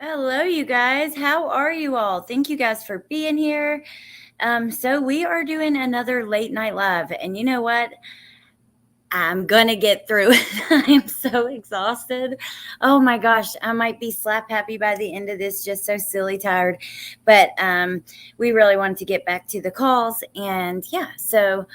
Hello, you guys. How are you all? Thank you guys for being here. So we are doing another late night live, and you know what? I'm gonna get through it. I am so exhausted. Oh my gosh, I might be slap happy by the end of this, just so silly tired. But we really wanted to get back to the calls, and yeah, so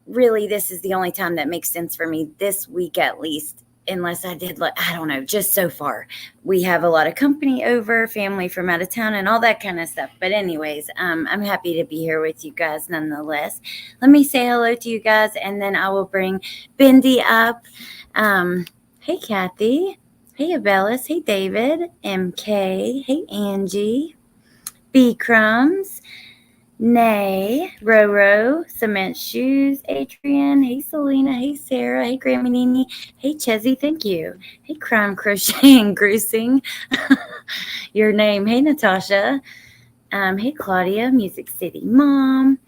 really this is the only time that makes sense for me this week at least, unless I did, like, I don't know, just so far we have a lot of company over, family from out of town and all that kind of stuff. But anyways, I'm happy to be here with you guys nonetheless. Let me say hello to you guys, and then I will bring Bindy up. Hey Kathy, hey Abellis, hey David, MK, hey Angie, B Crumbs, Nay, Roro, Cement Shoes, Adrian, hey Selena, hey Sarah, hey Grammy Nini, hey Chezzy, thank you. Hey Crime Crocheting Gruesing, your name, hey Natasha, hey Claudia, Music City Mom.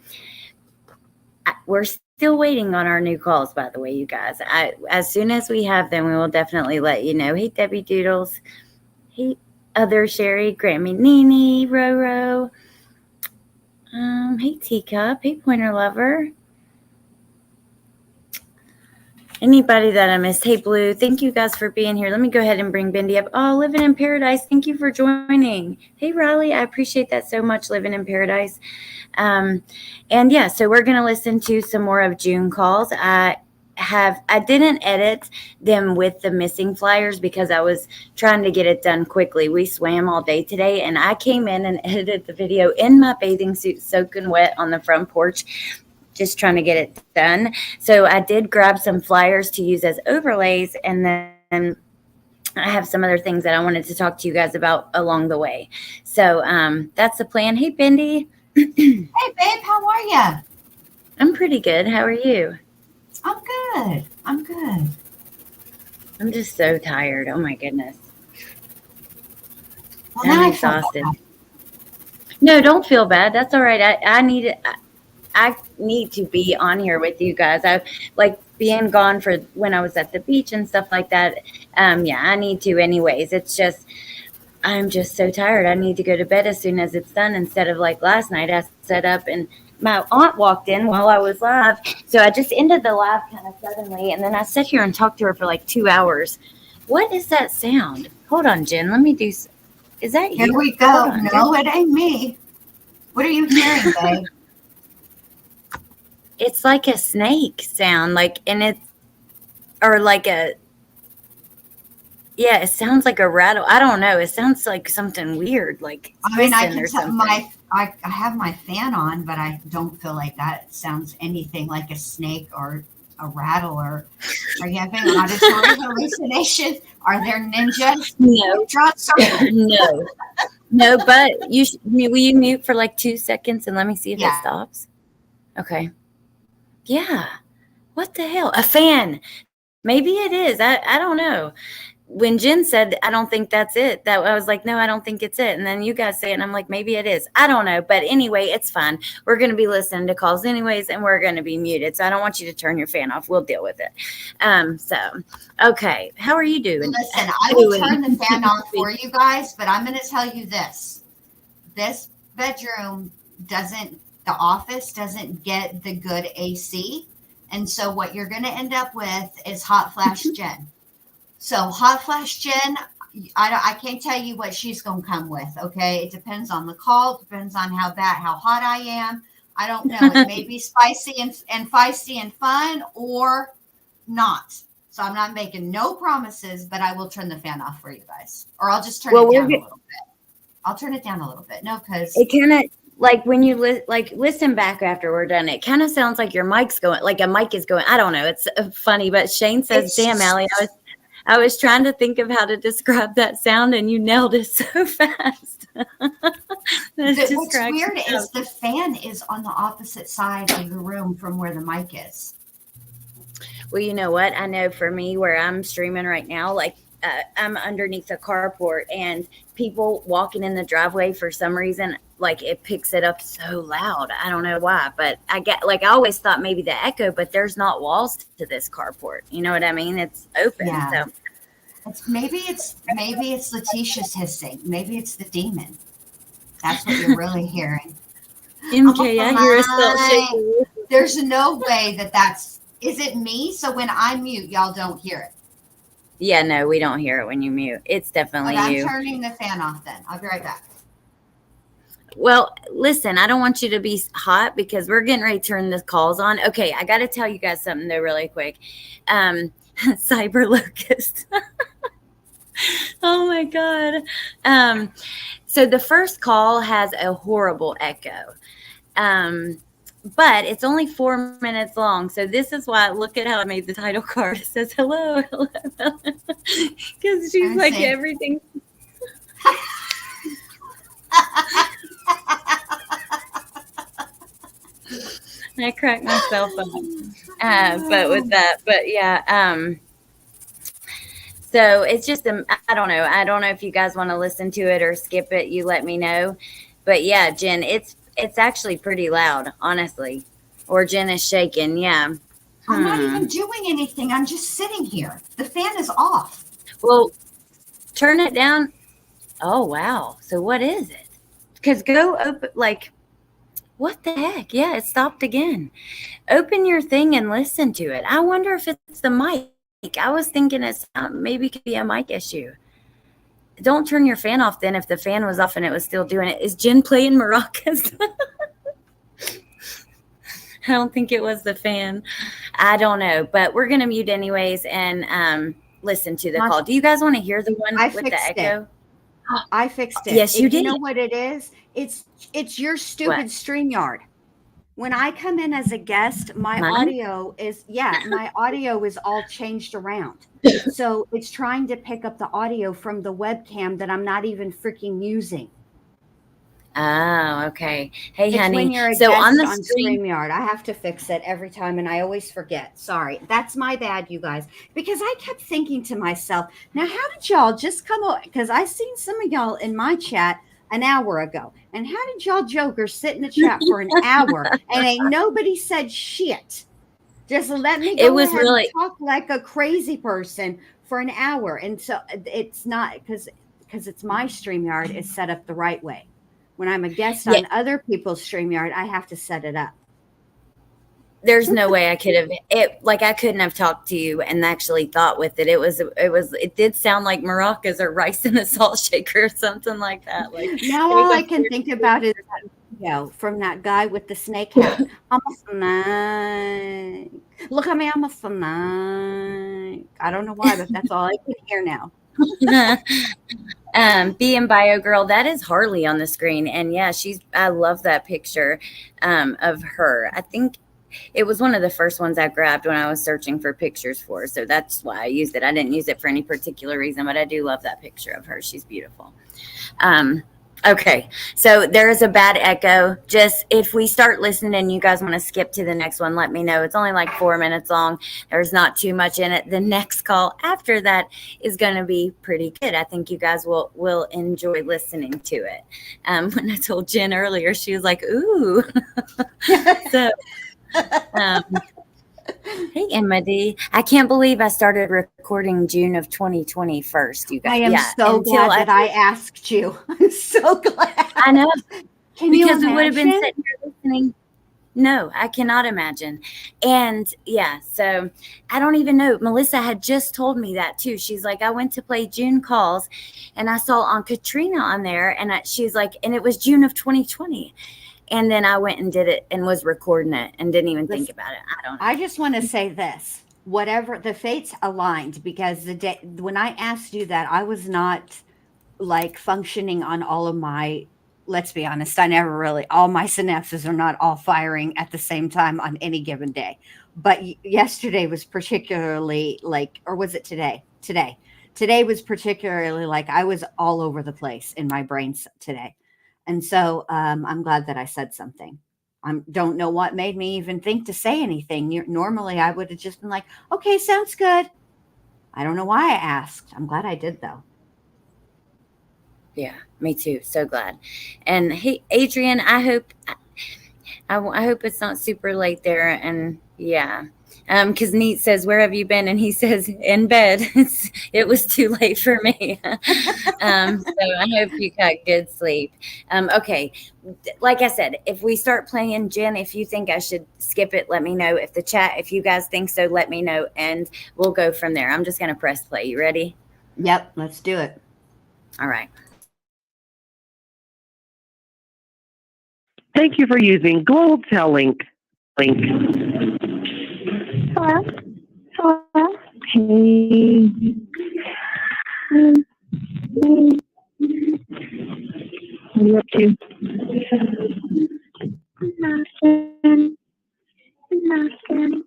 We're still waiting on our new calls, by the way, you guys. As soon as we have them, we will definitely let you know. Hey Debbie Doodles, hey Other Sherry, Grammy Nini, Roro. Hey Teacup, hey Pointer Lover. Anybody that I missed, hey Blue, thank you guys for being here. Let me go ahead and bring Bindy up. Oh, Living in Paradise, thank you for joining. Hey Riley, I appreciate that so much, Living in Paradise. And yeah, so we're going to listen to some more of June calls. I didn't edit them with the missing flyers because I was trying to get it done quickly. We swam all day today, and I came in and edited the video in my bathing suit soaking wet on the front porch, just trying to get it done. So I did grab some flyers to use as overlays, and then I have some other things that I wanted to talk to you guys about along the way. So that's the plan. Hey Bindy. Hey babe, how are you? I'm pretty good. How are you? I'm good. I'm just so tired. Oh my goodness. Well, now I'm exhausted. No, don't feel bad. That's all right. I need to be on here with you guys. I like being gone for when I was at the beach and stuff like that. Yeah, I need to anyways. It's just I'm just so tired. I need to go to bed as soon as it's done, instead of like last night I set up and my aunt walked in while I was live. So I just ended the live kind of suddenly, and then I sat here and talked to her for like 2 hours. What is that sound? Hold on, Jen. Let me do. Is that you? Here we go. No, it ain't me. What are you hearing, babe? It's like a snake sound, like, and it's, or like a, yeah, it sounds like a rattle. I don't know. It sounds like something weird, like I mean, I can tell I have my fan on, but I don't feel like that sounds anything like a snake or a rattle. Or are you having auditory hallucinations? Are there ninjas? No, no. No. But will you mute for like 2 seconds and let me see if it stops? Okay. Yeah. What the hell? A fan. Maybe it is. I don't know. When Jen said, I don't think that's it, that I was like, no, I don't think it's it. And then you guys say it, and I'm like, maybe it is. I don't know. But anyway, it's fine. We're going to be listening to calls anyways, and we're going to be muted. So I don't want you to turn your fan off. We'll deal with it. Okay. How are you doing? Listen, I will turn the fan on for you guys, but I'm going to tell you this. This bedroom the office doesn't get the good AC. And so what you're going to end up with is Hot Flash Jen. So Hot Flash Jen, I can't tell you what she's going to come with, okay? It depends on the call. It depends on how hot I am. I don't know. It may be spicy and feisty and fun, or not. So I'm not making no promises, but I will turn the fan off for you guys. Or I'll just turn it down a little bit. I'll turn it down a little bit. No, because it kind of, like when you listen back after we're done, it kind of sounds like your mic's going, like a mic is going. I don't know. It's funny, but Shane says, damn, Allie, I was trying to think of how to describe that sound, and you nailed it so fast. What's weird is the fan is on the opposite side of the room from where the mic is. Well, you know what? I know for me, where I'm streaming right now, like I'm underneath a carport, and people walking in the driveway, for some reason, like it picks it up so loud. I don't know why, but I always thought maybe the echo, but there's not walls to this carport. You know what I mean? It's open. Yeah. So Maybe it's Leticia's hissing. Maybe it's the demon. That's what you're really hearing. I'm a MK, I hear a salt fine. shaker. There's no way that's. Is it me? So when I mute, y'all don't hear it. Yeah, no, we don't hear it when you mute. It's definitely Okay, I'm you. turning the fan off then. I'll be right back. Well, listen, I don't want you to be hot because we're getting ready to turn the calls on. Okay, I got to tell you guys something though, really quick. Cyber locust. Oh my God. So the first call has a horrible echo. But it's only 4 minutes long. So this is why, look at how I made the title card. It says hello, hello, because she's like See. everything. I cracked myself up. But with that, but yeah. So it's just I don't know. I don't know if you guys want to listen to it or skip it. You let me know. But yeah, Jen, it's actually pretty loud, honestly. Or Jen is shaking. Yeah. I'm not even doing anything. I'm just sitting here. The fan is off. Well, turn it down. Oh wow. So what is it? Because go open like what the heck? Yeah, it stopped again. Open your thing and listen to it. I wonder if it's the mic. I was thinking it's maybe could be a mic issue. Don't turn your fan off then if the fan was off and it was still doing it. Is Jen playing maracas? I don't think it was the fan. I don't know, but we're gonna mute anyways and listen to the call. Do you guys want to hear the one with the echo? I fixed it. Yes, you did. You know what it is? It's your stupid StreamYard. When I come in as a guest, my audio is all changed around. So it's trying to pick up the audio from the webcam that I'm not even freaking using. Oh, okay. Hey, it's honey. When you're a so guest on the StreamYard, I have to fix it every time, and I always forget. Sorry, that's my bad, you guys. Because I kept thinking to myself, now how did y'all just come over? Because I seen some of y'all in my chat an hour ago, and how did y'all jokers sit in the chat for an hour and ain't nobody said shit? Just let me go ahead and talk like a crazy person for an hour, and so it's not because it's my StreamYard is set up the right way. When I'm a guest on other people's StreamYard, I have to set it up. There's no way I could have I couldn't have talked to you and actually thought with it. It did sound like maracas or rice in a salt shaker or something like that. Like now all I can think about is that video from that guy with the snake hat. I'm a snake. Look at me, I'm a snake. I don't know why, but that's all I can hear now. Being Bio Girl, that is Harley on the screen. And yeah, I love that picture of her. I think it was one of the first ones I grabbed when I was searching for pictures for her. So that's why I used it. I didn't use it for any particular reason, but I do love that picture of her. She's beautiful. Okay, so there is a bad echo. Just if we start listening and you guys want to skip to the next one, let me know. It's only like 4 minutes long. There's not too much in it. The next call after that is going to be pretty good. I think you guys will enjoy listening to it. When I told Jen earlier, she was like, ooh. So, hey, Emma D. I can't believe I started recording June of 2021. You guys. I am so glad that I asked you. I'm so glad. I know. Because we would have been sitting here listening. No, I cannot imagine. And yeah, so I don't even know. Melissa had just told me that too. She's like, I went to play June calls and I saw Aunt Katrina on there and she's like, and it was June of 2020. And then I went and did it and was recording it and didn't even think about it. I don't know. I just want to say this, whatever the fates aligned, because the day when I asked you that, I was not like functioning on all of my, let's be honest, I never really, all my synapses are not all firing at the same time on any given day. But yesterday was particularly like, or was it today? Today was particularly like I was all over the place in my brain today. And so I'm glad that I said something. I don't know what made me even think to say anything. Normally, I would have just been like, okay, sounds good. I don't know why I asked. I'm glad I did, though. Yeah, me too. So glad. And hey, Adrian, I hope it's not super late there. And yeah, Because Neat says, "Where have you been?" And he says, "In bed." It was too late for me. So I hope you got good sleep. Okay, like I said, if we start playing, Jen, if you think I should skip it, let me know. If you guys think so, let me know, and we'll go from there. I'm just gonna press play. You ready? Yep, let's do it. All right. Thank you for using Globetel Link. Hello? Hello? Hey. What are you up to? Nothing. Nothing.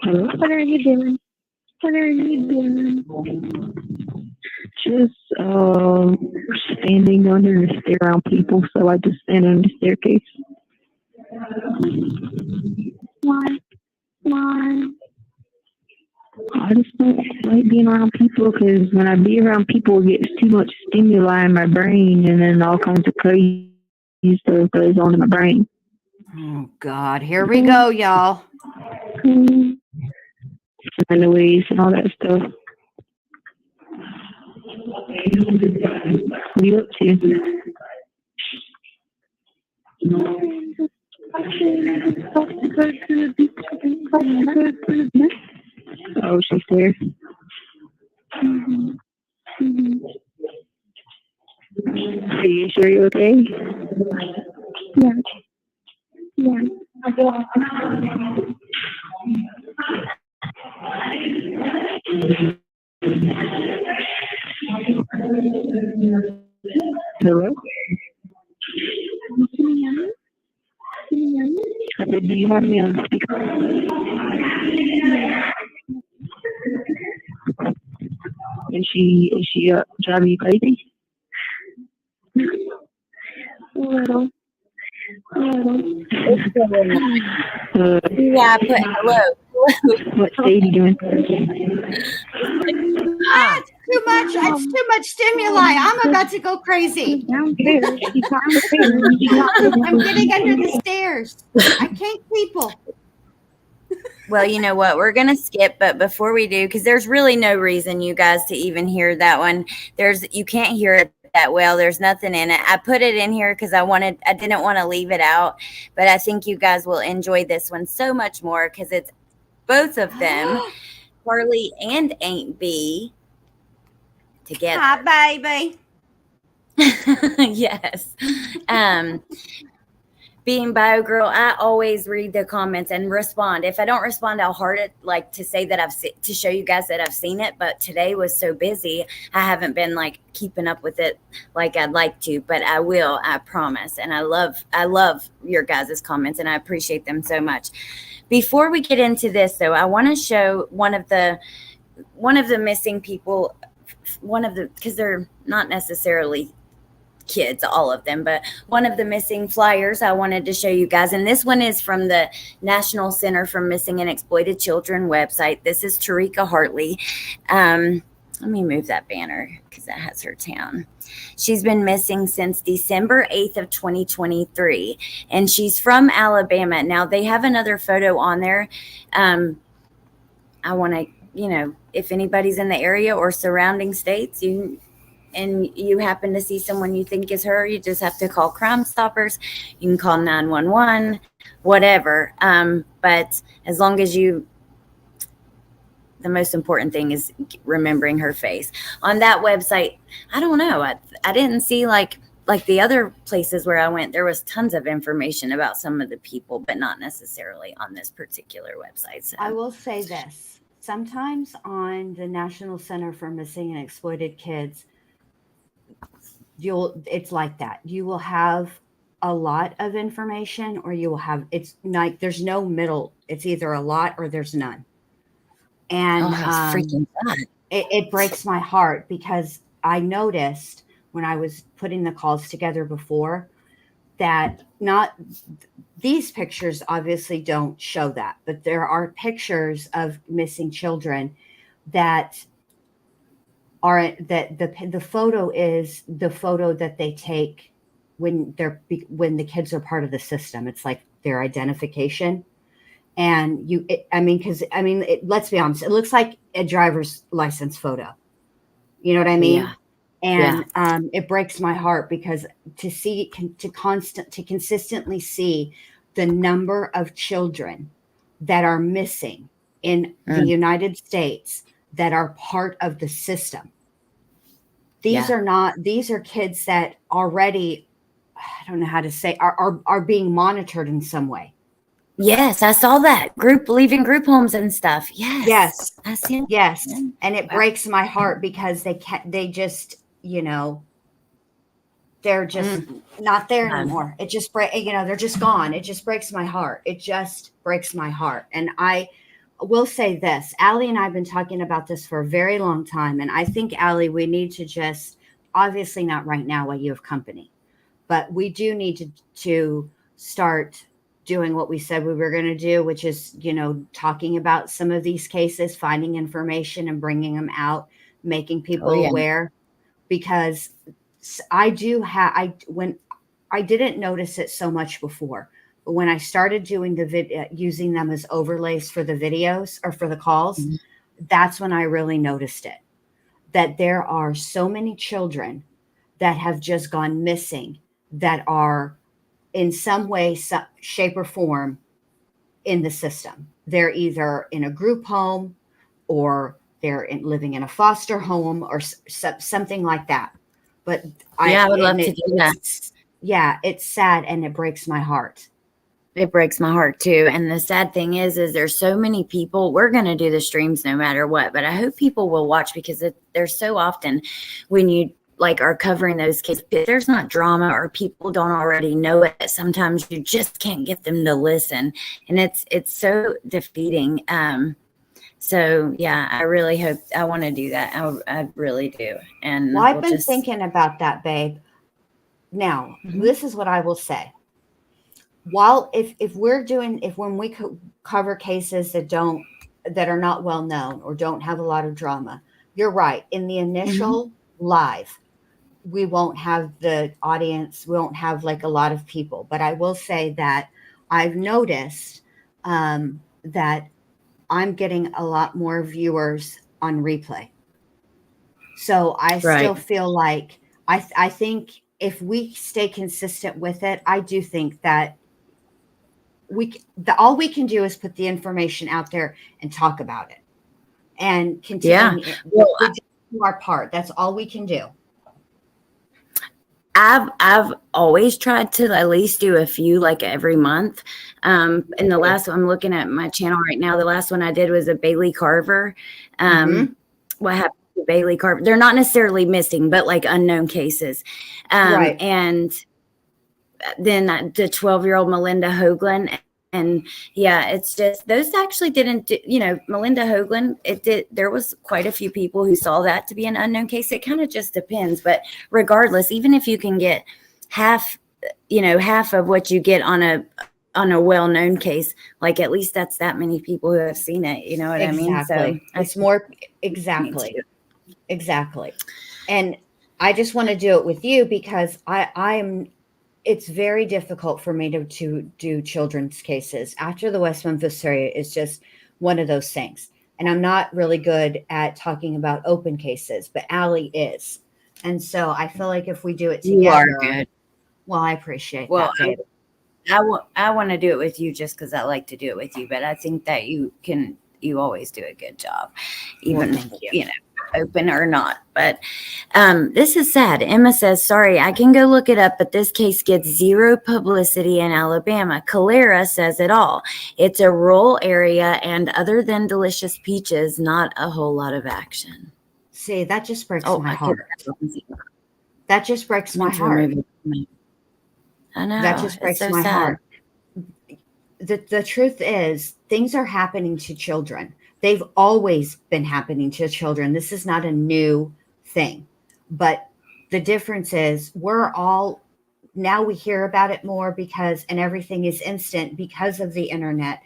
Hello? What are you doing? What are you doing? Just standing under and stare around people, so I just stand on the staircase. Why? Why? I just don't like being around people because when I be around people, it gets too much stimuli in my brain, and then all kinds of crazy stuff goes on in my brain. Oh God, here we go, y'all. My noise and all that stuff. What are you up to? Oh, she's there. Are you sure you're okay? Yeah. Yeah. Hello? I said, do you have me on speaker? Is she driving you crazy? A little. Yeah, I put hello. What state are you doing? That's too much. It's too much stimuli. I'm about to go crazy. Downstairs. I'm getting under the stairs. I can't people. Well, you know what? We're going to skip, but before we do, because there's really no reason you guys to even hear that one. You can't hear it that well. There's nothing in it. I put it in here because I didn't want to leave it out, but I think you guys will enjoy this one so much more because it's both of them, Carly and Aunt B, together. Hi, baby. Yes. Being Bio Girl, I always read the comments and respond. If I don't respond, I'll heart it, like to say that to show you guys that I've seen it. But today was so busy, I haven't been like keeping up with it like I'd like to. But I will, I promise. And I love your guys' comments, and I appreciate them so much. Before we get into this, though, I want to show one of the missing people. Because they're not necessarily kids, all of them, but one of the missing flyers I wanted to show you guys, and this one is from the National Center for Missing and Exploited Children website. This is Tarika Hartley. Let me move that banner because that has her town. She's been missing since December 8th of 2023, and she's from Alabama. Now they have another photo on there. I want to, if anybody's in the area or surrounding states, and you happen to see someone you think is her, you just have to call Crime Stoppers. You can call 911, whatever. But as long as the most important thing is remembering her face. On that website, I don't know. I didn't see like the other places where I went, there was tons of information about some of the people, but not necessarily on this particular website. So. I will say this. Sometimes on the National Center for Missing and Exploited Kids, it's like that. You will have a lot of information, or you will have, it's like there's no middle. It's either a lot or there's none. And freaking God. It breaks my heart because I noticed when I was putting the calls together before that these pictures obviously don't show that, but there are pictures of missing children that are the photo is the photo that they take when the kids are part of the system. It's like their identification. And let's be honest, it looks like a driver's license photo. You know what I mean? Yeah. And it breaks my heart because to consistently see the number of children that are missing in the United States that are part of the system. These are kids that already, I don't know how to say, are being monitored in some way. Yes, I saw that leaving group homes and stuff. Yes, I see it. Yes, and it breaks my heart because they just, they're just not there anymore. It just they're just gone. It just breaks my heart. It just breaks my heart. And I will say this, Allie and I have been talking about this for a very long time. And I think, Allie, we need to just, obviously not right now while you have company, but we do need to start doing what we said we were going to do, which is, talking about some of these cases, finding information and bringing them out, making people aware, because I didn't notice it so much before, but when I started doing using them as overlays for the videos or for the calls, that's when I really noticed it, that there are so many children that have just gone missing that are in some way, shape, or form in the system. They're either in a group home or they're living in a foster home or something like that. But I would love to do that. Yeah, it's sad and it breaks my heart. It breaks my heart too. And the sad thing is there's so many people. We're going to do the streams no matter what, but I hope people will watch because there's so often when you are covering those cases, there's not drama or people don't already know it. Sometimes you just can't get them to listen, and it's so defeating. So yeah, I really hope I want to do that. I really do. And I've been thinking about that, babe. Now, this is what I will say. While when we cover cases that are not well known or don't have a lot of drama, you're right. In the initial live, we won't have the audience. We won't have a lot of people. But I will say that I've noticed that I'm getting a lot more viewers on replay. So I still feel like I think if we stay consistent with it, I do think that all we can do is put the information out there and talk about it and continue. We do our part. That's all we can do. I've always tried to at least do a few every month. And the last one, I'm looking at my channel right now. The last one I did was a Bailey Carver. What happened to Bailey Carver? They're not necessarily missing, but unknown cases. And then the 12-year-old Melinda Hoagland. And yeah, it's just, those actually didn't do, Melinda Hoagland, there was quite a few people who saw that to be an unknown case. It kind of just depends, but regardless, even if you can get half of what you get on a well-known case, at least that's that many people who have seen it. You know what I mean? So it's more exactly. And I just want to do it with you because it's very difficult for me to do children's cases. After the West Memphis area is just one of those things. And I'm not really good at talking about open cases, but Allie is. And so I feel like if we do it together. You are good. Well, I appreciate that, babe. I want to do it with you just because I like to do it with you, but I think that you always do a good job, even, open or not. But this is sad. Emma says, sorry, I can go look it up, but this case gets zero publicity in Alabama. Calera says it all. It's a rural area, and other than delicious peaches, not a whole lot of action. See, that just breaks my heart. That just breaks my heart. I know. That just breaks my heart. The truth is, things are happening to children. They've always been happening to children. This is not a new thing. But the difference is now we hear about it more and everything is instant because of the internet.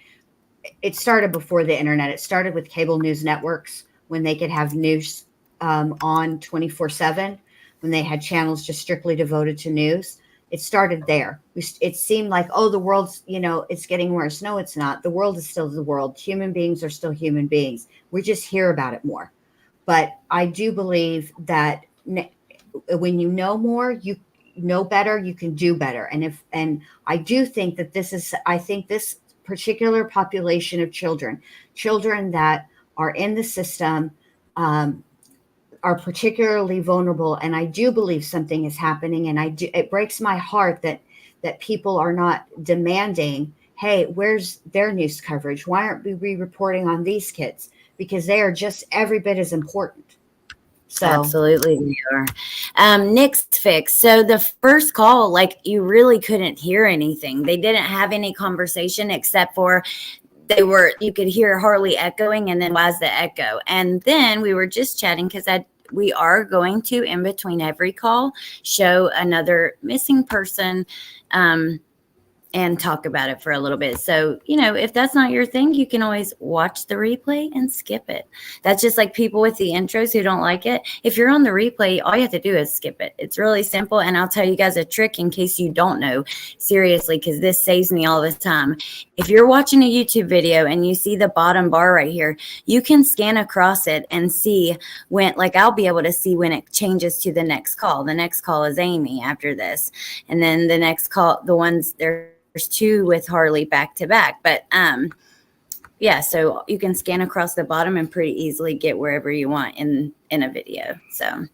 It started before the internet. It started with cable news networks when they could have news on 24/7, when they had channels just strictly devoted to news. It started there. It seemed like, oh, the world's, it's getting worse. No, it's not. The world is still the world. Human beings are still human beings. We just hear about it more. But I do believe that when you know more, you know better, you can do better. And I do think that I think this particular population of children that are in the system, are particularly vulnerable. And I do believe something is happening. And it breaks my heart that people are not demanding, hey, where's their news coverage? Why aren't we reporting on these kids? Because they are just every bit as important. So absolutely they are. Nick's fix. So the first call, like, you really couldn't hear anything. They didn't have any conversation except for you could hear Harley echoing, and then was the echo. And then we were just chatting because we are going to, in between every call, show another missing person, and talk about it for a little bit. So, if that's not your thing, you can always watch the replay and skip it. That's just like people with the intros who don't like it. If you're on the replay, all you have to do is skip it. It's really simple. And I'll tell you guys a trick in case you don't know, seriously, because this saves me all the time. If you're watching a YouTube video and you see the bottom bar right here, you can scan across it and see when, like, I'll be able to see when it changes to the next call. The next call is Amy after this. And then the next call, there's two with Harley back to back. But yeah, so you can scan across the bottom and pretty easily get wherever you want in a video. So,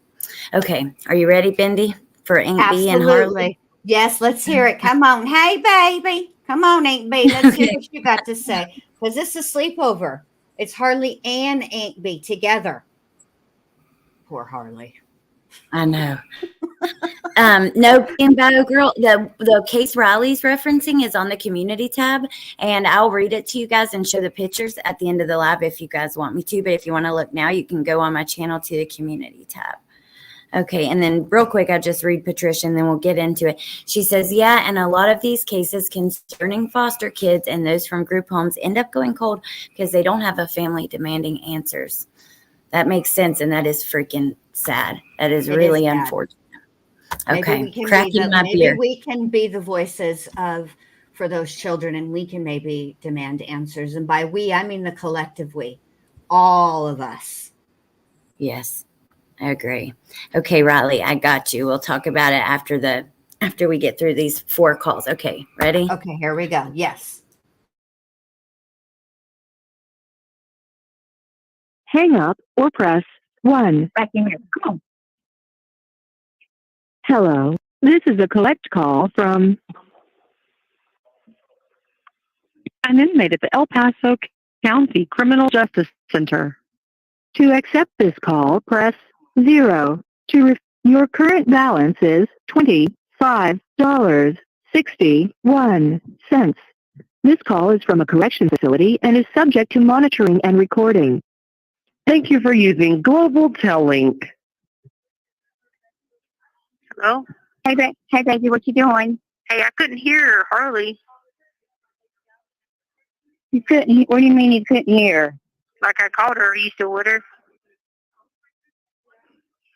okay. Are you ready, Bindy, for Ink B and Harley? Yes, let's hear it. Come on. Hey, baby. Come on, Ink B. Let's hear what you got to say. Because this is a sleepover. It's Harley and Ink B together. Poor Harley. I know. No, being bio girl, the case Riley's referencing is on the community tab, and I'll read it to you guys and show the pictures at the end of the live if you guys want me to. But if you want to look now, you can go on my channel to the community tab. Okay, and then real quick, I'll just read Patricia and then we'll get into it. She says, yeah, and a lot of these cases concerning foster kids and those from group homes end up going cold because they don't have a family demanding answers. That makes sense, and that is freaking sad. That is really unfortunate. Okay, maybe we can be the voices for those children, and we can maybe demand answers. And by we, I mean the collective we, all of us. Yes, I agree. Okay, Riley, I got you. We'll talk about it after we get through these 4 calls. Okay, ready? Okay, here we go. Yes. Hang up or press 1. Back in here. Come on. Hello. This is a collect call from an inmate at the El Paso County Criminal Justice Center. To accept this call, press 0. Your current balance is $25.61. This call is from a correction facility and is subject to monitoring and recording. Thank you for using Global Tellink. Hello? Hey, baby, what you doing? Hey, I couldn't hear Harley. You couldn't? What do you mean you couldn't hear? Like, I called her. Are you still with her?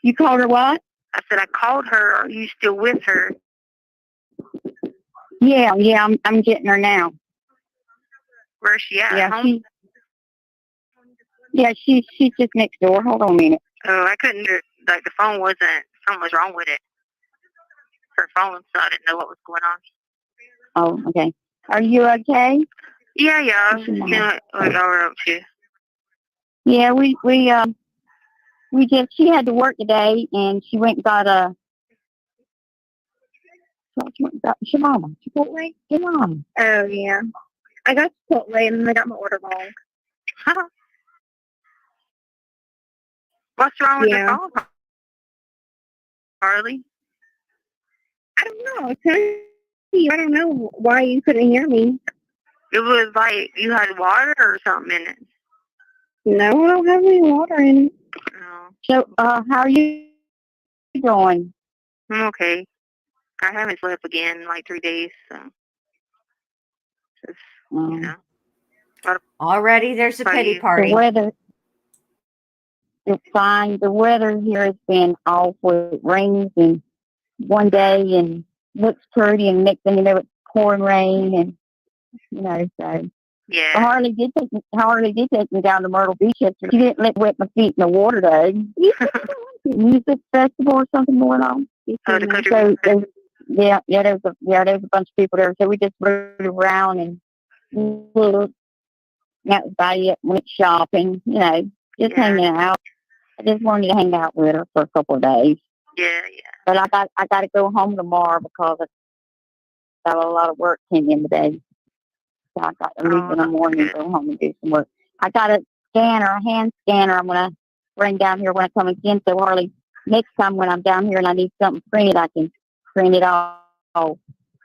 You called her what? I said I called her. Are you still with her? Yeah, I'm getting her now. Where's she at? Yeah, home? she's just next door. Hold on a minute. Oh, I couldn't hear. Like, the phone wasn't. Something was wrong with it. Her phone, so I didn't know what was going on. Oh, okay. Are you okay? Yeah. I was just seeing what y'all were up to. Yeah, we she had to work today, and she went and got Chipotle. Chipotle? Oh, yeah. I got Chipotle, and then I got my order wrong. What's wrong with the phone, Harley? I don't know. I don't know why you couldn't hear me. It was like you had water or something in it. No, I don't have any water in it. Oh. So, how are you doing? I'm okay. I haven't slept again in like 3 days, so just, Already there's a pity party. The weather is fine. The weather here has been awful. It rains in one day and looks pretty, and next thing you know, it's pouring rain, and so. Yeah. Harley did take me down to Myrtle Beach yesterday. She didn't let me wet my feet in the water though. Music festival or something going on. Oh, the country. So there was a bunch of people there. So we just rode around and looked. That was about it. Went shopping. Just hanging out. I just wanted to hang out with her for a couple of days. Yeah. But I got to go home tomorrow because I got a lot of work came in today. So I got to leave in the morning and go home and do some work. I got a hand scanner. I'm going to bring down here when I come again. So Harley, next time when I'm down here and I need something printed, I can print it off.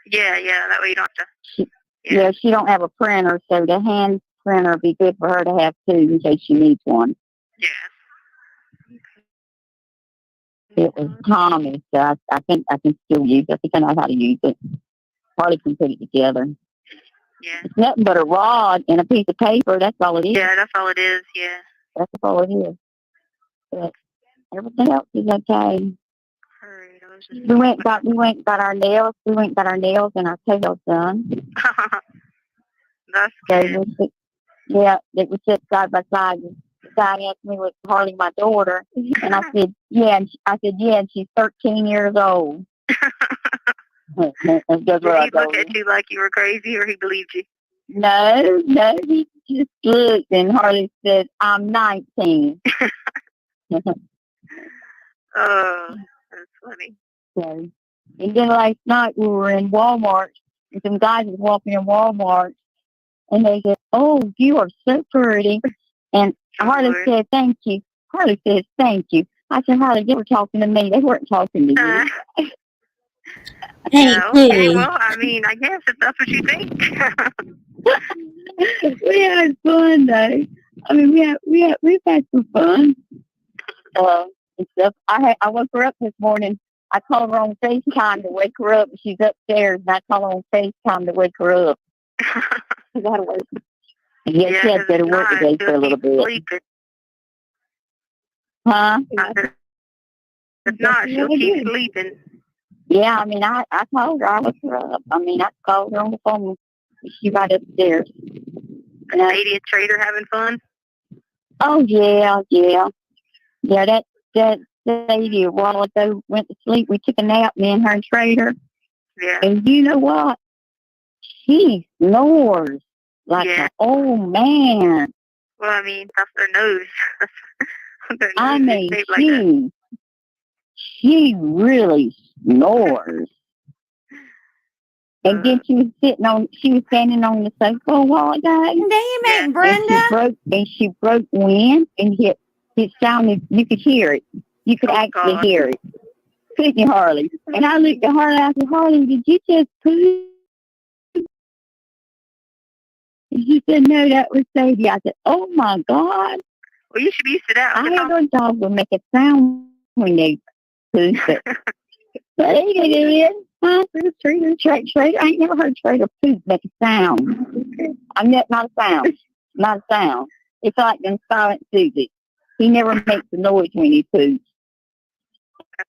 Yeah. That way you don't have to. Yeah, she don't have a printer, so the hand printer would be good for her to have too in case she needs one. Yeah. It was Tommy, so I think I can still use it. I think I know how to use it. Harley can put it together. Yeah. It's nothing but a rod and a piece of paper. That's all it is. Yeah, that's all it is. Yeah. That's all it is. But everything else is okay. We went and got our nails. We went and got our nails and our tails done. That's good. They would sit side by side. The guy asked me, was Harley my daughter? And I said, yeah. And she's 13 years old. Did he look at you like you were crazy, or he believed you? No, he just looked, and Harley said, I'm 19. Oh, that's funny. So, and then last night we were in Walmart, and some guys was walking in Walmart, and they said, oh, you are so pretty. And Harley said, thank you. Harley said, thank you. I said, Harley, they were talking to me. They weren't talking to you. Yeah, okay, well, I mean, I guess if that's what you think. We had fun, though. I mean, we've had some fun. And stuff. I woke her up this morning. I called her on FaceTime to wake her up. She's upstairs, and I called her on FaceTime to wake her up. She got to work. Yeah, she had to go to work today for a little bit. Sleeping. Huh? If not, she'll keep sleeping. Yeah, I mean, I told her I woke her up. I mean, I called her on the phone. She right upstairs. Canadian trader having fun? Oh, yeah. Yeah, that lady a while ago went to sleep. We took a nap, me and her and Trader. Yeah. And you know what? She snores like an old man. Well, I mean, that's their nose. I mean, she really snores. And then she was standing on the sofa a while ago. Damn it, Brenda. And she broke wind, and it sounded, you could hear it. You could actually hear it. Couldn't you, Harley? And I looked at Harley, I said, Harley, did you just poop? And she said, no, that was Sadie. I said, oh my God. Well, you should be used to that. I have a dog will make a sound when they poop, but he did. Trader, I ain't never heard Trader poop make a sound. I'm not a sound. Not a sound. It's like in Silent Susie. He never makes a noise when he poops.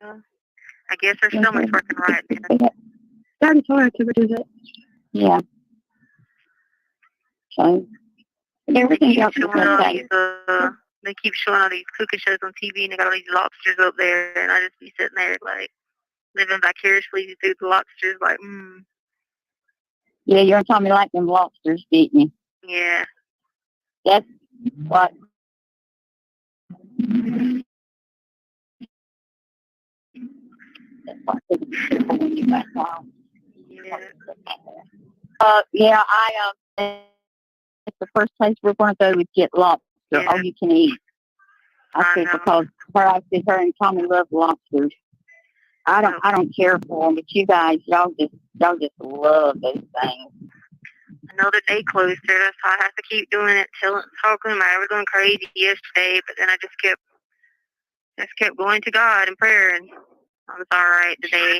I guess her stomach's working right. Started hard to do that. Yeah. So everything else is okay. They keep showing all these cooking shows on TV, and they got all these lobsters up there, and I just be sitting there like living vicariously through the lobsters, like, Yeah, you're talking like them lobsters, didn't you? Yeah. That's what. Yeah, it's the first place we're going to go to get lobster. Yeah. All you can eat. I said because her and Tommy love lobsters. I don't care for them, but you guys, y'all just love those things. I know that they closed there, so I have to keep doing it till talking about it. I was going crazy yesterday, but then I just kept going to God in prayer, and I was all right today.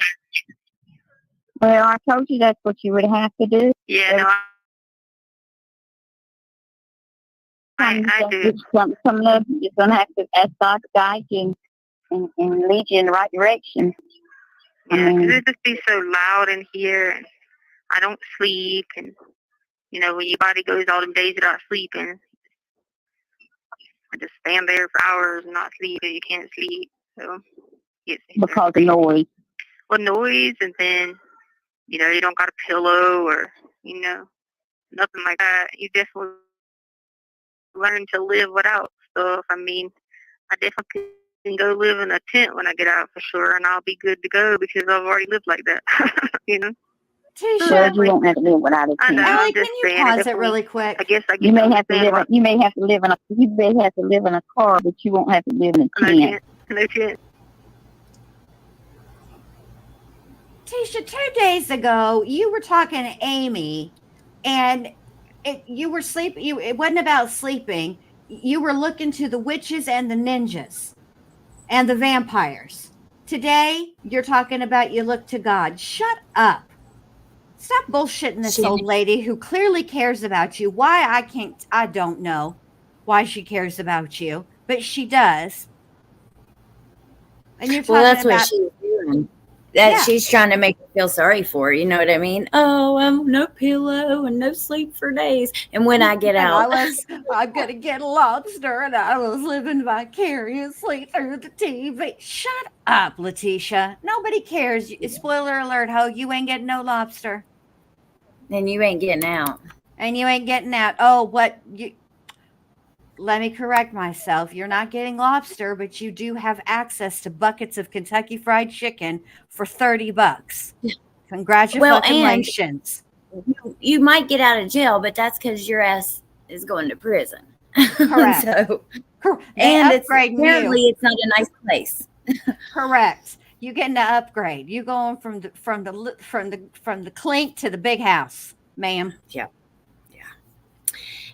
Well, I told you that's what you would have to do. Yeah, no, I do. Coming up, you're going to have to ask God to guide you and lead you in the right direction. Yeah, because it just be so loud in here, and I don't sleep, and when your body goes all them days without sleeping, I just stand there for hours and not sleep because you can't sleep. So because of noise. Well, noise, and then you don't got a pillow or nothing like that. You definitely learn to live without stuff. I mean, I definitely can go live in a tent when I get out for sure, and I'll be good to go because I've already lived like that. Tisha, Well, you won't have to live without a I know. tent. Allie, I'm just can you saying pause it really quick? I guess I You may have to live. You may have to live in a. You may have to live in a car, but you won't have to live in a tent. No tent. Tisha, 2 days ago, you were talking to Amy, and you were sleeping. It wasn't about sleeping. You were looking to the witches and the ninjas and the vampires. Today, you're talking about you look to God. Shut up. Stop bullshitting this old lady who clearly cares about you. Why I don't know why she cares about you, but she does. And you're talking that's about what she's doing. She's trying to make you feel sorry for her. You know what I mean? Oh, no pillow and no sleep for days. And when I get out, I'm gonna get a lobster, and I was living vicariously through the TV. Shut up, Leticia. Nobody cares. Spoiler alert, ho, you ain't getting no lobster. then you ain't getting out. And you ain't getting out. Oh, what you let me correct myself. You're not getting lobster, but you do have access to buckets of Kentucky Fried Chicken for $30. Congratulations. You might get out of jail, but that's because your ass is going to prison. Correct. And apparently it's not a nice place. Correct. You getting an upgrade. You going from the clink to the big house, ma'am. Yeah.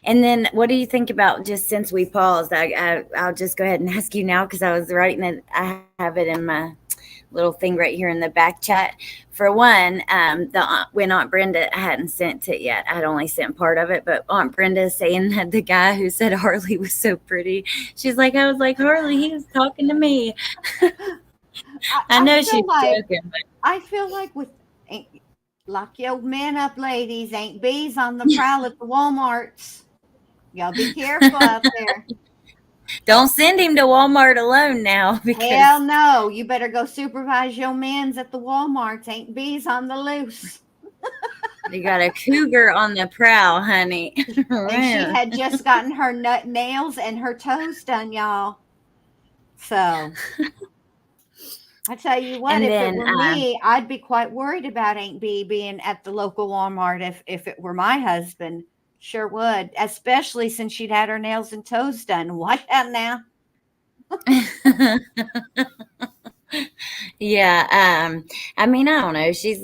And then what do you think about, just since we paused, I'll just go ahead and ask you now because I was writing it. I have it in my little thing right here in the back chat. For one, when Aunt Brenda, I hadn't sent it yet. I had only sent part of it, but Aunt Brenda saying that the guy who said Harley was so pretty, she's like, I was like, Harley, he was talking to me. I know she's joking. But I feel like lock your men up, ladies. Ain't bees on the prowl at the Walmarts. Y'all be careful out there. Don't send him to Walmart alone now. Hell no. You better go supervise your mans at the Walmarts. Ain't bees on the loose. You got a cougar on the prowl, honey. And she had just gotten her nails and her toes done, y'all. So I tell you what, if it were me, I'd be quite worried about Aunt B being at the local Walmart if it were my husband. Sure would, especially since she'd had her nails and toes done. Watch out now. Yeah. I mean, I don't know. She's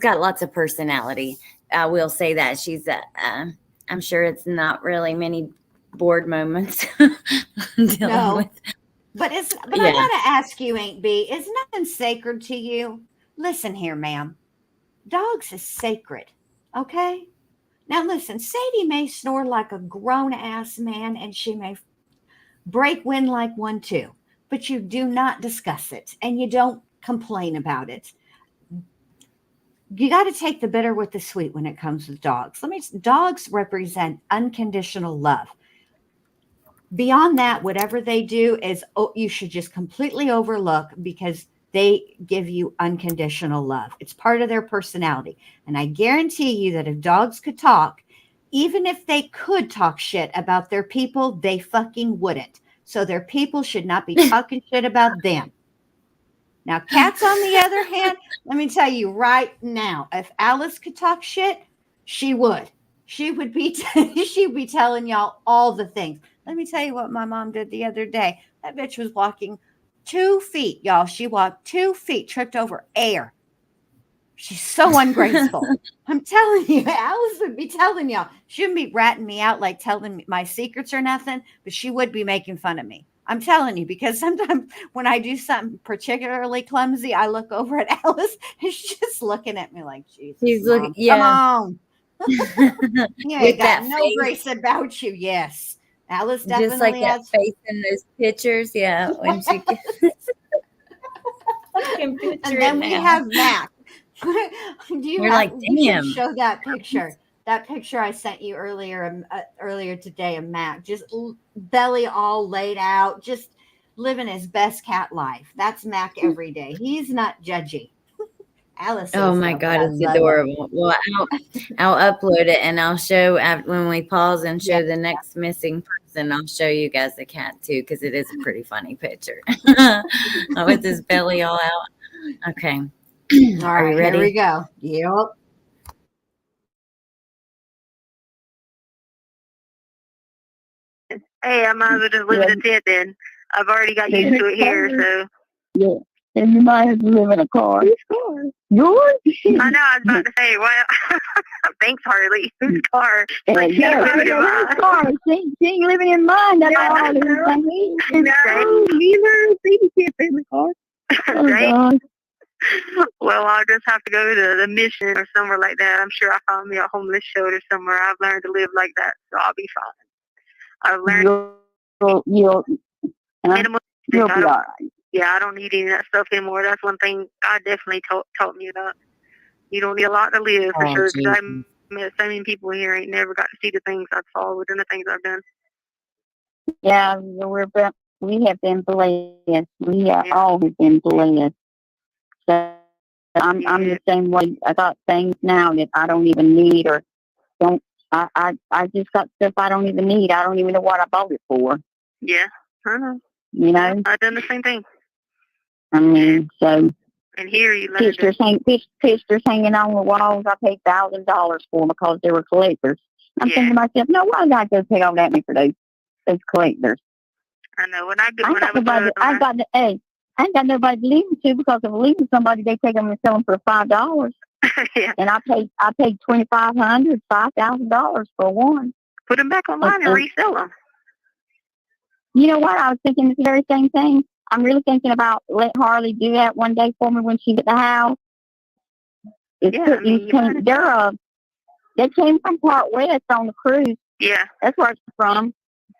got lots of personality. I will say that. I'm sure it's not really many bored moments dealing with. But I gotta ask you, Aunt B, is nothing sacred to you? Listen here, ma'am. Dogs is sacred. Okay? Now listen, Sadie may snore like a grown-ass man, and she may break wind like one too, but you do not discuss it, and you don't complain about it. You got to take the bitter with the sweet when it comes with dogs. Dogs represent unconditional love. Beyond that, whatever they do you should just completely overlook, because they give you unconditional love. It's part of their personality. And I guarantee you that if dogs could talk, even if they could talk shit about their people, they fucking wouldn't. So their people should not be talking shit about them. Now, cats, on the other hand, let me tell you right now, if Alice could talk shit, she would. She would be she'd be telling y'all all the things. Let me tell you what my mom did the other day. That bitch was walking 2 feet, y'all. She walked 2 feet, tripped over air. She's so ungraceful. I'm telling you, Alice would be telling y'all. She wouldn't be ratting me out like telling me my secrets or nothing, but she would be making fun of me. I'm telling you, because sometimes when I do something particularly clumsy, I look over at Alice and she's just looking at me like, Jesus, she's looking, come on. You ain't got no grace about you. Yes. Alice definitely just like that face in those pictures. Yeah. When she can picture And then it we now. have Mac. We're like, You should damn. show that picture. That picture I sent you earlier today of Mac, just belly all laid out, just living his best cat life. That's Mac every day. He's not judgy. Alice Oh is my though, but God, I it's love it. adorable. Well, I'll upload it and I'll show when we pause and show Yeah. the next missing person. I'll show you guys the cat too because it is a pretty funny picture with his belly all out. Okay, All are right, you here we ready? go. Yep. Hey, I might as well just leave it at that then. I've already got used to it here, so. Yeah. And you might have to live in a car. Whose car? Yours? I know, I was about to say, well, thanks, Harley. Whose car? Yeah, Like, yeah, living in mine. whose car? She ain't living in mine. That's all I do. No, Neither. She can't fit in the car. Oh, Dang. God. Well, I'll just have to go to the mission or somewhere like that. I'm sure I found me a homeless shelter somewhere. I've learned to live like that, so I'll be fine. I've learned You'll minimalistic. be all I don't, right. yeah, I don't need any of that stuff anymore. That's one thing God definitely taught me about. You don't need a lot to live for Oh, sure. Because I Jesus. met so many people here ain't never got to see the things I've followed and the things I've done. Yeah, we have been blessed. We are Yeah. all have been blessed. So I'm Yeah. the same way. I got things now that I don't even need or don't. I just got stuff I don't even need. I don't even know what I bought it for. Yeah, I know. You know. I've done the same thing. I mean, so And here you learn to. pictures hanging on the walls. I paid $1,000 for them because they were collectors. I'm Yeah. thinking to myself, no, why did I go pay all that money for those collectors? I know. When I I ain't got nobody to leave them to because if I leave them somebody, they take them and sell them for $5. yeah. And I paid $2,500, $5,000 for one. Put them back online and resell them. You know what? I was thinking the very same thing. I'm really thinking about letting Harley do that one day for me when she's at the house. Yeah, I mean, They came from Part West on the cruise. Yeah. That's where it's from.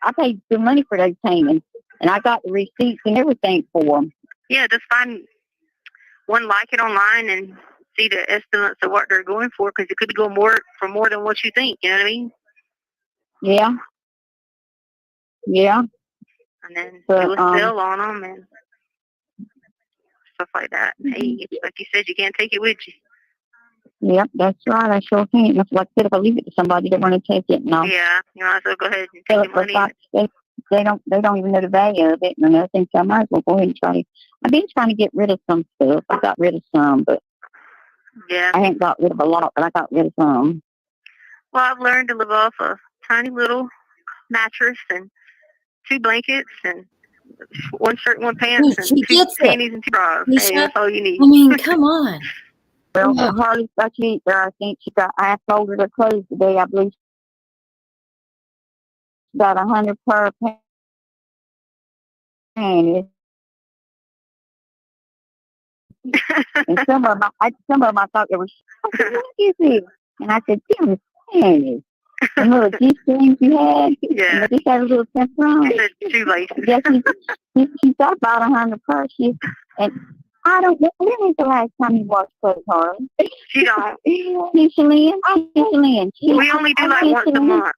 I paid good money for those paintings, and I got the receipts and everything for them. Yeah, just find one like it online and see the estimates of what they're going for, because it could go for more than what you think. You know what I mean? Yeah. Yeah. And then do a sale on them and stuff like that. Hey, like you said, you can't take it with you. Yep, that's right. I sure can't. Like I said, if I leave it to somebody, they want to take it. No. Yeah, you might as well go ahead and take your money. They don't even know the value of it, and I think I might as well go ahead and try. I've been trying to get rid of some stuff. I got rid of some, but yeah, I haven't got rid of a lot. But I got rid of some. Well, I've learned to live off a tiny little mattress and 2 blankets and 1 shirt, 1 pants, and 2 panties and 2 bras. Hey, that's all you need. I mean, come on. Well, Harley's got you eat there. I think I told her to close today. I believe she got 100 pair of panties. And some of them I thought they were. I said, what is it? And I said, them panties. The little G-strings you had. Yeah. And they just had a little temper on. You said shoelaces. Yes, she got about 100 pairs. And I don't know. When was the last time you washed clothes, Harley? She don't. Tisha Lynn. We only do like once a month.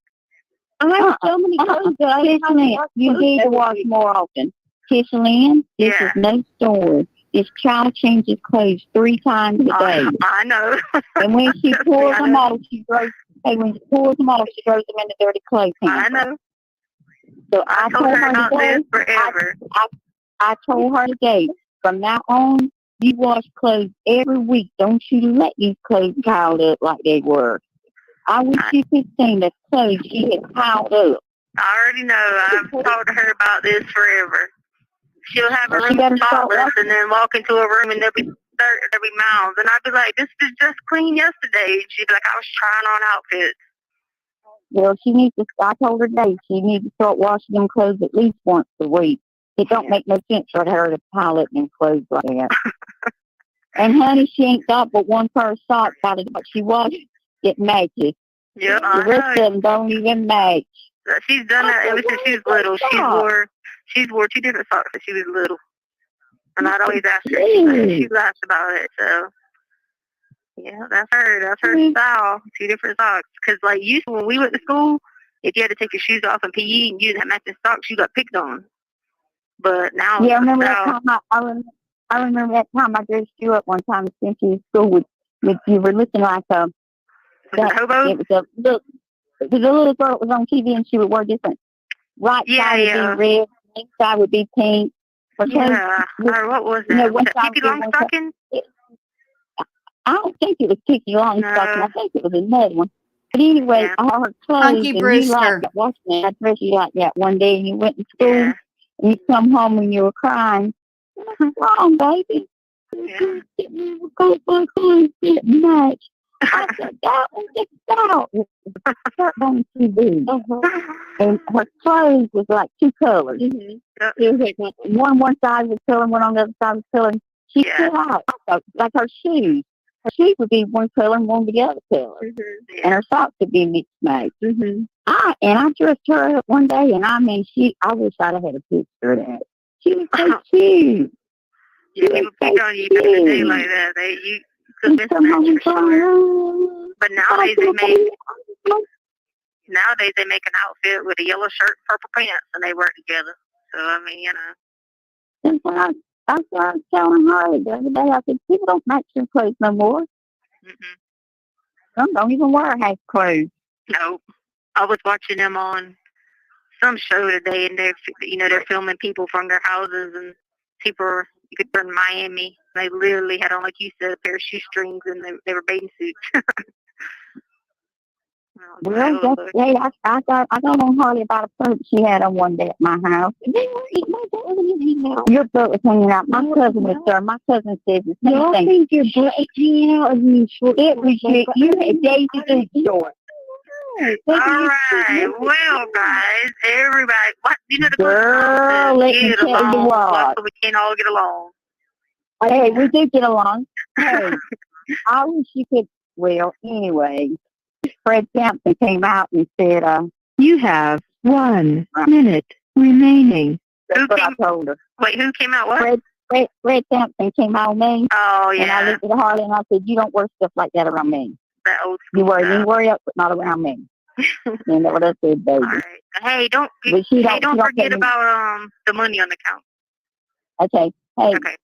I have so many clothes that Tisha Lynn, you need to wash more often. Tisha Lynn, this is no story. This child changes clothes 3 times a day. I know. And when she pulls them off, she throws them in the dirty clothes hamper. I know. So I told her about this forever. I told her today, from now on, you wash clothes every week. Don't you let these clothes piled up like they were. I wish you could see the clothes she had piled up. I already know. I've talked to her about this forever. She'll have her room spotless and then walk into a room and there'll be dirt, there'll be mounds. And I'd be like, this is just clean yesterday. She'd be like, I was trying on outfits. Well, I told her today, she needs to start washing them clothes at least once a week. It don't make no sense for her to pile up them clothes like that. And honey, she ain't got but 1 pair of socks out of what she washed. It matches. Yeah, the rest of them don't even match. She's done that ever since she was little. She's wore 2 different socks since she was little. And I'd always ask her. She laughed about it. So yeah, that's her. That's her style. 2 different socks. Because like used to when we went to school, if you had to take your shoes off in PE and you didn't have matching socks, you got picked on. But now, yeah, I remember that time. I remember that time I dressed you up one time and sent you to school with you were looking like a hobo. It was a little girl that was on TV and she would wear different. Right side would be red, next side would be pink. Yeah. Or what was that? Was that Pippi Longstocking? I don't think it was Pippi Longstocking. I think it was another one. But anyway, all her clothes, Hunky and Brewster. you liked that. Watch me. I dressed you like that one day, and you went to school, and you come home and you were crying. What's wrong, baby? You go for clothes didn't match. I said, that was just out. Shirt on TV. And her clothes was like 2 colors. It was like one side was color, one on the other side was color. She fell out. Like her shoes. Her shoes would be one color and one would be the other color. And her socks would be mixed match. I dressed her up one day, and I mean, I wish I'd have had a picture of that. She was so cute. Yeah, people pick on you back in the day like that. You could have been snatched for sure. But nowadays they make an outfit with a yellow shirt, purple pants, and they work together. So I mean, you know. That's what I was telling her the other day. I said, people don't match their clothes no more. Some don't even wear half clothes. No. I was watching them on some show today, and they're filming people from their houses, and people you could turn Miami. They literally had on, like you said, a pair of shoestrings, and they were bathing suits. Well, I got on Harley about a shirt she had on one day at my house. Your butt was hanging out. My cousin was there. My cousin says the same thing. I think your butt is hanging out of me short. It was you had Daisy Duke short. All right. Well, guys, everybody, the girl, let me tell you what. So we can't all get along. Hey, we do get along. Hey, I wish you could. Well, anyway. Fred Sampson came out and said, you have 1 minute remaining. That's what I told her. Wait, who came out? What? Fred Sampson came out on me. Oh, yeah. And I looked at Harley and I said, you don't wear stuff like that around me. That old school you wear it, but not around me. And that's what I said, baby. All right. Hey, don't forget about the money on the account. Okay. Hey. Okay.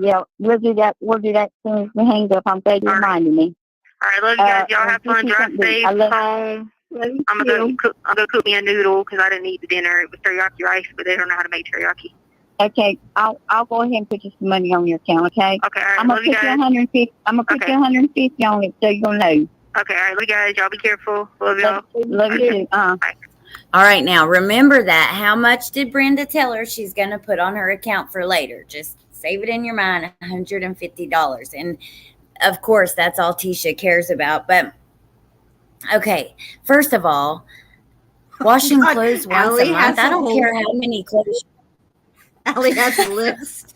Yeah, we'll do that. We'll do that as soon as we hang up. I'm glad you reminded me. All right, love you guys. Y'all have fun. Drive safe home. I'm gonna cook me a noodle because I didn't eat the dinner. It was teriyaki rice, but they don't know how to make teriyaki. Okay, I'll go ahead and put you some money on your account. Okay. Okay. All right. I'm gonna put you 150. I'm gonna put you 150 on it, so you're gonna know. Okay. All right. Love you guys. Y'all be careful. Love y'all. Love you too. All right. Now remember that. How much did Brenda tell her she's gonna put on her account for later? Just save it in your mind. $150 and. Of course, that's all Tisha cares about. But, okay, first of all, washing clothes once a month. I don't care how many clothes. Allie has a list.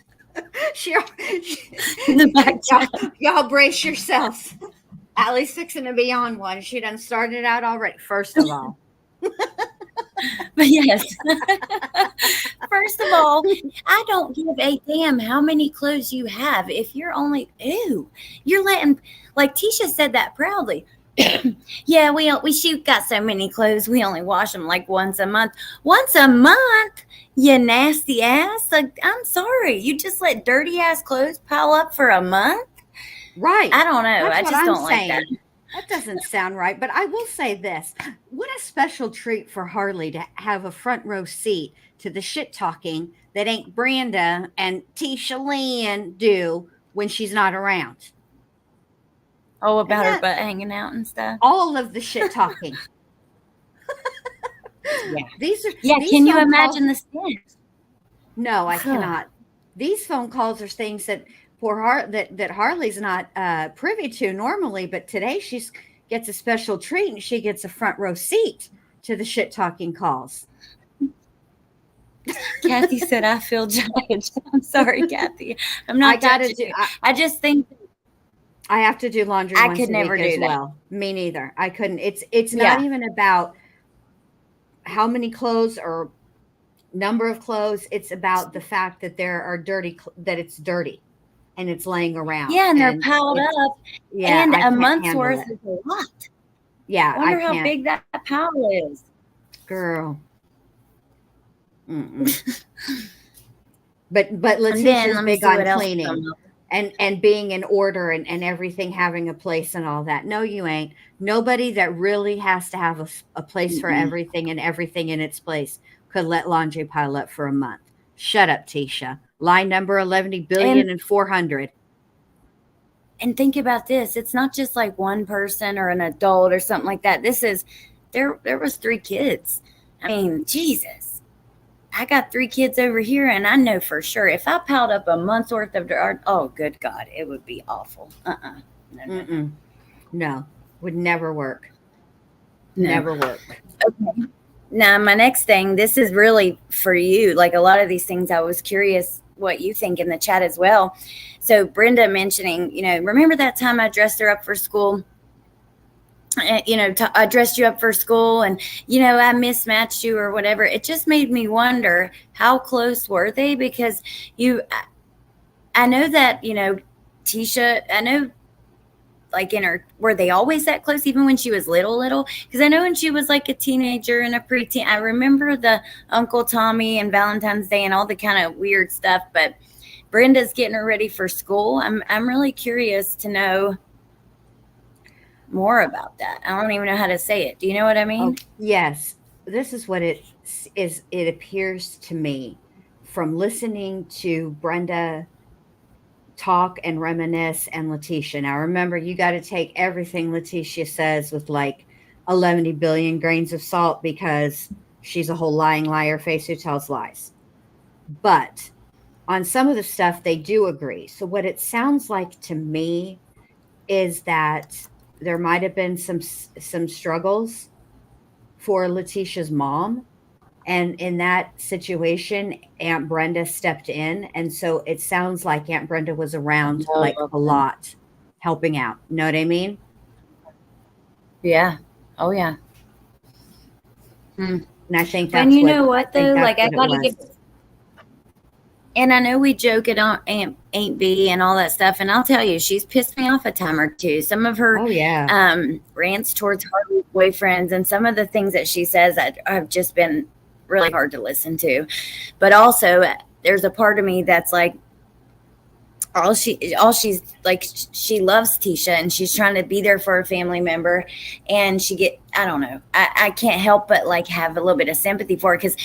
In the back y'all brace yourselves. Allie's fixing to be on one. She done started out already, first of all. But yes, first of all, I don't give a damn how many clothes you have. If you're only, you're letting, like Tisha said that proudly. Yeah, she got so many clothes. We only wash them like once a month. Once a month, you nasty ass. Like, I'm sorry. You just let dirty ass clothes pile up for a month? Right. I don't know. That's I just don't like that. That doesn't sound right, but I will say this. What a special treat for Harley to have a front row seat to the shit talking that Aunt Brenda and Tisha Lynn do when she's not around. Oh, about her butt hanging out and stuff? All of the shit talking. Yeah. Can you imagine the stench? No, I cannot. These phone calls are things that that Harley's not privy to normally, but today she gets a special treat and she gets a front row seat to the shit talking calls. Kathy said, "I feel judged." I'm sorry, Kathy. I'm not. I just think I have to do laundry. I could never do that. Well, me neither. I couldn't. It's not even about how many clothes or number of clothes. It's about the fact that there are that it's dirty and it's laying around. Yeah, and they're And piled up, yeah, and I a can't month's handle worth it. is a lot. Yeah, I Wonder how can't. big that pile is. Girl. Mm-mm. But And then Letitia's let me big see on what else. cleaning and being in order and everything having a place and all that. No, you ain't. Nobody that really has to have a place for Mm-mm. everything and everything in its place could let laundry pile up for a month. Shut up, Tisha. Line number 11 billion and 400. And think about this. It's not just like one person or an adult or something like that. This is there was 3 kids. I mean, Jesus. I got 3 kids over here, and I know for sure if I piled up a month's worth of dirt, oh, good God, it would be awful. No. Mm-mm. No, would never work. No. Never work. Okay. Now, my next thing, this is really for you. Like a lot of these things, I was curious what you think in the chat as well. So, Brenda mentioning, remember that time I dressed her up for school? I dressed you up for school and, I mismatched you or whatever. It just made me wonder, how close were they? Because I know that, Tisha, I know like were they always that close even when she was little? Because I know when she was like a teenager and a preteen, I remember the Uncle Tommy and Valentine's Day and all the kind of weird stuff. But Brenda's getting her ready for school. I'm really curious to know more about that. I don't even know how to say it. Do you know what I mean? Oh, yes. This is what it is. It appears to me from listening to Brenda talk and reminisce and Leticia. Now, remember, you got to take everything Leticia says with like 11 billion grains of salt because she's a whole lying liar face who tells lies. But on some of the stuff, they do agree. So, what it sounds like to me is that there might have been some struggles for Leticia's mom. And in that situation, Aunt Brenda stepped in. And so it sounds like Aunt Brenda was around like a lot helping out. Know what I mean? Yeah. Oh, yeah. And I think And that's you what know what, though? Like, I it got to was. and I know we joke it on Aunt B and all that stuff. And I'll tell you, she's pissed me off a time or two. Some of her Oh, yeah. Rants towards Harley's boyfriends and some of the things that she says that have just been really hard to listen to. But also, there's a part of me that's like, she's like, she loves Tisha and she's trying to be there for a family member, and I don't know, I can't help but like have a little bit of sympathy for her, because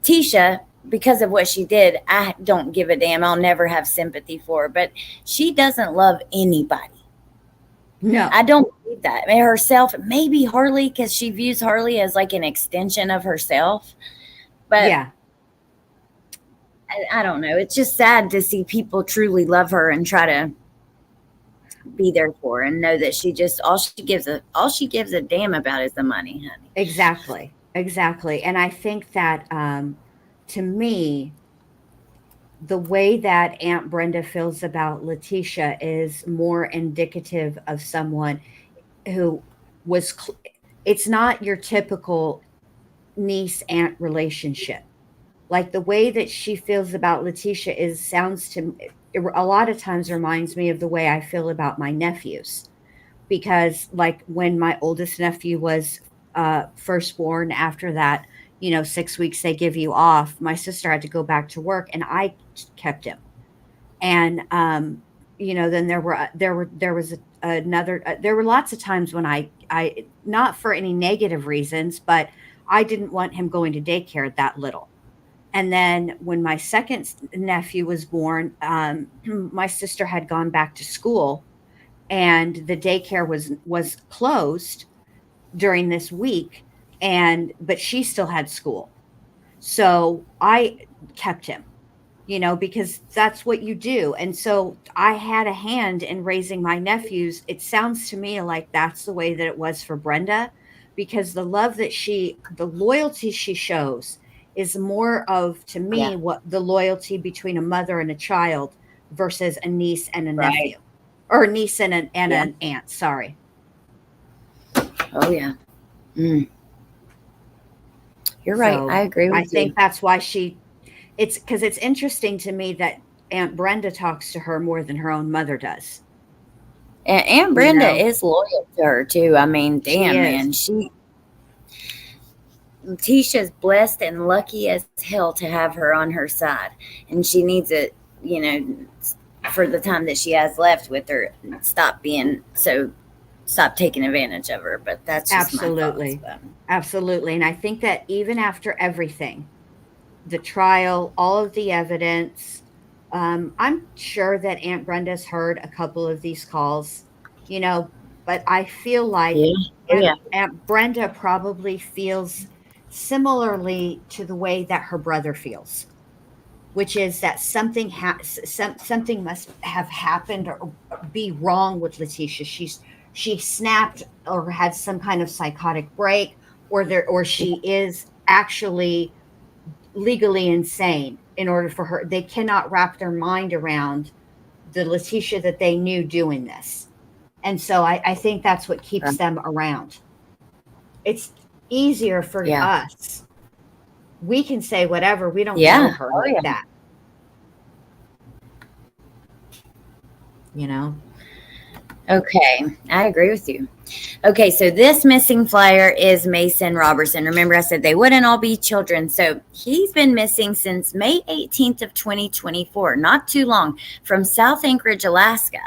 Tisha, because of what she did, I don't give a damn. I'll never have sympathy for her, but she doesn't love anybody. No. I don't believe that. I mean, herself, maybe Harley, because she views Harley as like an extension of herself. But yeah. I don't know. It's just sad to see people truly love her and try to be there for her and know that she just all she gives a damn about is the money, honey. Exactly. And I think that to me, the way that Aunt Brenda feels about Leticia is more indicative of someone who was it's not your typical niece aunt relationship. Like the way that she feels about Leticia sounds to a lot of times reminds me of the way I feel about my nephews, because like when my oldest nephew was first born, after that 6 weeks they give you off, my sister had to go back to work and I kept him. And then there were lots of times when I not for any negative reasons, but I didn't want him going to daycare that little. And then when my second nephew was born, my sister had gone back to school and the daycare was closed during this week, but she still had school. So I kept him, because that's what you do. And so I had a hand in raising my nephews. It sounds to me like that's the way that it was for Brenda, because the loyalty she shows is more of, to me, what the loyalty between a mother and a child versus a niece and a nephew, or a niece and an aunt. Sorry. Oh yeah. You're right. So I agree I with think you. that's why it's because it's interesting to me that Aunt Brenda talks to her more than her own mother does. And Aunt You Brenda know, is loyal to her too. I mean, she damn is. man, Leticia's blessed and lucky as hell to have her on her side, and she needs it. You know, for the time that she has left with her, stop taking advantage of her. But that's just my thoughts. Absolutely. Absolutely. And I think that even after everything, the trial, all of the evidence, I'm sure that Aunt Brenda's heard a couple of these calls, you know, but I feel like Yeah. Yeah. Aunt Brenda probably feels similarly to the way that her brother feels, which is that something must have happened or be wrong with Leticia. She snapped or had some kind of psychotic break, or she is actually legally insane. In order for her, they cannot wrap their mind around the Leticia that they knew doing this, and so I think that's what keeps them around. It's easier for Yeah. us. We can say whatever. We don't know Yeah. her Oh like yeah. that, you know. Okay, I agree with you. Okay, so this missing flyer is Mason Robertson. Remember I said they wouldn't all be children. So he's been missing since May 18th of 2024, not too long, from South Anchorage, Alaska.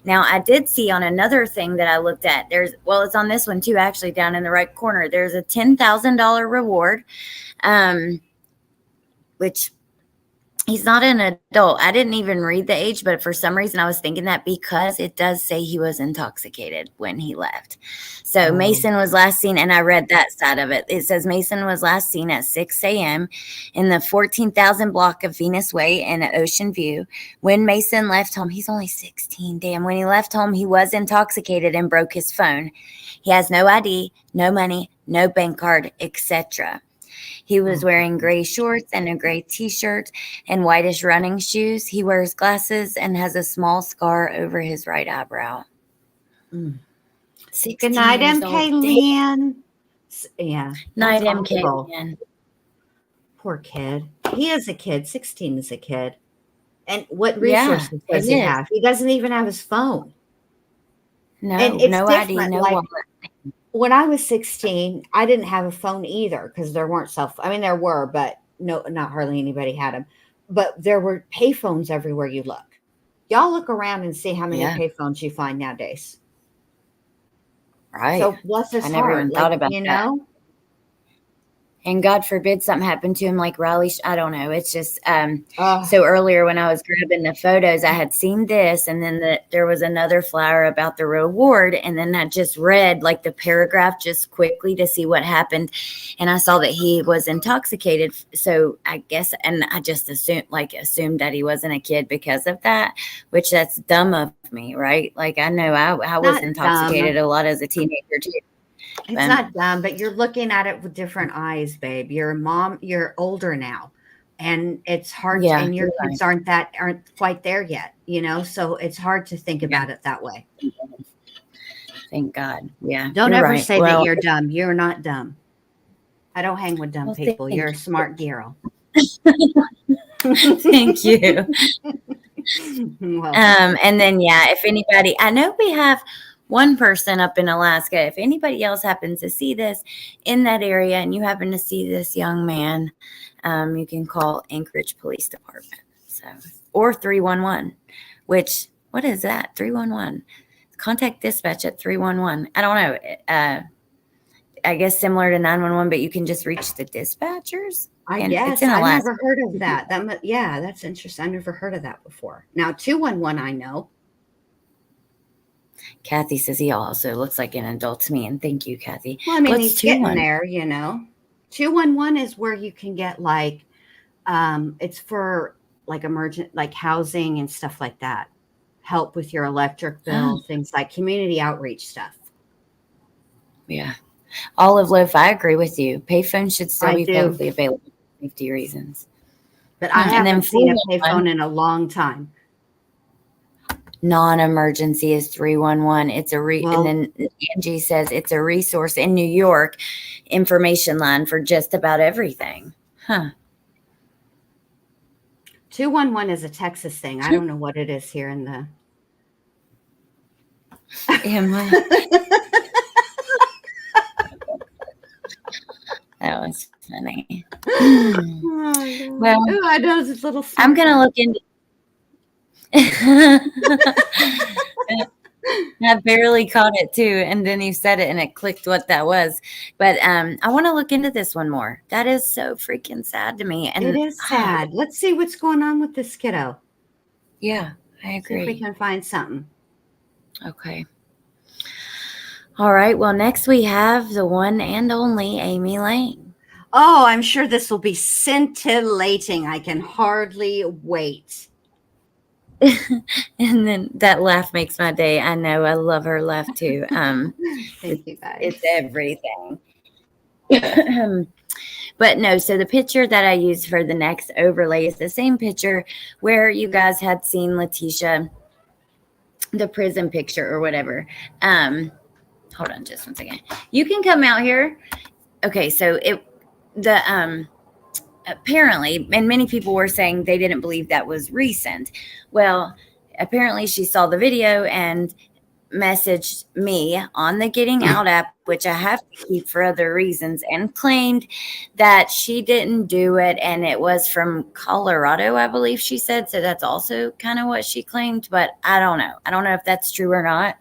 Now, I did see on another thing that I looked at, it's on this one too, actually, down in the right corner. There's a $10,000 reward, which he's not an adult. I didn't even read the age, but for some reason I was thinking that because it does say he was intoxicated when he left. So Mason was last seen, and I read that side of it. It says Mason was last seen at 6 a.m. in the 14,000 block of Venus Way in Ocean View. When Mason left home, he's only 16. Damn. When he left home, he was intoxicated and broke his phone. He has no ID, no money, no bank card, etc. He was wearing gray shorts and a gray t-shirt and whitish running shoes. He wears glasses and has a small scar over his right eyebrow. 16 Good night, years MK old. Leanne. Yeah. Night, That's MK. awful. Man. Poor kid. He is a kid. 16 is a kid. And what Yeah, resources does it he is. have? He doesn't even have his phone. No, And it's no ID, different. no Like wallet. when I was 16, I didn't have a phone either because there weren't there were, but no, not hardly anybody had them. But there were payphones everywhere you look. Y'all look around and see how many Yeah. payphones you find nowadays. Right. So bless his I never heart. even thought about you that. know? And God forbid something happened to him, like Riley. I don't know. It's just Oh, so earlier when I was grabbing the photos, I had seen this, and then there was another flyer about the reward, and then I just read like the paragraph just quickly to see what happened, and I saw that he was intoxicated. So I guess, and I just assumed that he wasn't a kid because of that, which that's dumb of me, right? Like I know I was not intoxicated dumb. a lot as a teenager too. It's not dumb, but you're looking at it with different eyes, babe. You're older now, and it's hard Yeah, and your you're kids aren't quite there yet, you know, so it's hard to think about it that way. Thank God. Yeah. Don't you're ever right. say Well, that you're dumb. You're not dumb. I don't hang with dumb well, people. You're a thank smart girl. Thank you. Well, And then, yeah, if anybody, I know we have one person up in Alaska. If anybody else happens to see this in that area and you happen to see this young man, you can call Anchorage Police Department. So, or 311, which, what is that? 311. Contact dispatch at 311. I don't know. I guess similar to 911, but you can just reach the dispatchers. I And guess it's in I Alaska. never heard of that. Yeah, that's interesting. I never heard of that before. Now 211, I know. Kathy says he also looks like an adult to me, and thank you, Kathy. Well, I mean, What's he's getting 211? there, you know. 211 is where you can get like, it's for like emergent, like housing and stuff like that. Help with your electric bill, things like community outreach stuff. Yeah. Olive Loaf, I agree with you. Payphones should still I be do. publicly available for safety reasons. But I And then haven't seen a 411 payphone in a long time. Non-emergency is 311. It's a Well, and then Angie says it's a resource in New York information line for just about everything. Huh. 211 is a Texas thing. I don't know what it is here in the. Am I? That was funny. Oh, Well, ooh, I know this little. I'm gonna look into. I barely caught it too, and then you said it, and it clicked what that was. But I want to look into this one more. That is so freaking sad to me, and It is sad. Let's see what's going on with this kiddo. Yeah, I See if we agree. can find something. Okay. All right. Well, next we have the one and only Amy Lane. Oh, I'm sure this will be scintillating. I can hardly wait. And then that laugh makes my day. I know. I love her laugh too. Thank you, guys. It's everything. But no, so the picture that I used for the next overlay is the same picture where you guys had seen Leticia, the prison picture or whatever. Hold on just one second. You can come out here. Okay, so apparently, and many people were saying they didn't believe that was recent. Well, apparently she saw the video and messaged me on the Getting Out app, which I have to keep for other reasons, and claimed that she didn't do it and it was from Colorado, I believe she said. So that's also kind of what she claimed, but I don't know. I don't know if that's true or not.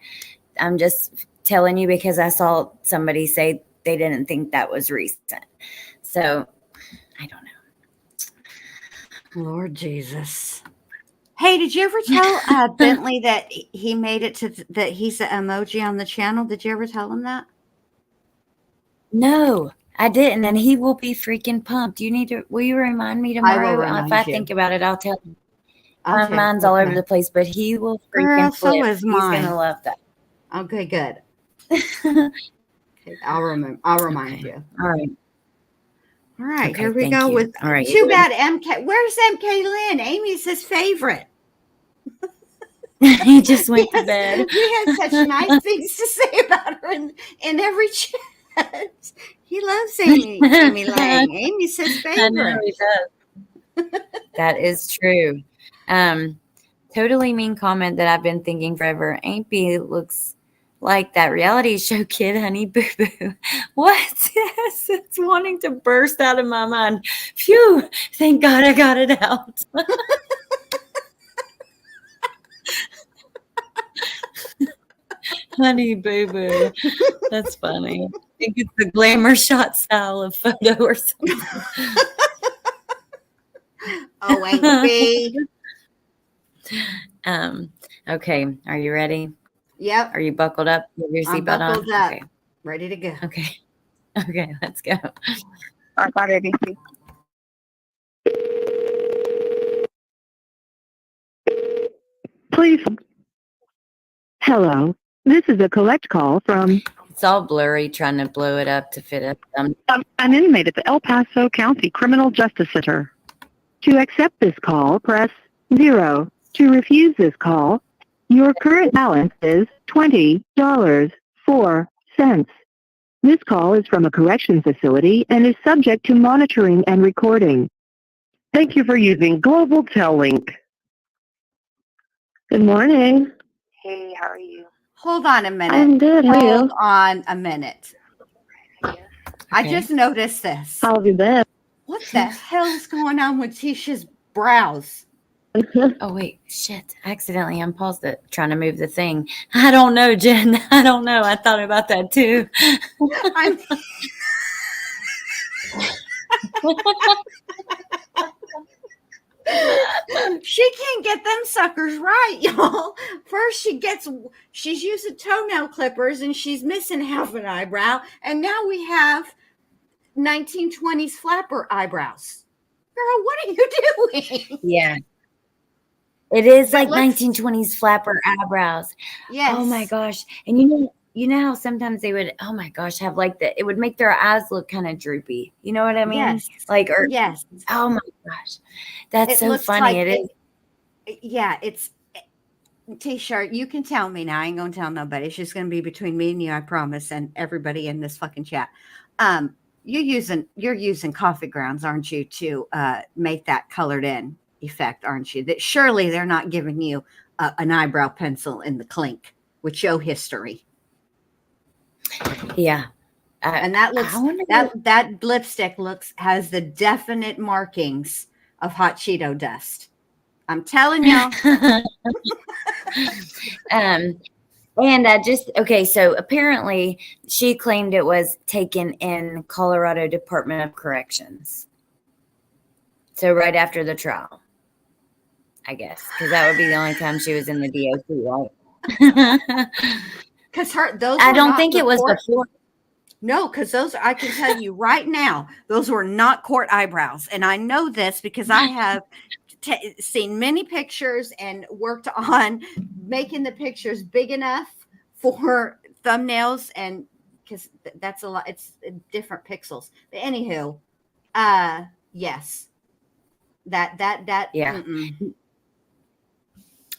I'm just telling you because I saw somebody say they didn't think that was recent. So I don't know. Lord Jesus. Hey, did you ever tell Bentley that he made it to that he's an emoji on the channel? Did you ever tell him that? No, I didn't, and he will be freaking pumped. Will you remind me tomorrow? remind If I you. think about it, I'll tell you. I'll My tell you. mind's all over the place, but he will freaking Girl, so flip. is He's mine. gonna love that. Okay, good. Okay, I'll remind you. All right. All right, Okay, here we thank go you. with All right. too bad MK. Where's MK Lynn? Amy's his favorite. He just went to bed. We had such nice things to say about her in every chat. He loves Amy Lang. Amy's his I know favorite. he does. That is true. Totally mean comment that I've been thinking forever. Amy looks like that reality show kid, Honey Boo Boo. What? Yes, it's wanting to burst out of my mind. Phew! Thank God I got it out. Honey Boo Boo. That's funny. I think it's the glamour shot style of photo or something. Oh, Amy. Okay. Are you ready? Yep. Are you buckled up? You have your I'm seatbelt on? buckled up. Okay. Ready to go. Okay. Okay, let's go. I got it. Please. Hello. This is a collect call from It's all blurry trying to blow it up to fit up. an inmate at the El Paso County Criminal Justice Center. To accept this call, press 0. To refuse this call, your current balance is $20.04. This call is from a correction facility and is subject to monitoring and recording. Thank you for using Global Tel Link. Good morning. Hey, how are you? Hold on a minute. I'm good. How are Hold you? on a minute. I Okay. just noticed this. How have you been? What the hell is going on with Tisha's brows? Oh, wait. Shit. I accidentally unpaused it trying to move the thing. I don't know, Jen. I don't know. I thought about that too. I'm She can't get them suckers right, y'all. First she's using toenail clippers and she's missing half an eyebrow, and now we have 1920s flapper eyebrows. Girl, what are you doing? Yeah. It is That like looks- 1920s flapper eyebrows. Yes. Oh my gosh. And you know how sometimes they would, oh my gosh, have like it would make their eyes look kind of droopy. You know what I mean? Yes. Like, or, Yes. oh my gosh. That's It so looks funny. like It is. Yeah, it's T-shirt, you can tell me now. I ain't gonna tell nobody. It's just gonna be between me and you, I promise, and everybody in this fucking chat. You're using coffee grounds, aren't you, to make that colored in effect, aren't you? That surely they're not giving you an eyebrow pencil in the clink with your history. Yeah. And that looks that lipstick has the definite markings of hot Cheeto dust. I'm telling y'all. And okay, so apparently she claimed it was taken in Colorado Department of Corrections. So right after the trial, I guess, because that would be the only time she was in the DOC, right? Because those I don't think it was before. No, because those, I can tell you right now, those were not court eyebrows. And I know this because I have seen many pictures and worked on making the pictures big enough for thumbnails, and because that's a lot, it's different pixels. But anywho, yes, that yeah.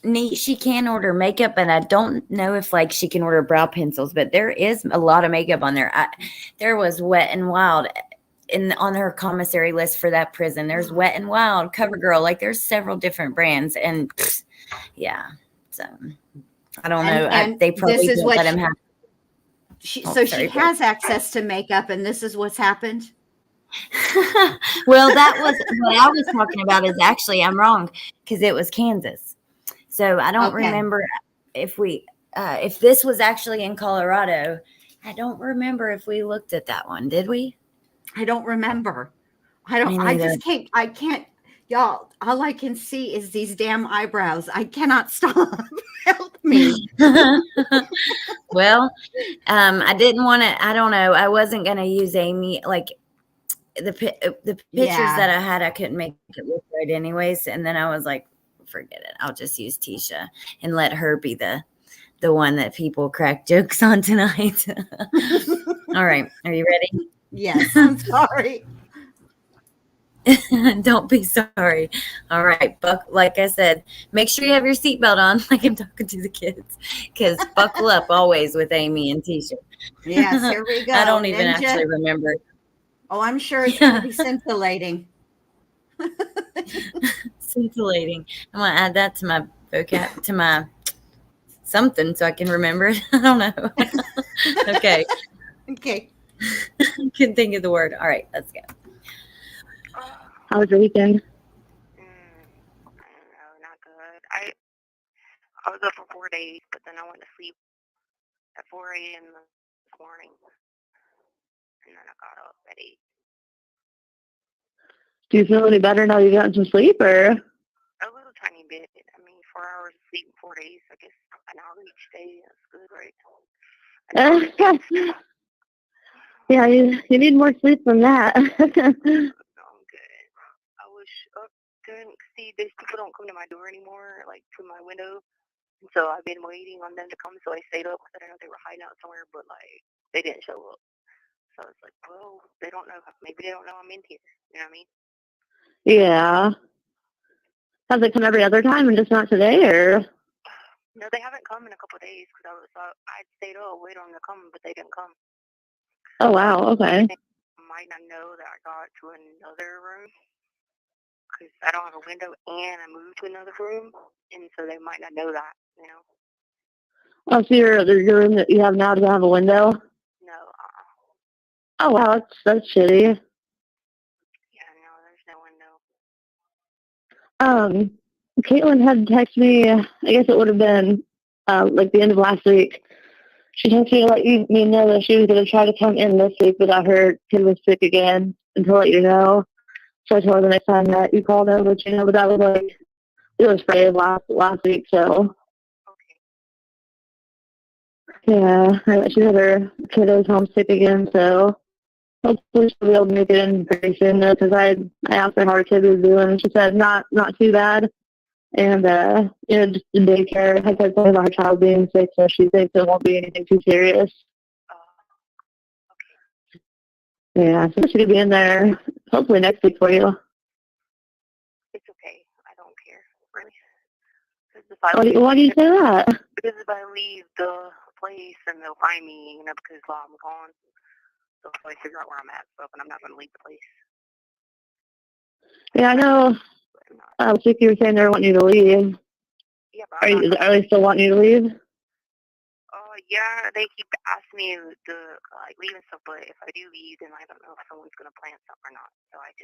Neat. She can order makeup, and I don't know if like she can order brow pencils, but there is a lot of makeup on there. There was Wet and Wild on her commissary list for that prison. There's Wet and Wild, CoverGirl, like there's several different brands, and yeah, so I don't know. They probably don't let him have. She has access to makeup, and this is what's happened. Well, that was what I was talking about. Is actually I'm wrong because it was Kansas. So I don't remember if this was actually in Colorado. I don't remember if we looked at that one. Did we? I don't remember. I can't, y'all, all I can see is these damn eyebrows. I cannot stop. Help me. Well, I didn't want to, I don't know. I wasn't going to use Amy, like the pictures that I had, I couldn't make it look right anyways. And then I was like, forget it. I'll just use Tisha and let her be the one that people crack jokes on tonight. All right. Are you ready? Yes. I'm sorry. Don't be sorry. All right. Like I said, make sure you have your seatbelt on, like I'm talking to the kids, because buckle up always with Amy and Tisha. Yes, here we go. I don't even actually remember. Oh, I'm sure it's going to be scintillating. Scintillating. I'm going to add that to my vocab, to my something so I can remember it. I don't know. Okay. Okay. I couldn't think of the word. All right, let's go. How was your weekend? I don't know, not good. I was up for 4 days, but then I went to sleep at 4 a.m. this morning, and then I got up at 8. Do you feel any better now you've gotten some sleep, or? A little tiny bit. I mean, 4 hours of sleep in 4 days. I guess an hour each day. That's good, right? Yeah, you need more sleep than that. I'm good. I wish see, these people don't come to my door anymore, like to my window. And so I've been waiting on them to come, so I stayed up because I didn't know they were hiding out somewhere, but like they didn't show up. So it's like, well, they don't know. Maybe they don't know I'm in here. You know what I mean? Yeah. Has it come every other time and just not today, or? No, they haven't come in a couple of days because I stayed up waiting on them to come, but they didn't come. Oh wow. Okay. They might not know that I got to another room because I don't have a window and I moved to another room, and so they might not know that. You know. Oh, so your room that you have now doesn't have a window? No. Oh wow, that's shitty. Yeah, no, there's no window. Caitlin had texted me. I guess it would have been like the end of last week. She texted me to let me know that she was going to try to come in this week, but her kid was sick again, and to let you know. So I told her the next time that you called her, but but that was like, it was Friday last week, so. Okay. Yeah, she had her kiddos homesick again, so hopefully she'll be able to make it in very soon, because I asked her how her kid was doing, and she said not too bad. And, just the daycare, I said something about her child being sick, so she thinks it won't be anything too serious. Okay. Yeah, so she could be in there hopefully next week for you. It's okay. I don't care, really. Because the Why do you say that? Because if I leave the place, and they'll find me, because while I'm gone, they'll probably figure out where I'm at, and I'm not going to leave the place. Yeah, I know. Chicky, you were saying they want you to leave. Yeah, but Are they still wanting you to leave? Yeah, they keep asking me to leave and stuff, but if I do leave, then I don't know if someone's going to plant something or not. So I'd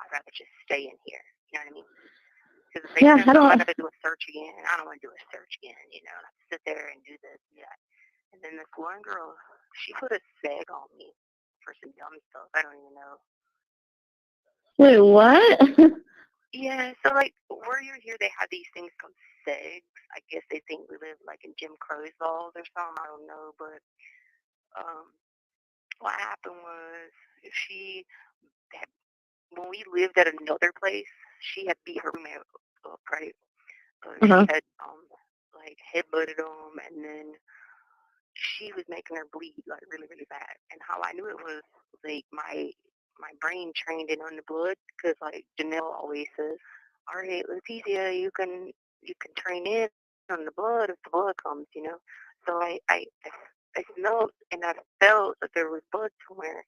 rather just stay in here. You know what I mean? Because if they plant something, I got to do a search again, and I don't want to do a search again. I have to sit there and do this and that. And then this one girl, she put a seg on me for some dumb stuff. I don't even know. Wait, what? Yeah, so where you're here, they have these things called segs. I guess they think we live in Jim Crow's laws or something. I don't know, but what happened was when we lived at another place, she had beat her roommate up, right? She had headbutted him, and then she was making her bleed really, really bad. And how I knew it was my brain trained in on the blood, because Janelle always says, "All right, Leticia, you can train in on the blood if the blood comes." So I smelled and I felt that there was blood somewhere,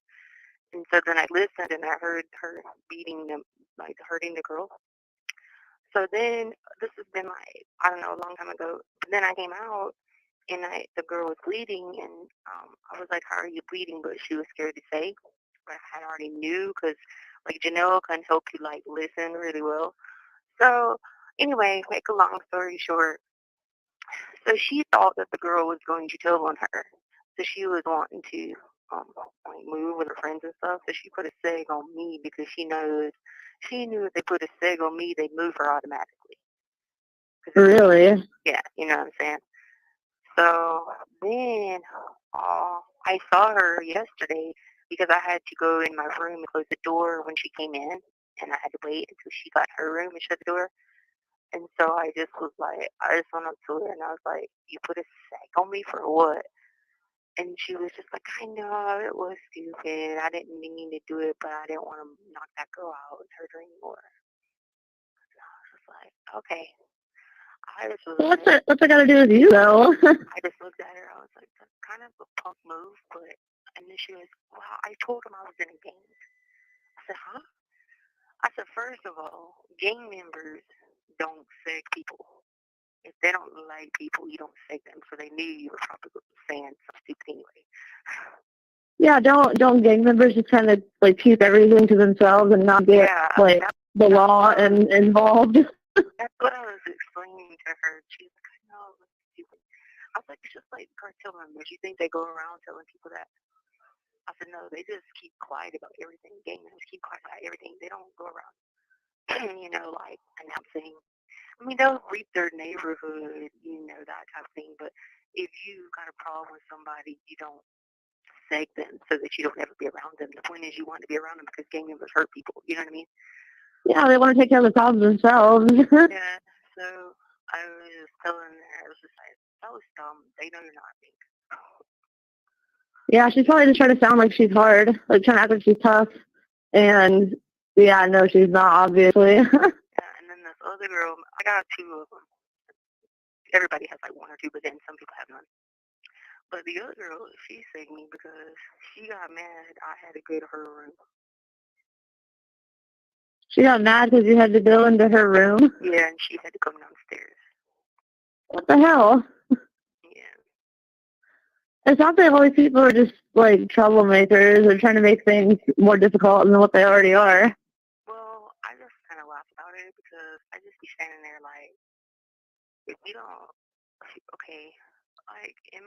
and so then I listened and I heard her beating them, hurting the girl. So then this has been I don't know, a long time ago. But then I came out, and the girl was bleeding, and I was like, "How are you bleeding?" But she was scared to say. But I already knew, because Janelle can help you listen really well. So anyway, make a long story short, so she thought that the girl was going to tell on her. So she was wanting to move with her friends and stuff. So she put a seg on me, because she knew if they put a seg on me, they'd move her automatically. Really? Yeah, you know what I'm saying? So then I saw her yesterday, because I had to go in my room and close the door when she came in, and I had to wait until she got her room and shut the door. And so I just went up to her and I was like, "You put a sack on me for what?" And she was just like, "I know, it was stupid. I didn't mean to do it, but I didn't want to knock that girl out and hurt her anymore." And I was just like, "Okay." What's that got to do with you, though? I just looked at her. I was like, "That's kind of a punk move," and then she was, "Well, I told him I was in a gang." I said, "Huh?" I said, "First of all, gang members don't seg people. If they don't like people, you don't seg them." So they knew you were probably saying something stupid anyway. Yeah, don't gang members just kind of keep everything to themselves and not get the law involved? That's what I was explaining to her. She's like, "I know, it's stupid." I was like, "It's just like cartel members. You think they go around telling people that?" I said, "No, they just keep quiet about everything. Gang members keep quiet about everything. They don't go around, announcing. I mean, they'll reap their neighborhood, that type of thing. But if you got a problem with somebody, you don't seg them so that you don't ever be around them. The point is you want to be around them because gang members hurt people. You know what I mean?" Yeah, they want to take care of the problems themselves. Yeah, so I was just telling her, I was just like, "That was dumb. They know you're not pink." Yeah, she's probably just trying to sound like she's hard, trying to act like she's tough. And, yeah, no, she's not, obviously. Yeah, and then this other girl, I got two of them. Everybody has one or two, but then some people have none. But the other girl, she saved me because she got mad I had to go to her room. She got mad because you had to go into her room? Yeah, and she had to come downstairs. What the hell? Yeah. It's not that all these people are just, troublemakers or trying to make things more difficult than what they already are. Well, I just kind of laugh about it because I just be standing there if you don't, okay, in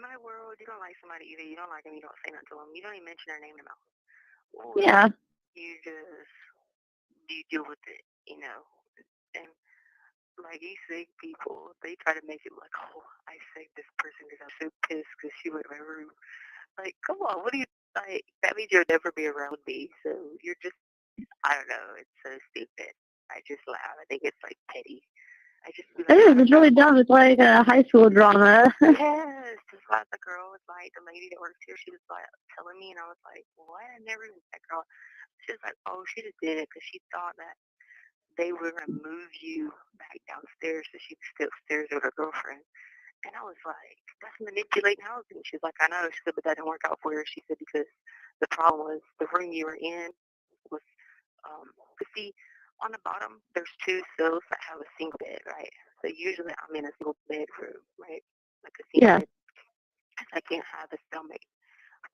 my world, you don't like somebody, either you don't like them, you don't say nothing to them, you don't even mention their name in their mouth. Or yeah. You deal with it, and these sick people, they try to make it like, "Oh, I saved this person because I'm so pissed because she went in my room." Come on, what do you, that means you'll never be around me, so you're just, I don't know, it's so stupid. I just laugh. I think it's petty. I just be It is. It's really dumb. It's like a high school drama. Yes, just like the girl was the lady that works here, she was telling me, and I was like, "What? I never even met that girl." She was like, "Oh, she just did it because she thought that they were going to move you back downstairs so she could stay upstairs with her girlfriend. And I was like, that's manipulating housing. She's like, I know. She said, but that didn't work out for her. She said, because the problem was the room you were in was, see, on the bottom, there's 2 cells that have a single bed, right? So usually I'm in a single bedroom, right? Like a single bed. I can't have a cellmate.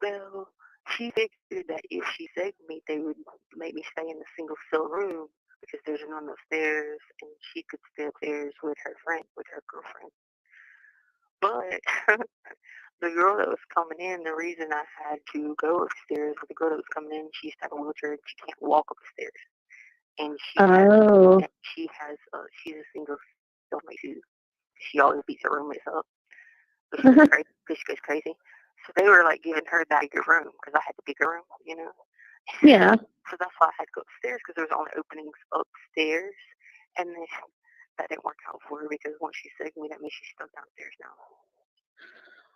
Well, she figured that if she saved me, they would make me stay in a single cell room because there's none upstairs, and she could stay upstairs with her friend, with her girlfriend. But the girl that was coming in, the reason I had to go upstairs with the girl that was coming in, she used to have a wheelchair and she can't walk upstairs. And she's a single cellmate too. She always beats her roommates up. So she goes crazy. So they were like giving her that bigger room because I had the bigger room, you know? Yeah. So that's why I had to go upstairs because there was only openings upstairs. And then that didn't work out for her because once she saved me, that means she's stuck downstairs now.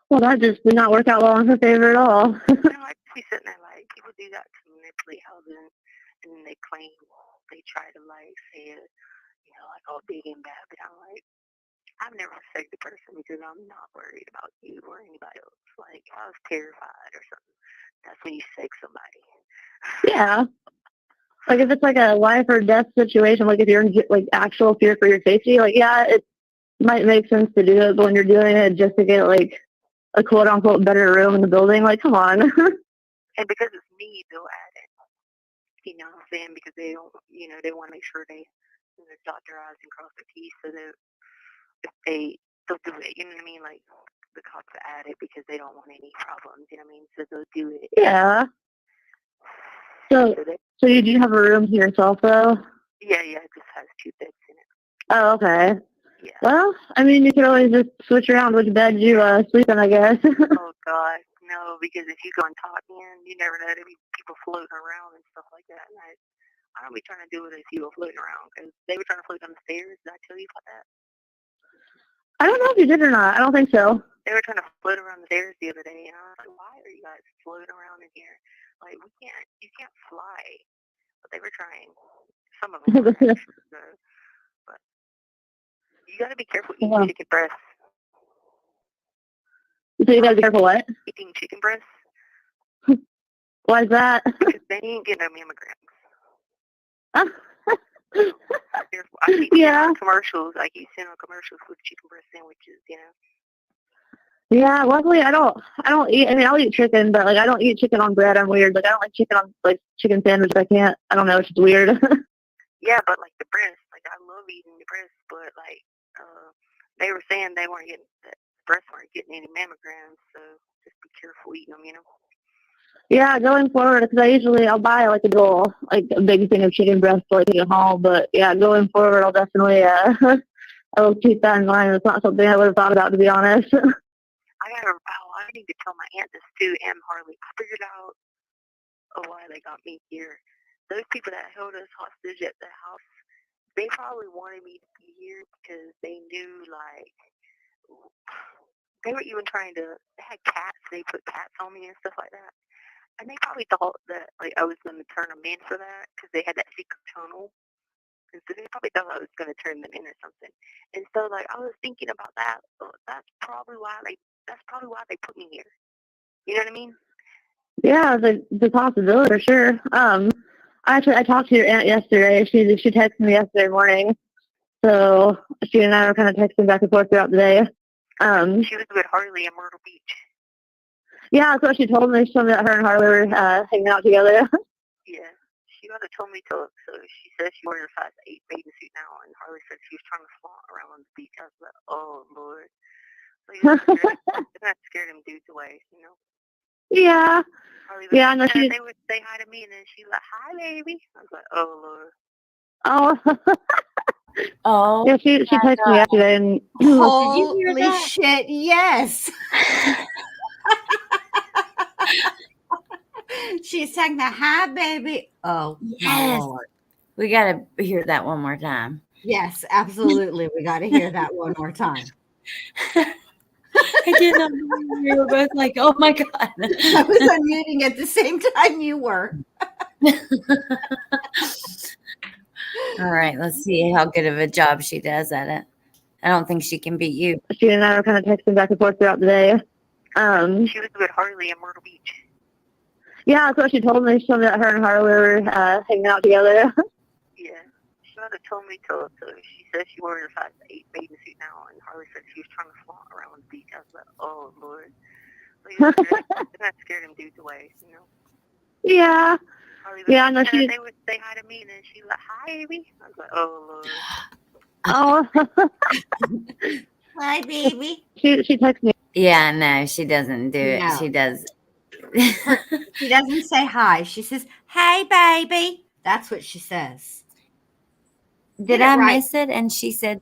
Well, that just did not work out well in her favor at all. I be sitting there like, people do that to manipulate housing, and then they claim, they try to like say it, you know, like all big and bad, but I'm like, I've never saved a person because I'm not worried about you or anybody else. Like, if I was terrified or something, that's when you save somebody. Yeah. Like, if it's like a life or death situation, like if you're in like actual fear for your safety, like, yeah, it might make sense to do it, but when you're doing it just to get like a quote unquote better room in the building, like, come on. And because it's me, they'll add it. You know what I'm saying? Because they don't, you know, they want to make sure they dot their I's and cross their T's so that if they'll do it. You know what I mean? Like, the cops will add it because they don't want any problems. You know what I mean? So they'll do it. Yeah. So you do have a room to yourself, though? Yeah, it just has 2 beds in it. Oh, okay. Yeah. Well, I mean, you could always just switch around which bed you sleep in, I guess. Oh, God. No, because if you go and talk in, you never know. There'll be people floating around and stuff like that. And I don't be trying to do it as people floating around because they were trying to float down the stairs. Did I tell you about that? I don't know if you did or not. I don't think so. They were trying to float around the stairs the other day, and I was like, why are you guys floating around in here? Like, you can't fly. But they were trying. Some of them were, but you got to be careful eating chicken breasts. So you got to be careful what? Eating chicken breasts. Why is that? Because they ain't getting no mammograms. I keep seeing commercials. I keep seeing commercials with chicken breast sandwiches, you know. Yeah, luckily I don't eat. I mean, I'll eat chicken, but like I don't eat chicken on bread. I'm weird. Like I don't like chicken on like chicken sandwich. I can't. I don't know. It's just weird. Yeah, but like the breast, like I love eating the breast, but like they were saying they weren't getting the breasts weren't getting any mammograms, so just be careful eating them, you know. Yeah, going forward, because I'll buy like a big thing of chicken breast to like take it home. But yeah, going forward, I'll definitely I'll keep that in mind. It's not something I would have thought about, to be honest. I need to tell my aunt this too, and Harley. I figured out why they got me here. Those people that held us hostage at the house, they probably wanted me to be here because they knew, like, they were even they had cats, they put cats on me and stuff like that. And they probably thought that, like, I was going to turn them in for that because they had that secret tunnel. And so they probably thought I was going to turn them in or something. And so, like, I was thinking about that. That's probably why they put me here. You know what I mean? Yeah, the possibility for sure. I talked to your aunt yesterday. She texted me yesterday morning, so she and I were kind of texting back and forth throughout the day. She was with Harley in Myrtle Beach. Yeah, that's what she told me. She told me that her and Harley were hanging out together. Yeah, she would have told me so she said she wears a size 8 bathing suit now, and Harley said she was trying to flaunt around on the beach. I was like, oh, Lord. So you're not scared them dudes away, you know? Yeah. Yeah, no, they would say hi to me, and then she's like, hi, baby. I was like, oh, Lord. Oh. Oh. Yeah, she texted me yesterday, and holy shit, yes. She's saying the hi, baby. Oh, yes. We got to hear that one more time. Yes, absolutely. We got to hear that one more time. I did not know. We were both like, oh my God. I was unmuting at the same time you were. All right. right, let's see how good of a job she does at it. I don't think she can beat you. She and I were kind of texting back and forth throughout the day. She was with Harley in Myrtle Beach. Yeah, that's what she told me. She told me that her and Harley were hanging out together. Yeah. She might have told me to. She said she wore a size 8 bathing suit now, and Harley said she was trying to flaunt around the beach. I was like, oh, Lord. But they're not scared them dudes away, you know? Yeah. Harley was Yeah, like, no, she. they would say hi to me, and then she was like, hi, baby. I was like, oh, Lord. Oh, Hi, baby. she texted me. Yeah, no, she doesn't do it. No. She does. She doesn't say hi. She says, hey, baby. That's what she says. Did Get it I right. miss it? And she said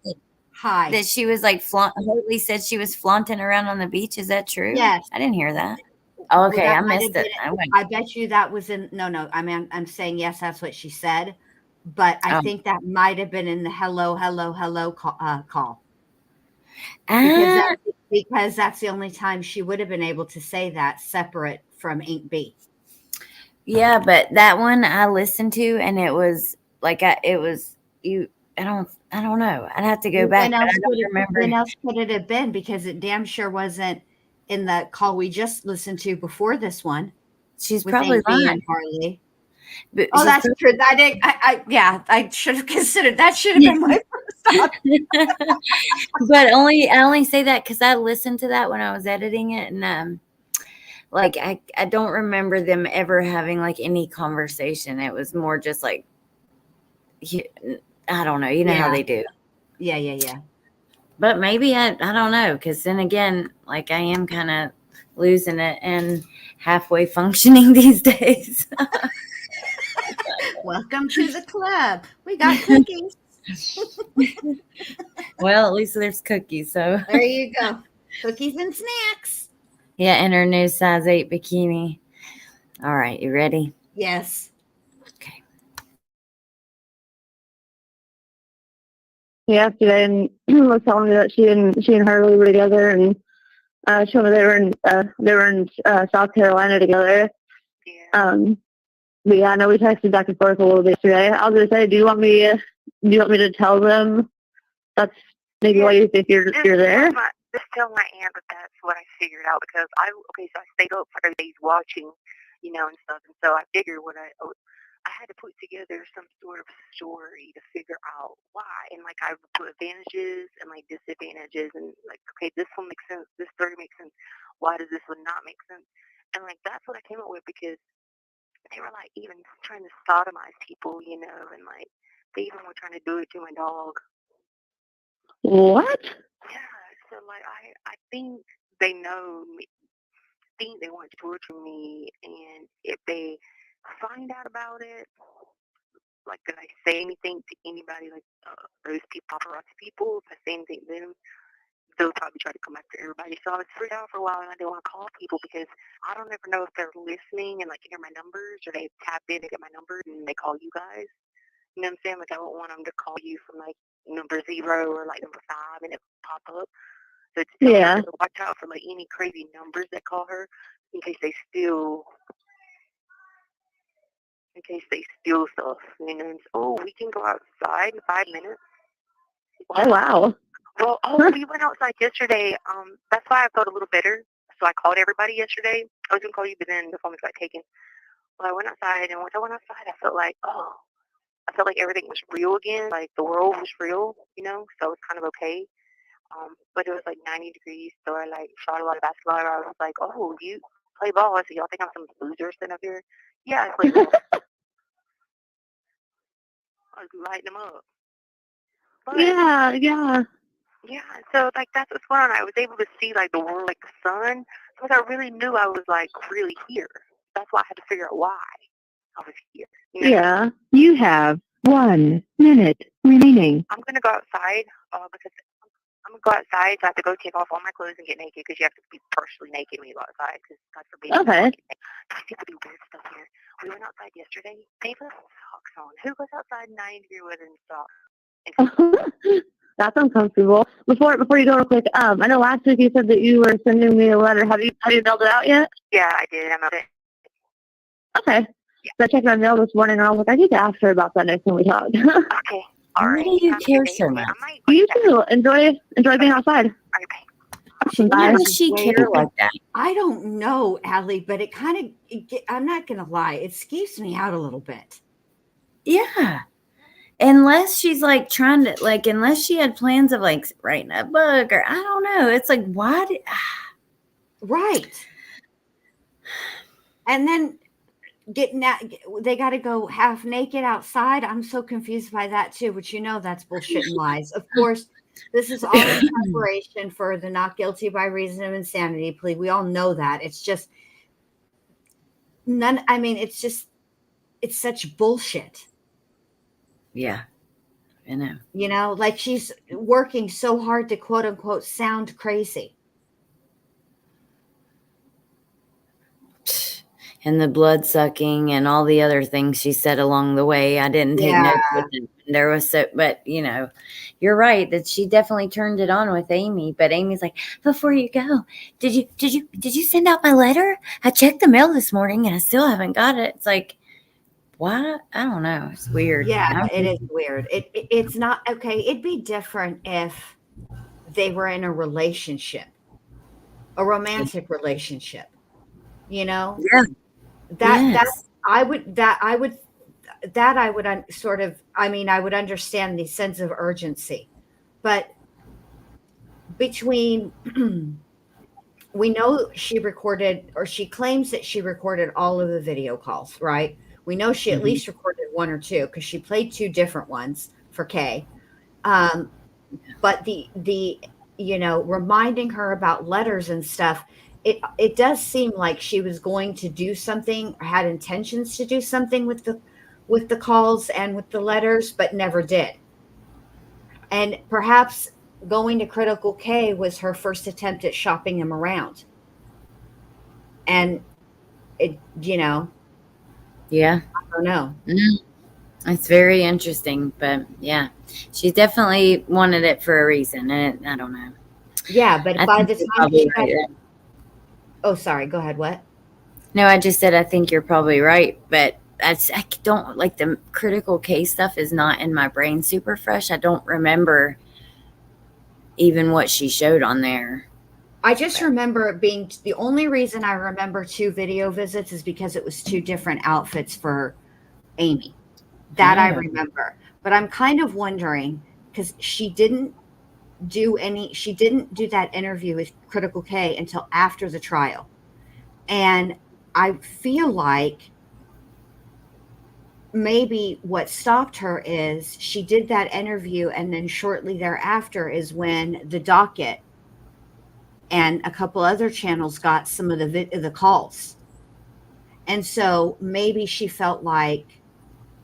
Hi. that she was like Hartley said she was flaunting around on the beach. Is that true? Yes. I didn't hear that. Oh, okay, That I might missed have it. been- I bet you that was in. No. I mean, I'm saying yes. That's what she said, but I think that might have been in the hello call because that's the only time she would have been able to say that separate from Ink B. Yeah, but that one I listened to, and it was like it was you. I don't know. I'd have to go back. But I don't remember. When else could it have been? Because it damn sure wasn't in the call we just listened to before this one. She's with probably Ink B lying. and Harley. But Oh, that's true. I should have considered that. Should have been my first thought. But I only say that because I listened to that when I was editing it, and like I don't remember them ever having like any conversation. It was more just like I don't know. You know how they do. Yeah. But maybe I don't know, because then again, like I am kind of losing it and halfway functioning these days. Welcome to the club. We got cookies. Well, at least there's cookies. So There you go. Cookies and snacks. yeah, and her new size 8 bikini. All right, you ready? Yes. Okay. Yesterday and was telling me that she and Harley were together, and she told me they were in South Carolina together. Yeah. But yeah, I know we texted back and forth a little bit today. I was gonna say, do you want me to tell them that's maybe why you think you're there? Just tell my aunt that that's what I figured out, because so I stayed up for days watching, you know, and stuff, and so I figured I had to put together some sort of story to figure out why, and like I would put advantages and like disadvantages, and like, okay, this one makes sense, this story makes sense, why does this one not make sense? And like that's what I came up with, because they were like even trying to sodomize people, you know, and like they even were trying to do it to my dog. What? Yeah, so like I think they know me, think they want to torture me, and if they find out about it, like if I say anything to anybody, like those people, paparazzi people, if I say anything to them, they'll probably try to come after everybody. So I was freaked out for a while, and I didn't want to call people because I don't ever know if they're listening and like hear my numbers, or they tap in and get my number and they call you guys. You know what I'm saying? Like I don't want them to call you from like number 0 or like number 5 and it pop up. So Yeah. watch out for like any crazy numbers that call her in case they steal stuff. You know, and we can go outside in 5 minutes. Oh wow. Well, we went outside yesterday. That's why I felt a little better. So I called everybody yesterday. I was gonna call you, but then the phone got taken. Well, I went outside, and once I went outside, I felt like everything was real again. Like the world was real, you know. So it was kind of okay. But it was like 90 degrees, so I like shot a lot of basketball. I was like, "Oh, you play ball?" I said, "Y'all think I'm some loser sitting up here?" Yeah, I play ball. I was lighting them up. But, yeah. Yeah, so like that's what's going on. I was able to see like the world, like the sun. So I really knew I was like really here. That's why I had to figure out why I was here. You know? Yeah. You have 1 minute remaining. I'm gonna go outside because I'm gonna go outside. So I have to go take off all my clothes and get naked, because you have to be partially naked when you go outside. Because God forbid. Okay. People do weird stuff here. We went outside yesterday. They put socks on. Who goes outside in 90-degree weather in socks? That's uncomfortable. Before you go real quick, I know last week you said that you were sending me a letter. Have you mailed it out yet? Yeah, I did. I mailed it. Okay. Yeah. So I checked my mail this morning, and I was like, I need to ask her about that next time we talk. Okay. All Why right. do you Have a care good day. so I much? might You wait too. Enjoy being outside. Okay, bye. Why Bye. does she care like that? I don't know, Allie, but it kind of, I'm not going to lie, it skeeves me out a little bit. Yeah. Unless she's like trying to, like, unless she had plans of like writing a book or I don't know. It's like, why did, Right. And then getting that, they got to go half naked outside. I'm so confused by that too, but that's bullshit and lies. Of course, this is all in preparation for the not guilty by reason of insanity plea. We all know that. It's just it's such bullshit. yeah, I know. Like she's working so hard to quote unquote sound crazy. And the blood sucking and all the other things she said along the way. I didn't take notes with it. There was so, but you're right that she definitely turned it on with Amy. But Amy's like, before you go, did you send out my letter? I checked the mail this morning and I still haven't got it. It's like, why? I don't know. It's weird. Yeah, it is weird. It's not okay. It'd be different if they were in a relationship, a romantic relationship. Yeah. I would I would understand the sense of urgency, but between we know she recorded, or she claims that she recorded all of the video calls, right? We know she at least recorded one or two because she played two different ones for Kay. But the reminding her about letters and stuff, it does seem like she was going to do something, or had intentions to do something with the calls and with the letters, but never did. And perhaps going to Critical K was her first attempt at shopping him around. And yeah, I don't know. It's very interesting, but yeah, she definitely wanted it for a reason, and I don't know. Yeah, but by the time she got, oh, sorry, go ahead. What? No, I just said I think you're probably right, but I don't like the Critical K stuff is not in my brain super fresh. I don't remember even what she showed on there. I just remember it being the only reason I remember 2 video visits is because it was 2 different outfits for Amy. That I remember. But I'm kind of wondering, because she didn't do that interview with Critical K until after the trial. And I feel like maybe what stopped her is she did that interview, and then shortly thereafter is when the docket and a couple other channels got some of the calls. And so maybe she felt like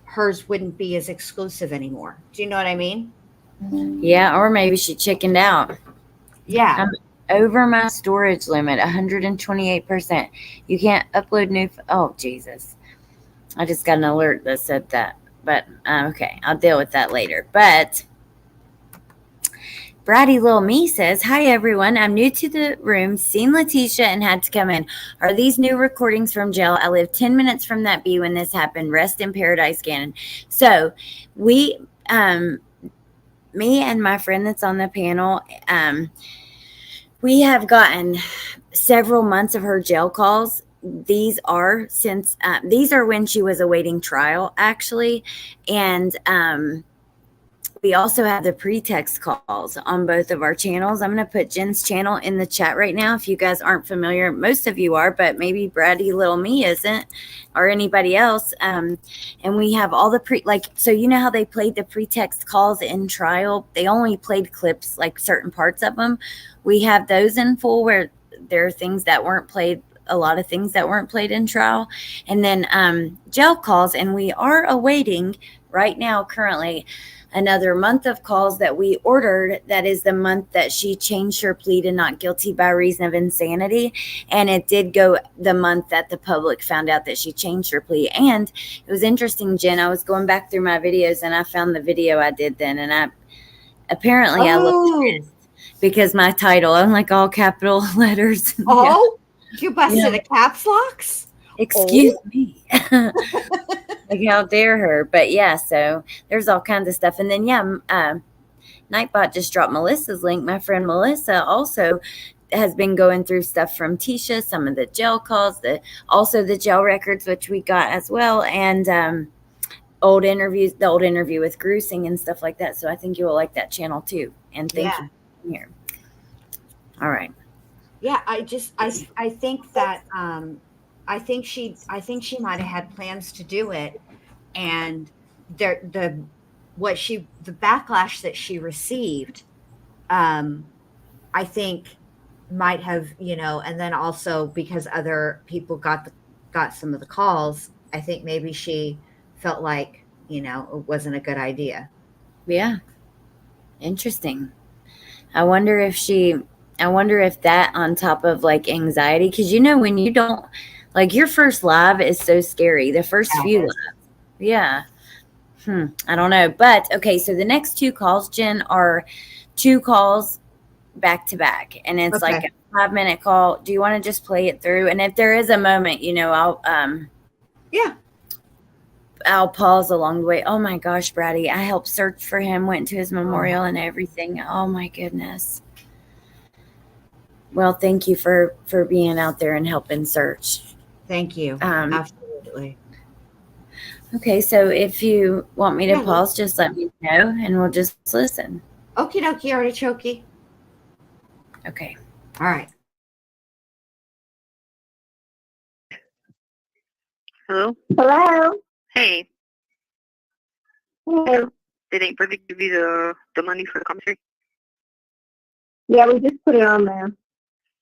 hers wouldn't be as exclusive anymore. Do you know what I mean? Yeah, or maybe she chickened out. Yeah. I'm over my storage limit, 128%. You can't upload new. Oh, Jesus. I just got an alert that said that. But, okay, I'll deal with that later. But Bratty Little Me says, hi, everyone. I'm new to the room, seen Leticia, and had to come in. Are these new recordings from jail? I live 10 minutes from that B when this happened. Rest in paradise, Gannon. So we, me and my friend that's on the panel, we have gotten several months of her jail calls. These are when she was awaiting trial, actually. And we also have the pretext calls on both of our channels. I'm going to put Jen's channel in the chat right now. If you guys aren't familiar, most of you are, but maybe Bratty Little Me isn't, or anybody else. And we have all the so you know how they played the pretext calls in trial? They only played clips, like certain parts of them. We have those in full where there are things that weren't played, a lot of things that weren't played in trial. And then jail calls, and we are awaiting right now currently another month of calls that we ordered. That is the month that she changed her plea to not guilty by reason of insanity. And it did go the month that the public found out that she changed her plea. And it was interesting, Jen, I was going back through my videos and I found the video I did then. And I looked at it because my title, I'm like all capital letters. Oh, you busted the caps locks? Excuse me. Like, how dare her? But yeah, so there's all kinds of stuff. And then, yeah, Nightbot just dropped Melissa's link. My friend Melissa also has been going through stuff from Tisha, some of the jail calls, also the jail records, which we got as well, and old interviews, the old interview with Gruesing and stuff like that. So I think you will like that channel too. And thank you for being here. All right. Yeah, I think that I think she might have had plans to do it, and the backlash that she received, I think might have, and then also because other people got some of the calls, I think maybe she felt like, it wasn't a good idea. Yeah. Interesting. I wonder if that on top of like anxiety, because when you don't, like, your first live is so scary. The first few lives. Yeah. I don't know. But okay, so the next 2 calls, Jen, are 2 calls back to back. And it's like a 5-minute call. Do you want to just play it through? And if there is a moment, I'll pause along the way. Oh my gosh, Brady, I helped search for him, went to his memorial and everything. Oh my goodness. Well, thank you for being out there and helping search. Thank you. Absolutely. Okay, so if you want me to pause, just let me know and we'll just listen. Okie dokie, artichoke. Okay. All right. Hello? Hello? Hey, Hey. did anybody give you the money for the commissary? Yeah, we just put it on there.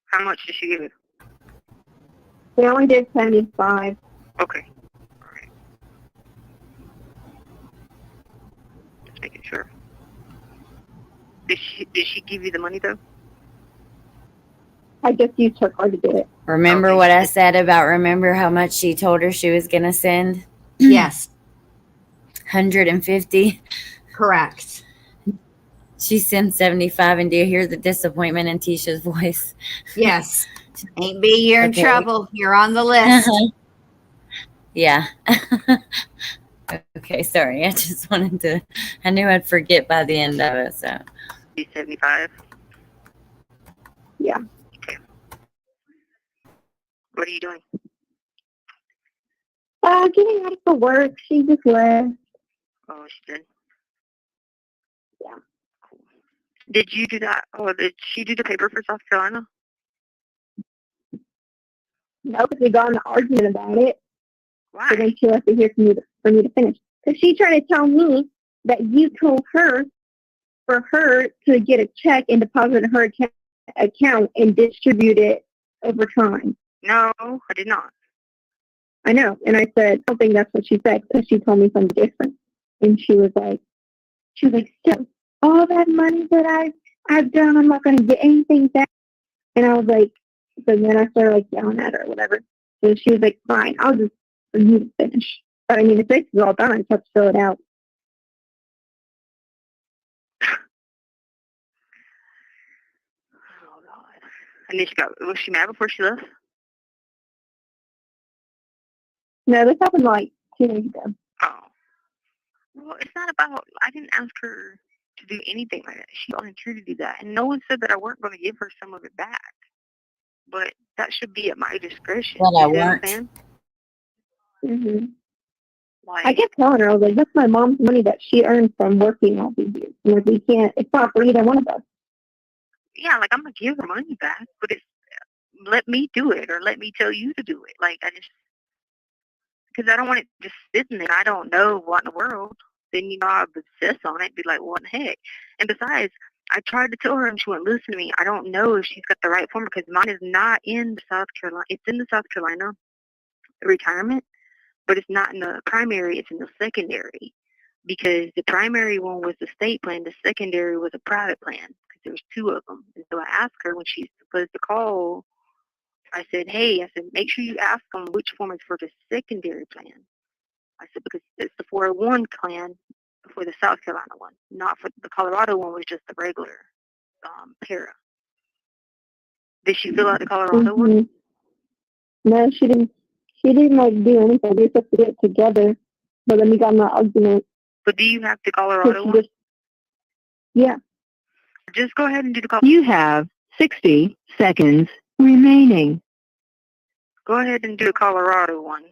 How much did she give you? We only did 75. Okay. All right. Just making sure. Did she give you the money though? I just used her card to do it. Remember what I said about remember how much she told her she was going to send? Yes. 150. Correct. She sent 75, and do you hear the disappointment in Tisha's voice? Yes. Ain't be, you're in trouble. You're on the list. Yeah. Okay, sorry. I just wanted to, I knew I'd forget by the end of it, so. 75? Yeah. Okay. What are you doing? Getting ready for work. She just left. Oh, she did? Yeah. Cool. Did you do that? Oh, did she do the paper for South Carolina? No, because we got in an argument about it. Why? So then she left it here for me to finish. Because she tried to tell me that you told her for her to get a check and deposit in her account and distribute it over time. No, I did not. I know. And I said, I don't think that's what she said, because she told me something different. And she was like, so all that money that I've done, I'm not going to get anything back. And I was like, so then I started like yelling at her or whatever. So she was like, fine, I'll just for you to finish. But I mean, the fix is all done. I just have to fill it out. Oh, God. And then was she mad before she left? No, this happened like 2 days ago. Oh. Well, it's not about, I didn't ask her to do anything like that. She volunteered to do that. And no one said that I weren't going to give her some of it back. But that should be at my discretion. Well, I weren't. Mm-hmm. Like, I kept telling her, I was like, that's my mom's money that she earned from working all these years. And we can't, it's not for either one of us. yeah, like, I'm going to give her money back, but it's, let me do it or let me tell you to do it. Like, because I don't want it just sitting there. I don't know what in the world. Then, I obsess on it, be like, what the heck? And besides, I tried to tell her and she wouldn't listen to me. I don't know if she's got the right form because mine is not in the South Carolina. It's in the South Carolina retirement, but it's not in the primary. It's in the secondary because the primary one was the state plan. The secondary was a private plan because there was 2 of them. And so I asked her when she's supposed to call, I said, make sure you ask them which form is for the secondary plan. I said, because it's the 401 plan for the South Carolina one, not for the Colorado one was just the regular para. Did she fill out the Colorado one? No, she didn't like do anything. We were supposed to get it together but then we got in an argument. But do you have the Colorado one? Yeah. Just go ahead and do the You have 60 seconds remaining. Go ahead and do the Colorado one,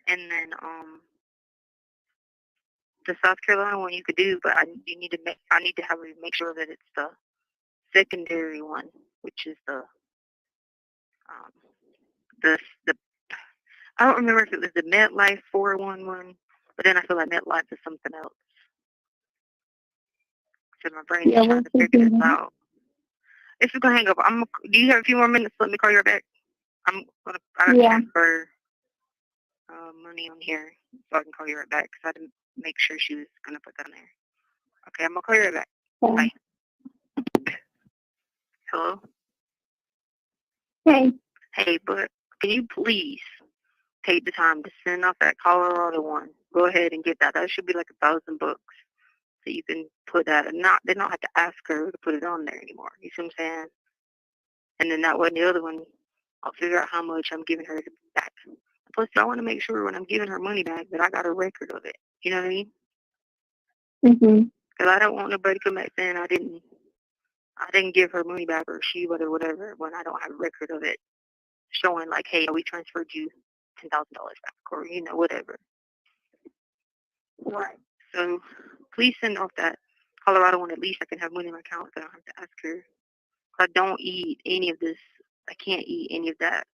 and then the South Carolina one you could do, but I need to have you make sure that it's the secondary one, which is um the I don't remember if it was the MetLife 411, but then I feel like MetLife is something else. So my brain is trying to figure this out. If you're gonna hang up, do you have a few more minutes? Let me call you right back. I gotta transfer money on here so I can call you right back because I didn't make sure she was gonna put that on there. Okay, I'm gonna call you right back. Bye. Hello. Hey. Hey, but can you please take the time to send off that Colorado one? Go ahead and get that. That should be like $1,000, so you can put that. And they don't have to ask her to put it on there anymore. You see what I'm saying? And then that way, the other one, I'll figure out how much I'm giving her back. Plus, I want to make sure when I'm giving her money back that I got a record of it. You know what I mean? Mhm. Because I don't want nobody to come back saying I didn't give her money back or she or whatever when I don't have a record of it showing like, hey, we transferred you $10,000 back or whatever. Right. So please send off that Colorado one. At least I can have money in my account so I don't have to ask her. I don't eat any of this. I can't eat any of that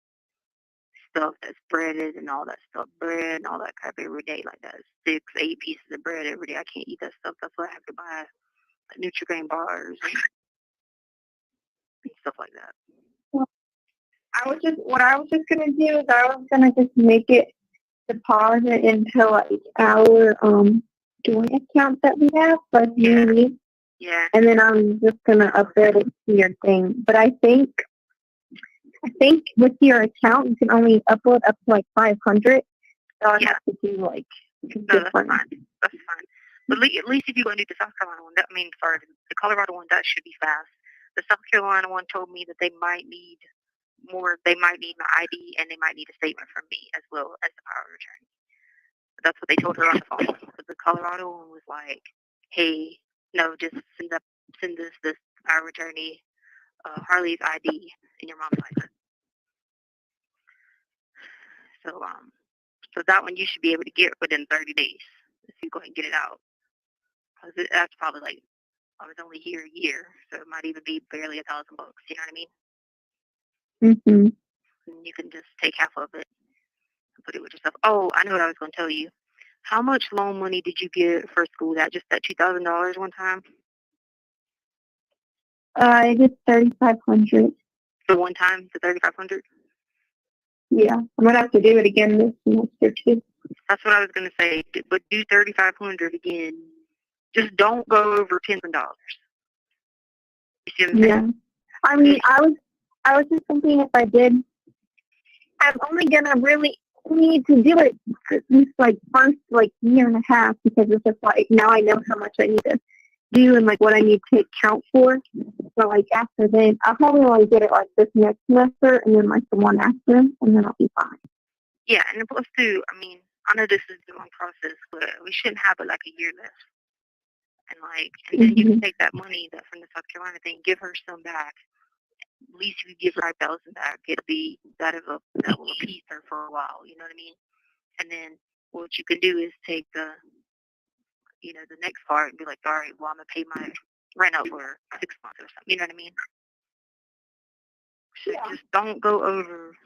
stuff that's breaded and all that stuff, bread and all that crap every day like that. 6, 8 pieces of bread every day. I can't eat that stuff. That's why I have to buy like, Nutrigrain bars and stuff like that. What I was just gonna do is I was gonna just make it deposit into like our joint account that we have, like you. Yeah. And then I'm just gonna upload it to your thing. But I think with your account you can only upload up to like 500. So I have to do like different. That's fine. But at least if you go and do the South Carolina one, the Colorado one, that should be fast. The South Carolina one told me that they might need more. They might need my ID and they might need a statement from me as well as the power of attorney. But that's what they told her on the phone. But the Colorado one was like, hey, no, just send this power of attorney, Harley's ID, and your mom's license. So that one you should be able to get within 30 days if you go ahead and get it out. Because that's probably like, I was only here a year, so it might even be barely $1,000. You know what I mean? Mhm. And you can just take half of it and put it with yourself. Oh, I know what I was going to tell you. How much loan money did you get for school? Just that $2,000 one time? I did 3,500. For one time, the 3,500? Yeah, I'm gonna have to do it again this semester too. That's what I was going to say. But do 3,500 again. Just don't go over $10,000. You see what I'm saying? Yeah. I mean, I was just thinking if I did, I'm only gonna really need to do it this like first like year and a half because it's just like now I know how much I need to do and like what I need to account for. So like after then, I'll probably only get it like this next semester and then like the one after, and then I'll be fine. Yeah, and plus too, I mean, I know this is the long process, but we shouldn't have it like a year left. And then you can take that money that from the South Carolina thing, give her some back. At least if you give her 5,000 back, that will appease her for a while. You know what I mean? And then what you can do is take the next part and be like, all right, well, I'm gonna pay my rent out for 6 months or something. You know what I mean? So just don't go over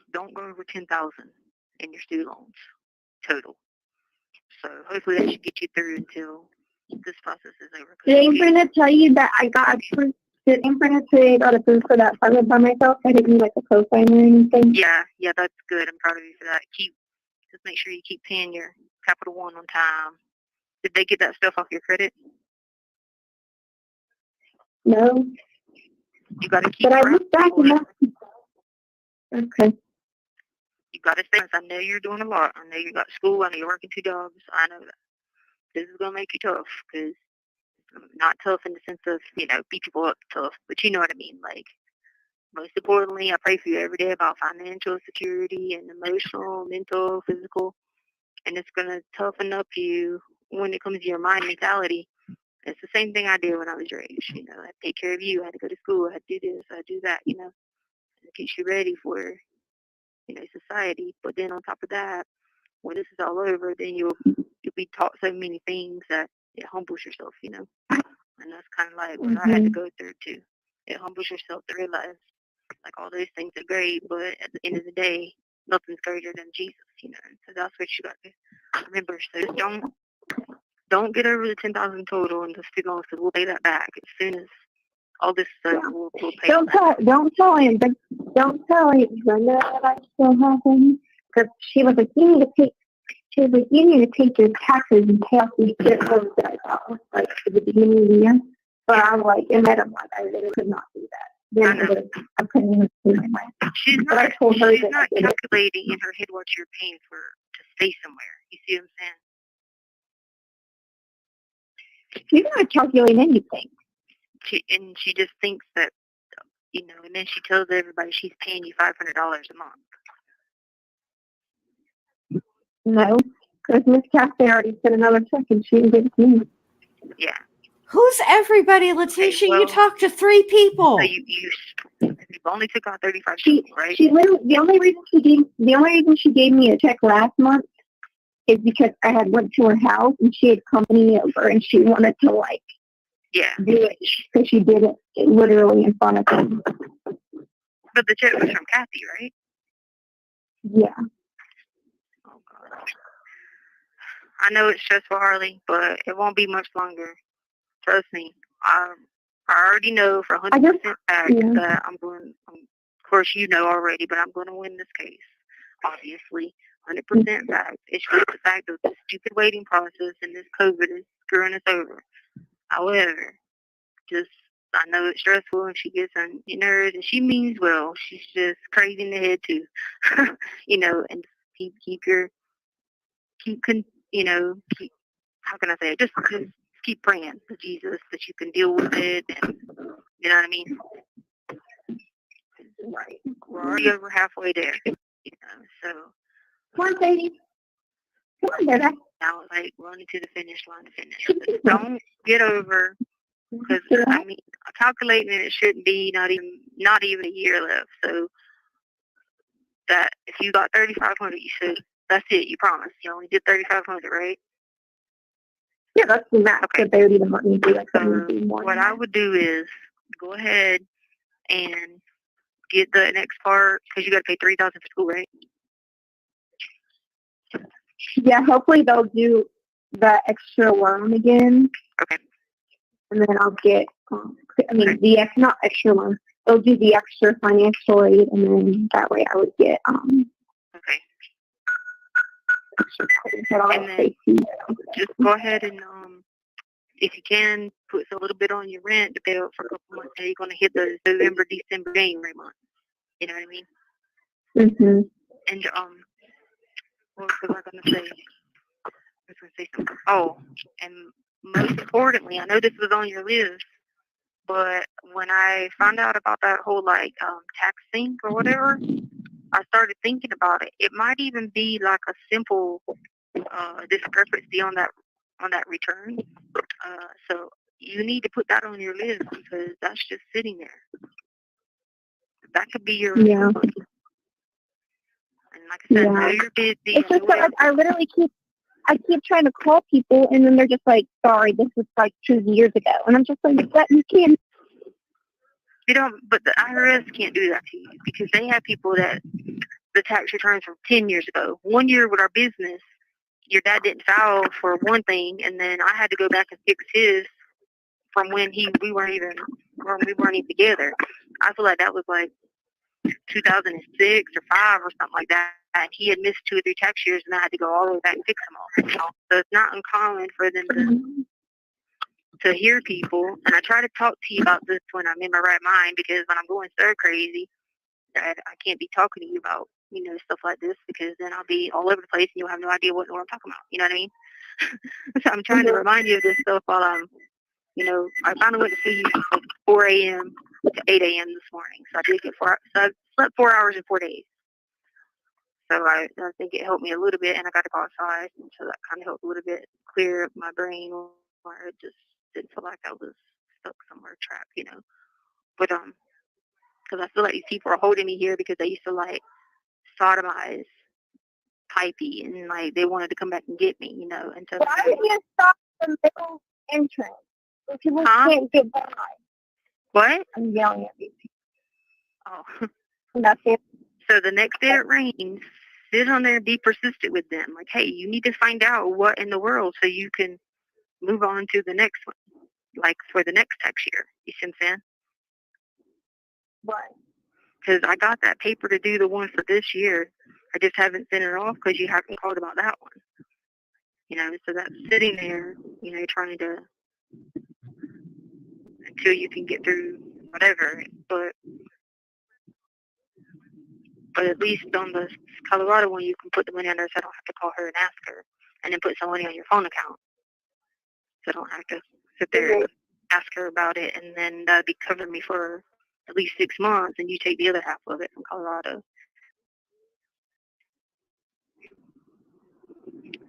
10,000 in your student loans total. So hopefully that should get you through until this process is over. Did Infinite tell you that I got approved? Did Infinite say I got approved for that apartment by myself? I didn't need like a co-signer or anything. Yeah, that's good. I'm proud of you for that. Just make sure you keep paying your Capital One on time. Did they get that stuff off your credit? No. You got to keep. But I looked back and okay. You got to stay. I know you're doing a lot. I know you got school. I know you're working 2 jobs. I know that. This is gonna make you tough because not tough in the sense of beat people up tough, but you know what I mean. Like most importantly, I pray for you every day about financial security and emotional, mental, physical. and it's going to toughen up you when it comes to your mind mentality. It's the same thing I did when I was your age. You know, I had to take care of you. I had to go to school. I had to do this. I had to do that. You know, it keeps you ready for, you know, society. But then on top of that, when this is all over, then you'll be taught so many things that it humbles yourself. You know, and that's kind of like what I had to go through too. It humbles yourself to realize like all those things are great, but at the end of the day, nothing's greater than Jesus. You know, and so that's what you got to remember. So just don't get over the 10,000 total and the student loans, because we'll pay that back as soon as all this stuff. We'll pay. Don't tell him, but don't tell him. I know that still happens because she was like, you need to pay. She was like, you need to take your taxes and pay off these student loans that I got, like at the beginning of the year. But I'm like, in that I'm like, I really could not do that. Then I couldn't even pay my rent. She's but I told her she's that not calculating in her head what you're paying for to stay somewhere. You see what I'm saying? She's not calculating anything. She just thinks that, you know, and then she tells everybody she's paying you $500 a month. No, because Miss Cafe already sent another check and she didn't give it to me. Yeah. Who's everybody, Leticia? Okay, well, you talked to 3 people. So you've only took out 35 people, right? She literally the only reason she gave me a check last month is because I had went to her house and she had company over and she wanted to like do it because she did it literally in front of them. But the check was from Kathy, right? Yeah. Oh God. I know it's stressful, Harley, but it won't be much longer. Trust me. I already know for 100% fact that I'm going. Of course, you know already, but I'm going to win this case. Obviously, 100% fact. It's just the fact of the stupid waiting process and this COVID is screwing us over. However, I know it's stressful and she gets on your nerves and she means well. She's just crazy in the head too, you know. And keep how can I say it? Just keep praying to Jesus that you can deal with it, and you know what I mean. Right. We're already over halfway there, you know. So. Come on, baby. Come on, baby. Now it's like running to the finish line to finish. But don't get over. Because I mean, calculating it shouldn't be not even a year left. So that if you got 3,500, you said that's it. You promised. You only did 3,500, right? Yeah, that's the max that they would even let me do. Like what I would do is go ahead and get the next part because you got to pay $3,000 for school, right? Yeah, hopefully they'll do the extra loan again. Okay. And then I'll get, not extra loan. They'll do the extra financial aid, and then that way I would get, okay. And then just go ahead and, if you can, put a little bit on your rent to pay up for a couple months. You're going to hit the November, December, January month. You know what I mean? Mm-hmm. And, what was I going to say? I was going to say something. Oh, and most importantly, I know this was on your list, but when I found out about that whole tax thing or whatever, I started thinking about it. It might even be like a simple discrepancy on that return. So you need to put that on your list because that's just sitting there. That could be your yeah. And like I said, I know you're busy. It's just that I keep trying to call people, and then they're just like, sorry, this was like 2 years ago. And I'm just like, but you can't. But the IRS can't do that to you because they have people that the tax returns from 10 years ago. 1 year with our business, your dad didn't file for one thing, and then I had to go back and fix his from when we weren't even together. I feel like that was like 2006 or 5 or something like that. And he had missed 2 or 3 tax years, and I had to go all the way back and fix them all. So it's not uncommon for them to hear people. And I try to talk to you about this when I'm in my right mind, because when I'm going stir crazy, I can't be talking to you about, stuff like this, because then I'll be all over the place and you'll have no idea what I'm talking about. You know what I mean? So I'm trying to remind you of this stuff while I'm, I finally went to sleep at 4 a.m. to 8 a.m. this morning. So I did get so I slept 4 hours in 4 days. So I think it helped me a little bit, and I got to go outside, and so that kind of helped a little bit clear up my brain where it just didn't feel like I was stuck somewhere trapped, But because I feel like these people are holding me here because they used to like sodomize Pipey, and like they wanted to come back and get me, And so Why would you stop the middle entrance? So people can't get by. What? I'm yelling at you. Oh. Nothing. So the next day it rains, sit on there and be persistent with them. Like, hey, you need to find out what in the world so you can move on to the next one, like for the next tax year. You see what I'm saying? Right. Because I got that paper to do the one for this year. I just haven't sent it off because you haven't called about that one. So that's sitting there, trying to, until you can get through whatever. But at least on the Colorado one, you can put the money on there, so I don't have to call her and ask her, and then put some money on your phone account. So I don't have to sit there and ask her about it, and then that'd be covering me for at least 6 months, and you take the other half of it from Colorado.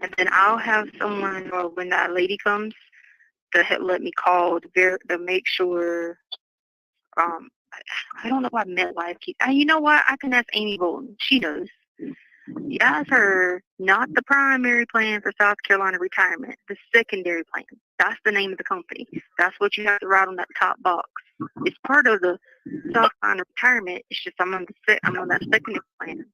And then I'll have someone, or when that lady comes, to let me call to make sure. I don't know why MetLife keeps. You know what? I can ask Amy Bolton. She knows. You ask her, not the primary plan for South Carolina retirement, the secondary plan. That's the name of the company. That's what you have to write on that top box. It's part of the South Carolina retirement. It's just I'm on that secondary plan.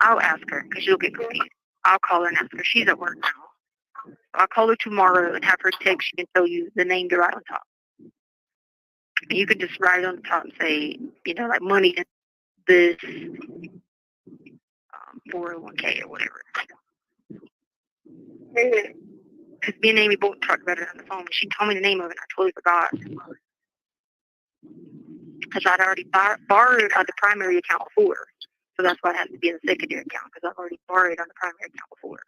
I'll ask her because she'll get confused. I'll call her and ask her. She's at work now. I'll call her tomorrow and have her text you and tell you the name to write on top. And you can just write it on the top and say, like money in this 401k or whatever. Because me and Amy both talked about it on the phone. She told me the name of it and I totally forgot. Because I'd already borrowed on the primary account before. So that's why it has to be in the secondary account, because I've already borrowed on the primary account before.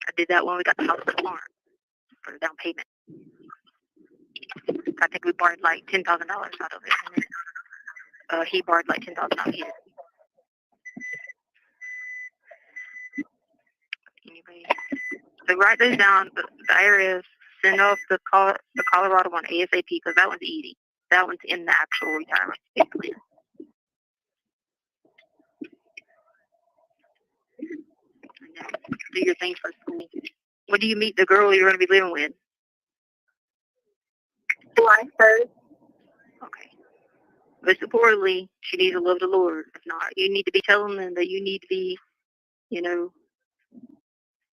I did that when we got the house on the farm for the down payment. I think we borrowed like $10,000 out of it. And then, he borrowed like $10,000 out of his. Anyway, so write those down, the areas, send off the Colorado one ASAP, because that one's easy. That one's in the actual retirement state plan. And then do your things for school. When do you meet the girl you're going to be living with? July 1st. Okay. Most importantly, she needs to love the Lord. If not, you need to be telling them that you need to be, you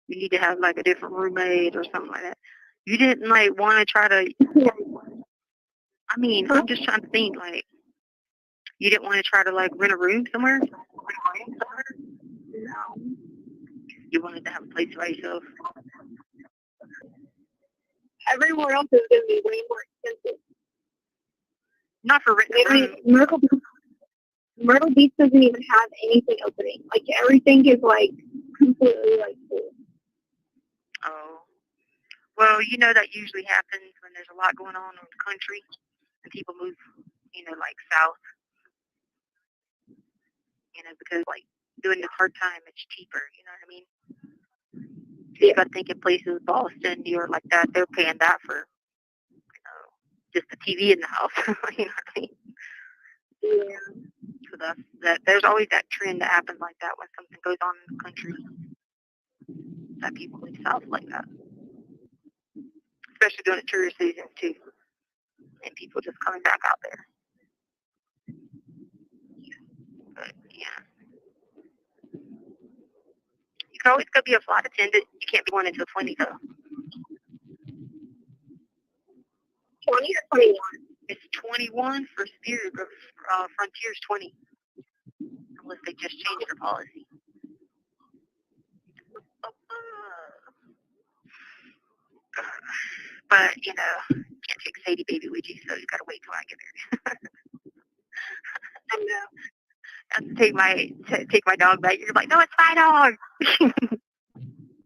need to have like a different roommate or something like that. You didn't like want to try to, I'm just trying to think, like, you didn't want to try to like rent a room somewhere? No. You wanted to have a place by yourself? Everywhere else is going to be way more expensive. Not for renting a room. Myrtle Beach doesn't even have anything opening. Like, everything is like completely like full. Oh. Well, that usually happens when there's a lot going on in the country and people move, like south. Because like doing the part time, it's cheaper. You know what I mean? You got to think in places, Boston, New York, like that. They're paying that for, just the TV in the house. You know what I mean? Yeah. So that. There's always that trend that happens like that when something goes on in the country. That people move south like that, especially during the tourist season too, and people just coming back out there. But yeah. You can always go be a flight attendant. You can't be one until 20 though. 20 or 21? It's 21 for Spirit, but Frontier's 20. Unless they just changed their policy. But, you can't take Sadie baby with you, so you gotta wait till I get there. I know. I have to take my dog back. You're like, no, it's my dog.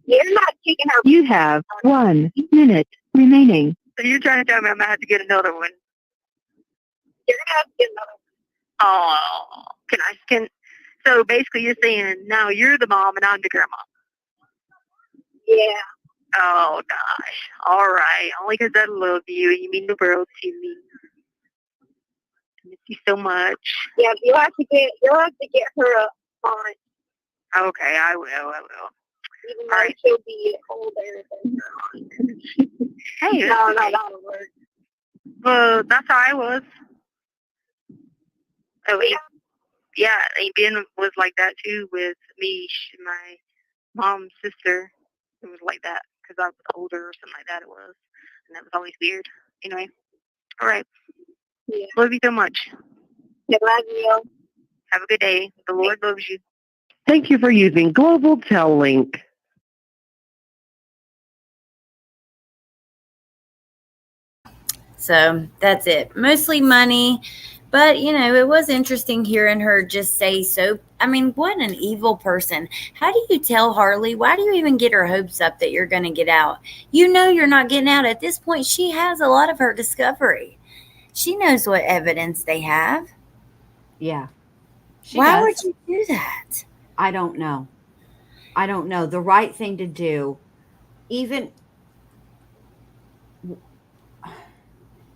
You're not taking her. You have 1 minute remaining. So you're trying to tell me I'm going to have to get another one. You're going to have to get another one. Oh, So basically you're saying now you're the mom and I'm the grandma. Yeah. Oh gosh. All right. Only because I love you and you mean the world to me. I miss you so much. Yeah, you'll have to get her a aunt. Okay, I will. Even All though right. she'll be older than her aunt. Hey, No, okay. that'll work. Well, that's how I was. Oh, yeah, Ben was like that too with me. My mom's sister. It was like that because I was older or something like that. It was, and that was always weird. Anyway, all right. Yeah. Love you so much. I love you. Have a good day. The Lord loves you. Thank you for using Global Tel Link. So that's it. Mostly money. But, it was interesting hearing her just say so. I mean, what an evil person. How do you tell Harley? Why do you even get her hopes up that you're going to get out? You know you're not getting out. At this point, she has a lot of her discovery. She knows what evidence they have. Yeah. Why would you do that? I don't know. The right thing to do, even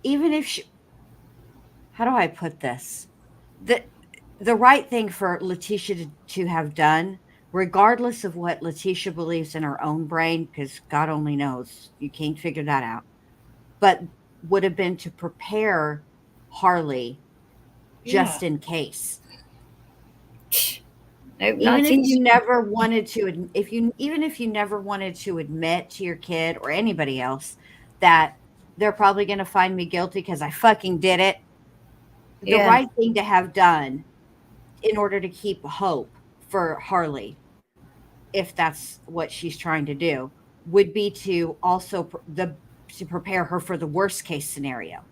if she, how do I put this? The right thing for Leticia to have done, regardless of what Leticia believes in her own brain, because God only knows, you can't figure that out, but would have been to prepare Harley just in case. Nope, Even if you never wanted to, even if you never wanted to admit to your kid or anybody else that they're probably going to find me guilty because I fucking did it. The right thing to have done in order to keep hope for Harley, if that's what she's trying to do, would be to also to prepare her for the worst case scenario,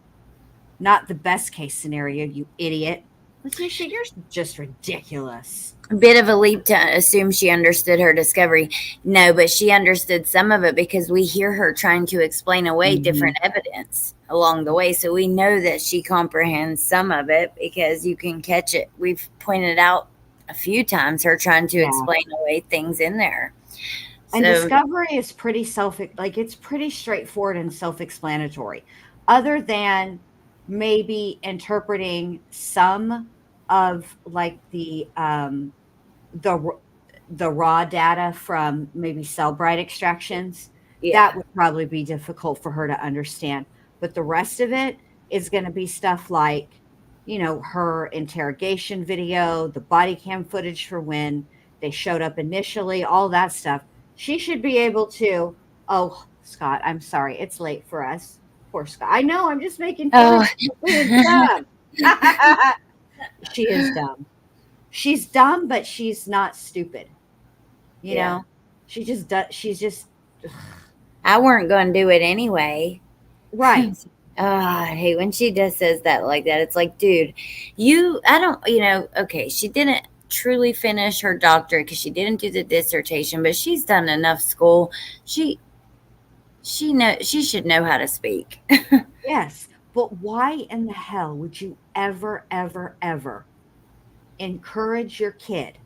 not the best case scenario. You idiot, Leticia, you're just ridiculous. A bit of a leap to assume she understood her discovery. No, but she understood some of it because we hear her trying to explain away different evidence along the way. So we know that she comprehends some of it because you can catch it. We've pointed out a few times her trying to explain away things in there. And discovery is pretty it's pretty straightforward and self-explanatory, other than maybe interpreting some of like the raw data from maybe cell brite extractions. That would probably be difficult for her to understand. But the rest of it is going to be stuff like, her interrogation video, the body cam footage for when they showed up initially, all that stuff. She should be able to, oh, Scott, I'm sorry. It's late for us. Poor Scott. I know, I'm just making fun of being dumb. She is dumb. She's dumb, but she's not stupid. You know, she just does. She's just. I weren't going to do it anyway. Right. I hate when she just says that like that. It's like, dude, okay, she didn't truly finish her doctorate because she didn't do the dissertation, but she's done enough school. She should know how to speak. Yes. But why in the hell would you ever, ever, ever encourage your kid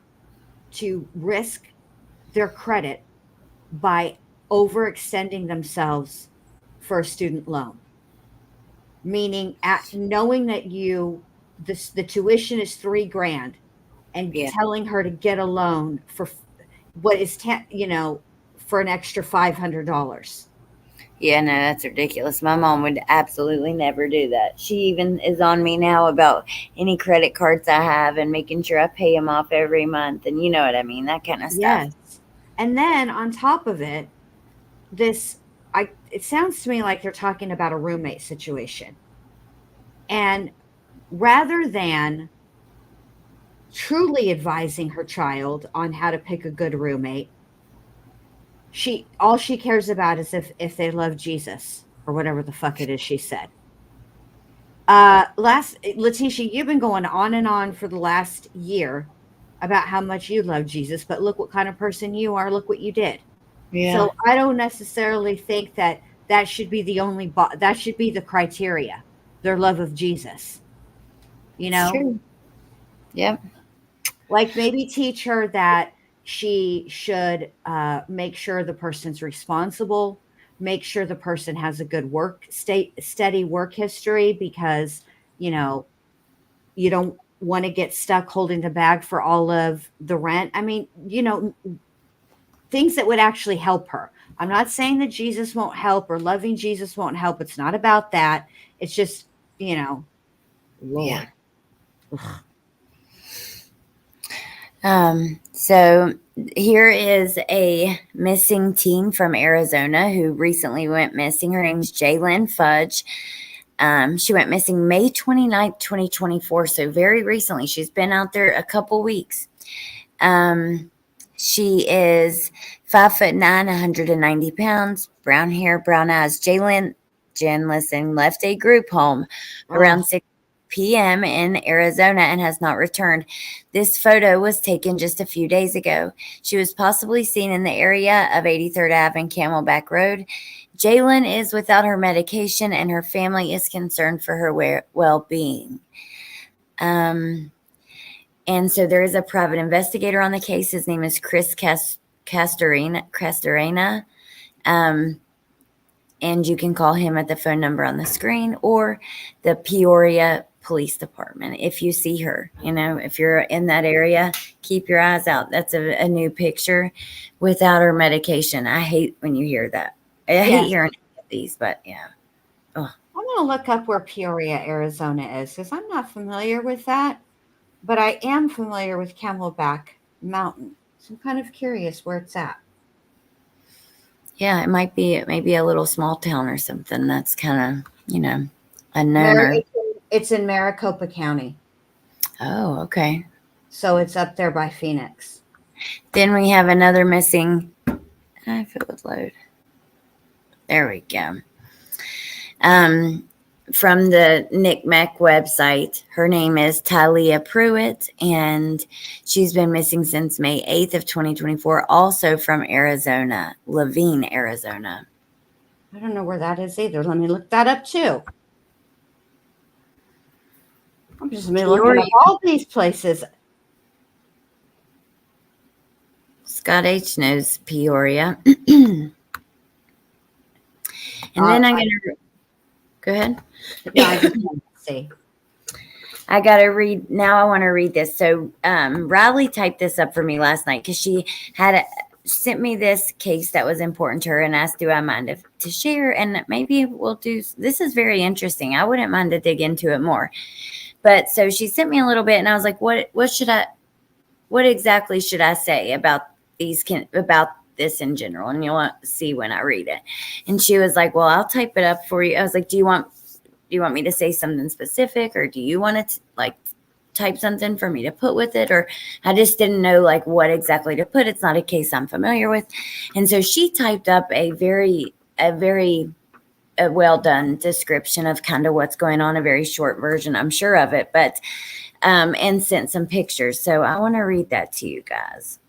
to risk their credit by overextending themselves for a student loan? Meaning knowing that the tuition is $3,000 and telling her to get a loan for what is for an extra $500. Yeah, no, that's ridiculous. My mom would absolutely never do that. She even is on me now about any credit cards I have and making sure I pay them off every month. And you know what I mean? That kind of stuff. Yes. And then on top of it, it sounds to me like they're talking about a roommate situation. And rather than truly advising her child on how to pick a good roommate, all she cares about is if they love Jesus or whatever the fuck it is she said. Leticia, you've been going on and on for the last year about how much you love Jesus, but look what kind of person you are. Look what you did. Yeah. So I don't necessarily think that should be the only, that should be the criteria, their love of Jesus. It's true. Yep. Like maybe teach her that she should make sure the person's responsible, make sure the person has a good steady work history, because, you know, you don't want to get stuck holding the bag for all of the rent. I mean, you know, things that would actually help her. I'm not saying that Jesus won't help or loving Jesus won't help. It's not about that. It's just, you know, Lord. So here is a missing teen from Arizona who recently went missing. Her name's Jalen Fudge. She went missing May 29th, 2024. So very recently. She's been out there a couple weeks. She is 5'9", 190 pounds, brown hair, brown eyes. Jen, listen, left a group home around 6 p.m. in Arizona and has not returned. This photo was taken just a few days ago. She was possibly seen in the area of 83rd Ave and Camelback Road. Jalen is without her medication, and her family is concerned for her well-being. And so there is a private investigator on the case. His name is Chris Castorena. And you can call him at the phone number on the screen or the Peoria Police Department if you see her. You know, if you're in that area, keep your eyes out. That's a new picture without her medication. I hate when you hear that. I hate hearing these, but yeah. I'm going to look up where Peoria, Arizona is, because I'm not familiar with that, but I am familiar with Camelback Mountain. So I'm kind of curious where it's at. Yeah, it might be a little small town or something that's kind of, you know, unknown. It's in Maricopa County. Oh, okay. So it's up there by Phoenix. Then we have another missing. If it would load. There we go. From the NCMEC website, her name is Talia Pruitt, and she's been missing since May 8th of 2024, also from Arizona, Levine, Arizona. I don't know where that is either. Let me look that up too. I'm just looking at all these places. Scott H. knows Peoria. And then I'm going to... Go ahead. No, I just want to see. I got to read. Now I want to read this. So Riley typed this up for me last night because she had sent me this case that was important to her and asked, do I mind to share? And maybe we'll do. This is very interesting. I wouldn't mind to dig into it more. But so she sent me a little bit and I was like, what exactly should I say about about this in general? And you'll see when I read it. And she was like, well, I'll type it up for you. I was like, do you want me to say something specific, or do you want to type something for me to put with it? Or I just didn't know what exactly to put. It's not a case I'm familiar with. And so she typed up a very well done description of kind of what's going on, a very short version, I'm sure of it, but and sent some pictures. So I want to read that to you guys.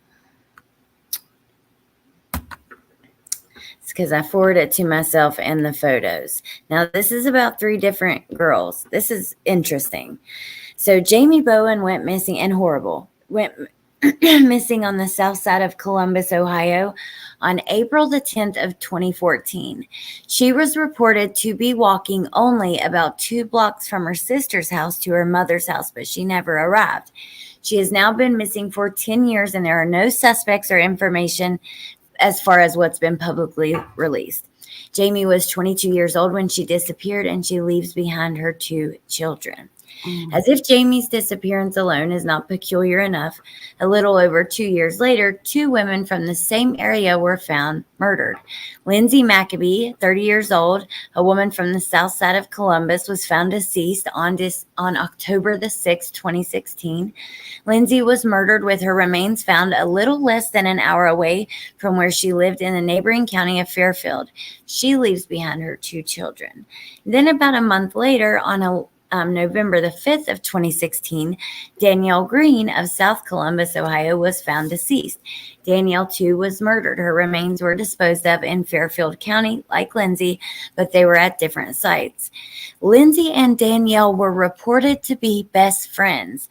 Because I forwarded it to myself and the photos. Now, this is about 3 different girls. This is interesting. So Jamie Bowen went missing, and horrible, went missing on the south side of Columbus, Ohio on April the 10th of 2014. She was reported to be walking only about 2 blocks from her sister's house to her mother's house, but she never arrived. She has now been missing for 10 years, and there are no suspects or information as far as what's been publicly released. Jamie was 22 years old when she disappeared, and she leaves behind her 2 children. As if Jamie's disappearance alone is not peculiar enough, a little over 2 years later, 2 women from the same area were found murdered. Lindsay Maccabee, 30 years old, a woman from the south side of Columbus, was found deceased on October the 6th, 2016. Lindsay was murdered with her remains found a little less than an hour away from where she lived in the neighboring county of Fairfield. She leaves behind her 2 children. Then about a month later, on November the 5th of 2016, Danielle Green of South Columbus, Ohio, was found deceased. Danielle, too, was murdered. Her remains were disposed of in Fairfield County, like Lindsay, but they were at different sites. Lindsay and Danielle were reported to be best friends,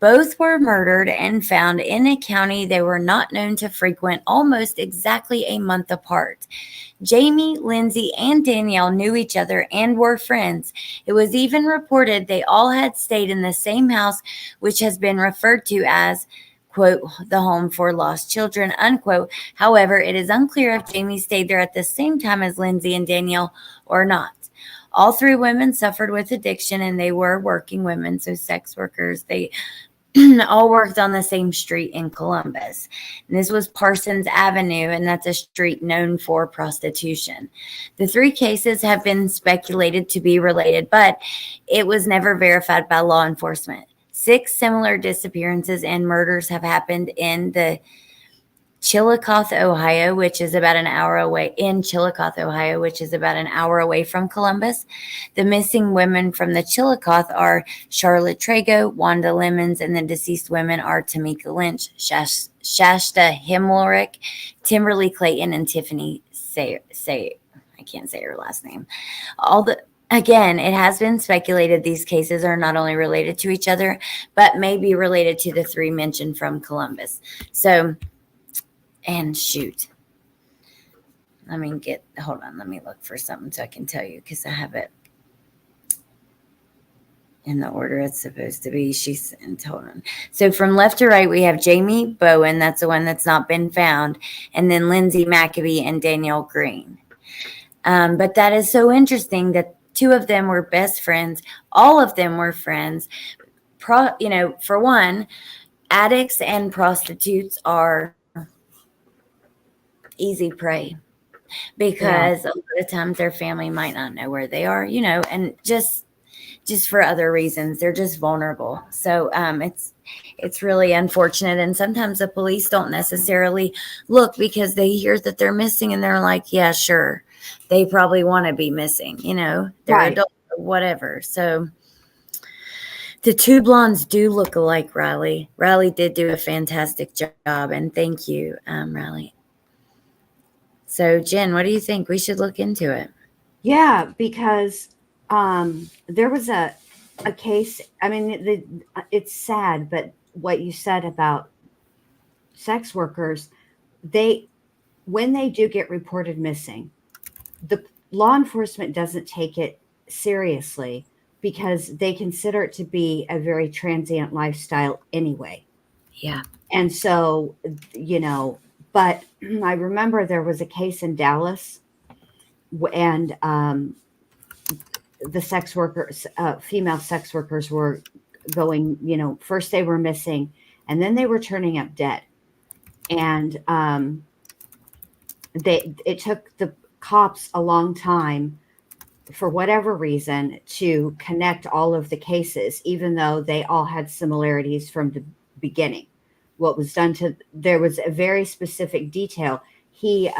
Both were murdered and found in a county they were not known to frequent, almost exactly a month apart. Jamie, Lindsay, and Danielle knew each other and were friends. It was even reported they all had stayed in the same house, which has been referred to as, quote, the home for lost children, unquote. However, it is unclear if Jamie stayed there at the same time as Lindsay and Danielle or not. All three women suffered with addiction and they were working women, so sex workers. They all worked on the same street in Columbus. And this was Parsons Avenue, and that's a street known for prostitution. The three cases have been speculated to be related, but it was never verified by law enforcement. 6 similar disappearances and murders have happened in the Chillicothe, Ohio, which is about an hour away from Columbus. The missing women from the Chillicothe are Charlotte Trago, Wanda Lemons, and the deceased women are Tamika Lynch, Shasta Himmelrich, Timberly Clayton, and Tiffany Say I can't say her last name. Again, it has been speculated these cases are not only related to each other, but may be related to the 3 mentioned from Columbus. So, and shoot. Hold on, let me look for something so I can tell you because I have it in the order it's supposed to be. Hold on. So from left to right, we have Jamie Bowen, that's the one that's not been found, and then Lindsay McAbee and Danielle Green. But that is so interesting that 2 of them were best friends. All of them were friends. For one, addicts and prostitutes are easy prey because a lot of times their family might not know where they are, and just for other reasons, they're just vulnerable. So it's really unfortunate. And sometimes the police don't necessarily look because they hear that they're missing and they're like, yeah, sure. They probably want to be missing, they're Right. adults or whatever. So the 2 blondes do look alike, Riley. Riley did do a fantastic job, and thank you, Riley. So, Jen, what do you think? We should look into it. Yeah, because there was a case. I mean, it's sad, but what you said about sex workers, when they do get reported missing, the law enforcement doesn't take it seriously because they consider it to be a very transient lifestyle anyway. Yeah. And so, but I remember there was a case in Dallas and the sex workers, female sex workers were going, first they were missing and then they were turning up dead. And it took the cops a long time for whatever reason to connect all of the cases, even though they all had similarities from the beginning. What was done there was a very specific detail. He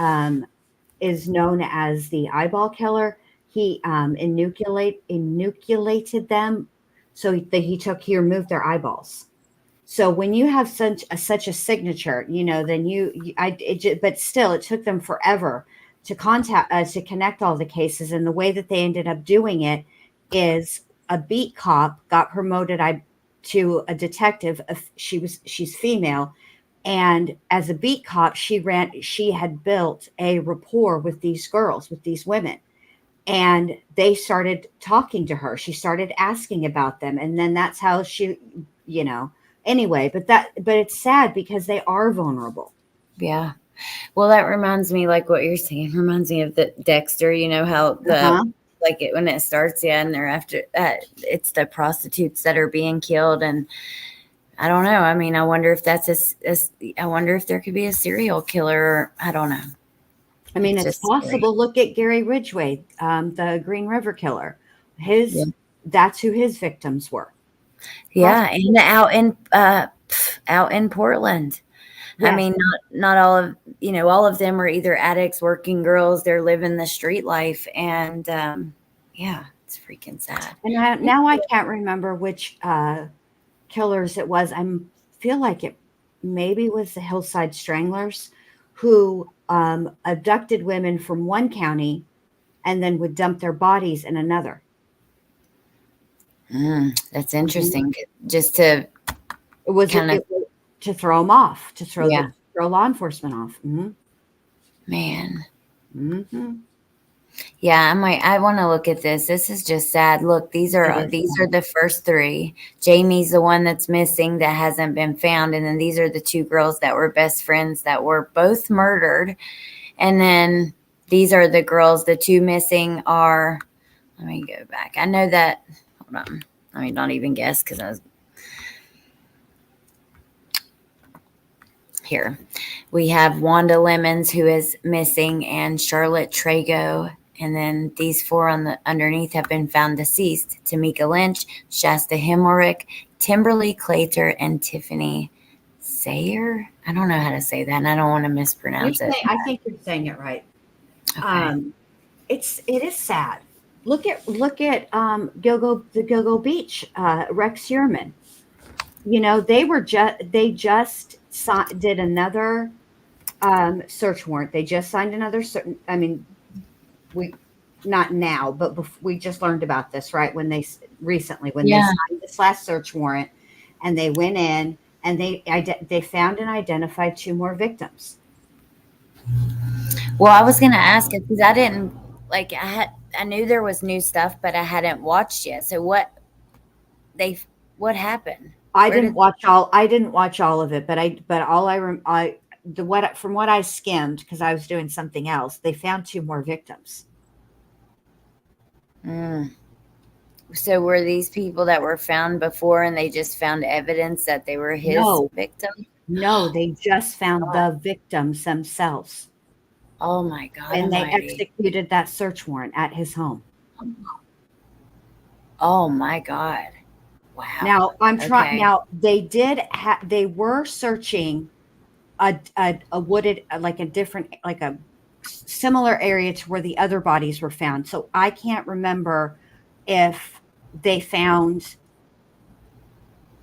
is known as the eyeball killer. He enucleated them. So he removed their eyeballs. So when you have such a signature, then but still it took them forever to connect all the cases. And the way that they ended up doing it is a beat cop got promoted to a detective. She's female. And as a beat cop, she had built a rapport with these girls, with these women. And they started talking to her. She started asking about them. And then that's how she, anyway, but it's sad because they are vulnerable. Yeah. Well, that reminds me, like what you're saying, reminds me of the Dexter, how when it starts, and they're after it's the prostitutes that are being killed. And I don't know. I mean, I wonder if I wonder if there could be a serial killer. Or, I don't know. I mean, it's possible. Scary. Look at Gary Ridgway, the Green River Killer. That's who his victims were. Yeah, and out in Portland. Yes. I mean, not all of all of them are either addicts, working girls. They're living the street life, and it's freaking sad. And now I can't remember which killers it was. I feel like it maybe was the Hillside Stranglers, who abducted women from one county and then would dump their bodies in another. That's interesting. Mm-hmm. Just to It was Kind of, it was to throw them off, to throw yeah, throw law enforcement off. man. Mm-hmm. Yeah, I want to look at this. This is just sad. Look, these It are is the first three. Jamie's the one that's missing that hasn't been found, and then these are the two girls that were best friends that were both murdered. And then these are the girls. The two missing are. Let me go back. I know that. Hold on. Let me not even guess because I was here. We have Wanda Lemons, who is missing, and Charlotte Trago. And then these four on the underneath have been found deceased: Tamika Lynch, Shasta Hemorick, Timberly Clater, and Tiffany Sayer. I don't know how to say that, and I don't want to mispronounce it. I think you're saying it right. Okay. It is sad. Look at the Gilgo Beach, Rex Yearman. You know, they just did another search warrant. They just signed another I mean, we not now, but we just learned about this right when they recently when they signed this last search warrant, and they went in and they found and identified 2 more victims. Well, I was gonna ask it because I didn't like. I knew there was new stuff, but I hadn't watched yet. So what happened? I didn't watch all of it, but all from what I skimmed, because I was doing something else, they found 2 more victims. So were these people that were found before, and they just found evidence that they were his victims? No, they just found the victims themselves. Oh my God! And they executed that search warrant at his home. Oh my God! Wow. Now I'm trying. Now they were searching a wooded, like a similar area to where the other bodies were found. So I can't remember if they found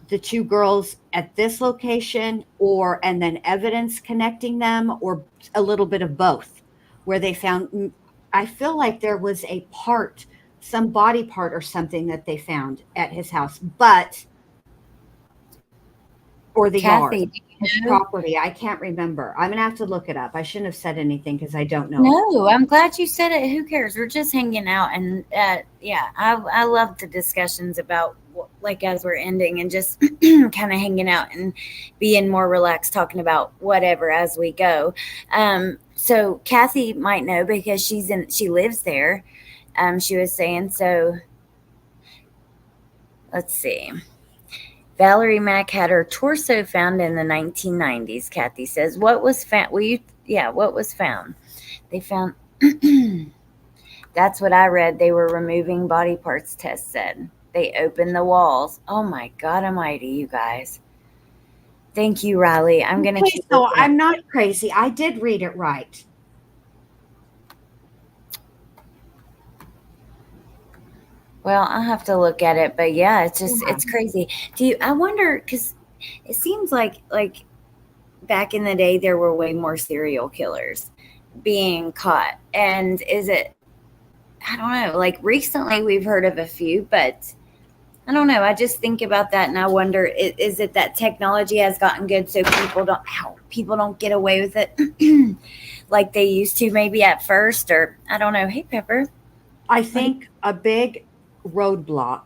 the 2 girls at this location and then evidence connecting them, or a little bit of both, where they found, I feel like there was some body part or something that they found at his house, or the Kathy, yard, his property. I can't remember. I'm going to have to look it up. I shouldn't have said anything because I don't know. No, I'm glad you said it. Who cares? We're just hanging out. And yeah, I love the discussions about, like, as we're ending and just kind of hanging out and being more relaxed, talking about whatever as we go. So Kathy might know because she lives there. She was saying, so let's see. Valerie Mack had her torso found in the 1990s, Kathy says. What was found? What was found? They found, that's what I read. They were removing body parts, Tess said. They opened the walls. Oh my God almighty, you guys. Thank you, Riley. I'm going to keep it. So I'm not crazy. I did read it right. Well, I'll have to look at it, but yeah, it's crazy. I wonder, because it seems like back in the day there were way more serial killers being caught, and I don't know, like recently we've heard of a few, but I don't know. I just think about that and I wonder, is it that technology has gotten good so people don't get away with it like they used to maybe at first, or I don't know. Hey, Pepper. I think a big roadblock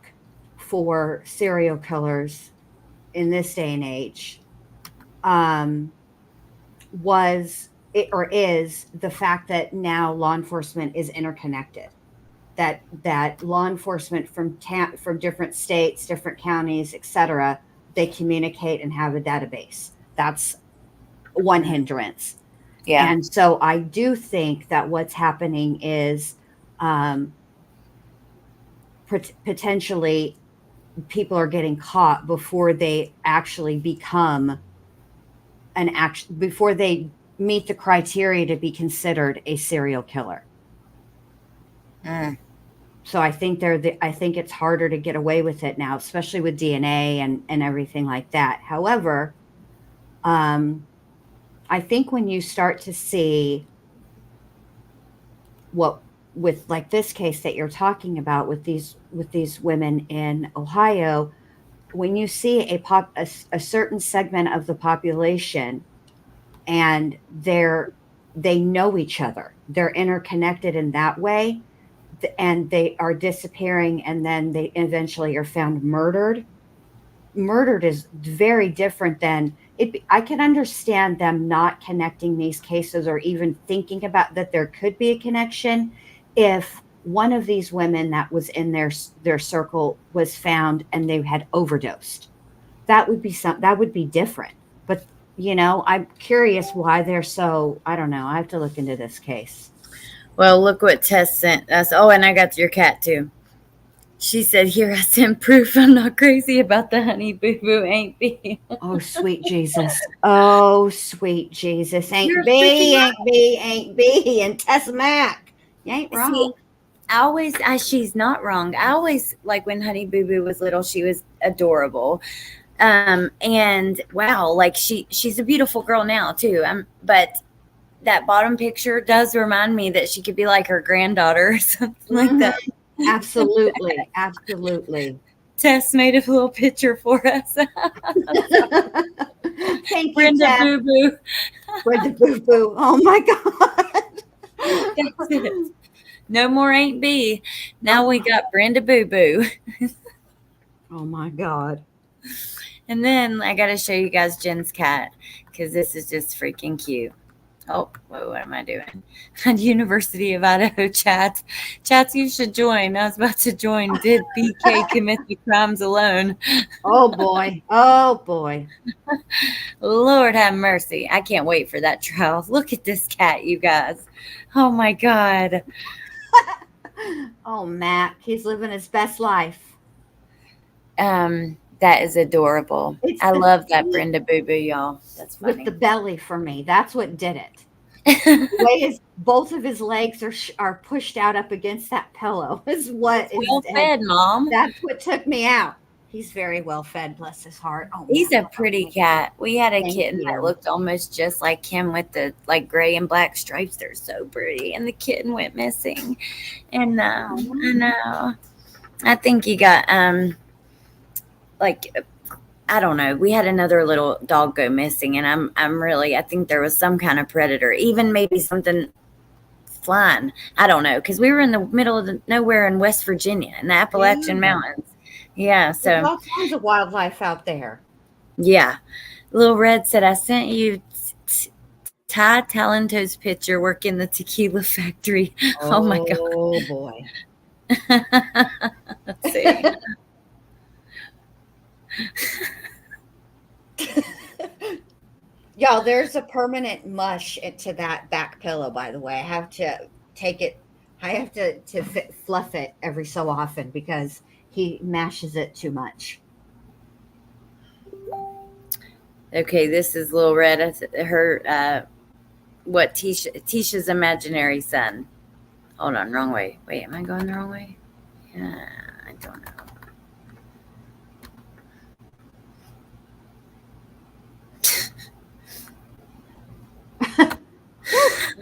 for serial killers in this day and age is the fact that now law enforcement is interconnected. That law enforcement from different states, different counties, etc., they communicate and have a database. That's one hindrance. Yeah. And so I do think that what's happening is potentially people are getting caught before they actually become before they meet the criteria to be considered a serial killer. So I think I think it's harder to get away with it now, especially with DNA and everything like that. However, I think when you start to see with like this case that you're talking about with these women in Ohio, when you see a certain segment of the population and they know each other, they're interconnected in that way, and they are disappearing, and then they eventually are found murdered is very different than it. I can understand them not connecting these cases or even thinking about that there could be a connection if one of these women that was in their circle was found and they had overdosed. That would be different. But I'm curious why they're so, I don't know. I have to look into this case. Well, look what Tess sent us. Oh, and I got your cat too. She said, "Here, I sent proof I'm not crazy about the honey boo boo ain't be." Oh, sweet Jesus. Oh, sweet Jesus. You're Ain't freaking B, ain't B, ain't B. And Tess Mack. You ain't See, wrong. she's not wrong. I always, like, when Honey Boo Boo was little, she was adorable. And wow, like she's a beautiful girl now too. But that bottom picture does remind me that she could be like her granddaughter or something like that. Absolutely. Absolutely. Tess made a little picture for us. Thank you, Brenda Tess. Boo Boo. Brenda Boo Boo. Oh my God. That's it. No more ain't B. Now we got Brenda Boo Boo. Oh my God. And then I got to show you guys Jen's cat because this is just freaking cute. Oh, what am I doing? University of Idaho chat. Chats, you should join. I was about to join. Did BK commit the crimes alone? Oh boy. Oh boy. Lord have mercy. I can't wait for that trial. Look at this cat, you guys. Oh my God. Oh, Mac. He's living his best life. That is adorable. I love that Brenda Boo Boo, y'all. That's funny. With the belly for me. That's what did it. The way both of his legs are pushed out up against that pillow is what is well fed, Mom. That's what took me out. He's very well fed, bless his heart. Oh, he's a pretty cat. We had a kitten you. that looked almost just like him with the like gray and black stripes. They're so pretty, and the kitten went missing. And I know. I think he got like, I don't know. We had another little dog go missing, and I think there was some kind of predator, even maybe something flying. I don't know, because we were in the middle of nowhere in West Virginia in the Appalachian Mountains. Yeah, so there's all kinds of wildlife out there. Yeah, Little Red said, "I sent you Ty Talento's picture working the tequila factory." Oh my God! Oh boy! Let's see. Y'all, there's a permanent mush into that back pillow, by the way. I have to take it. I have to fluff it every so often because he mashes it too much. Okay, this is Little Red. Her, what Tisha's imaginary son. Hold on, wrong way. Wait, am I going the wrong way? Yeah, I don't know.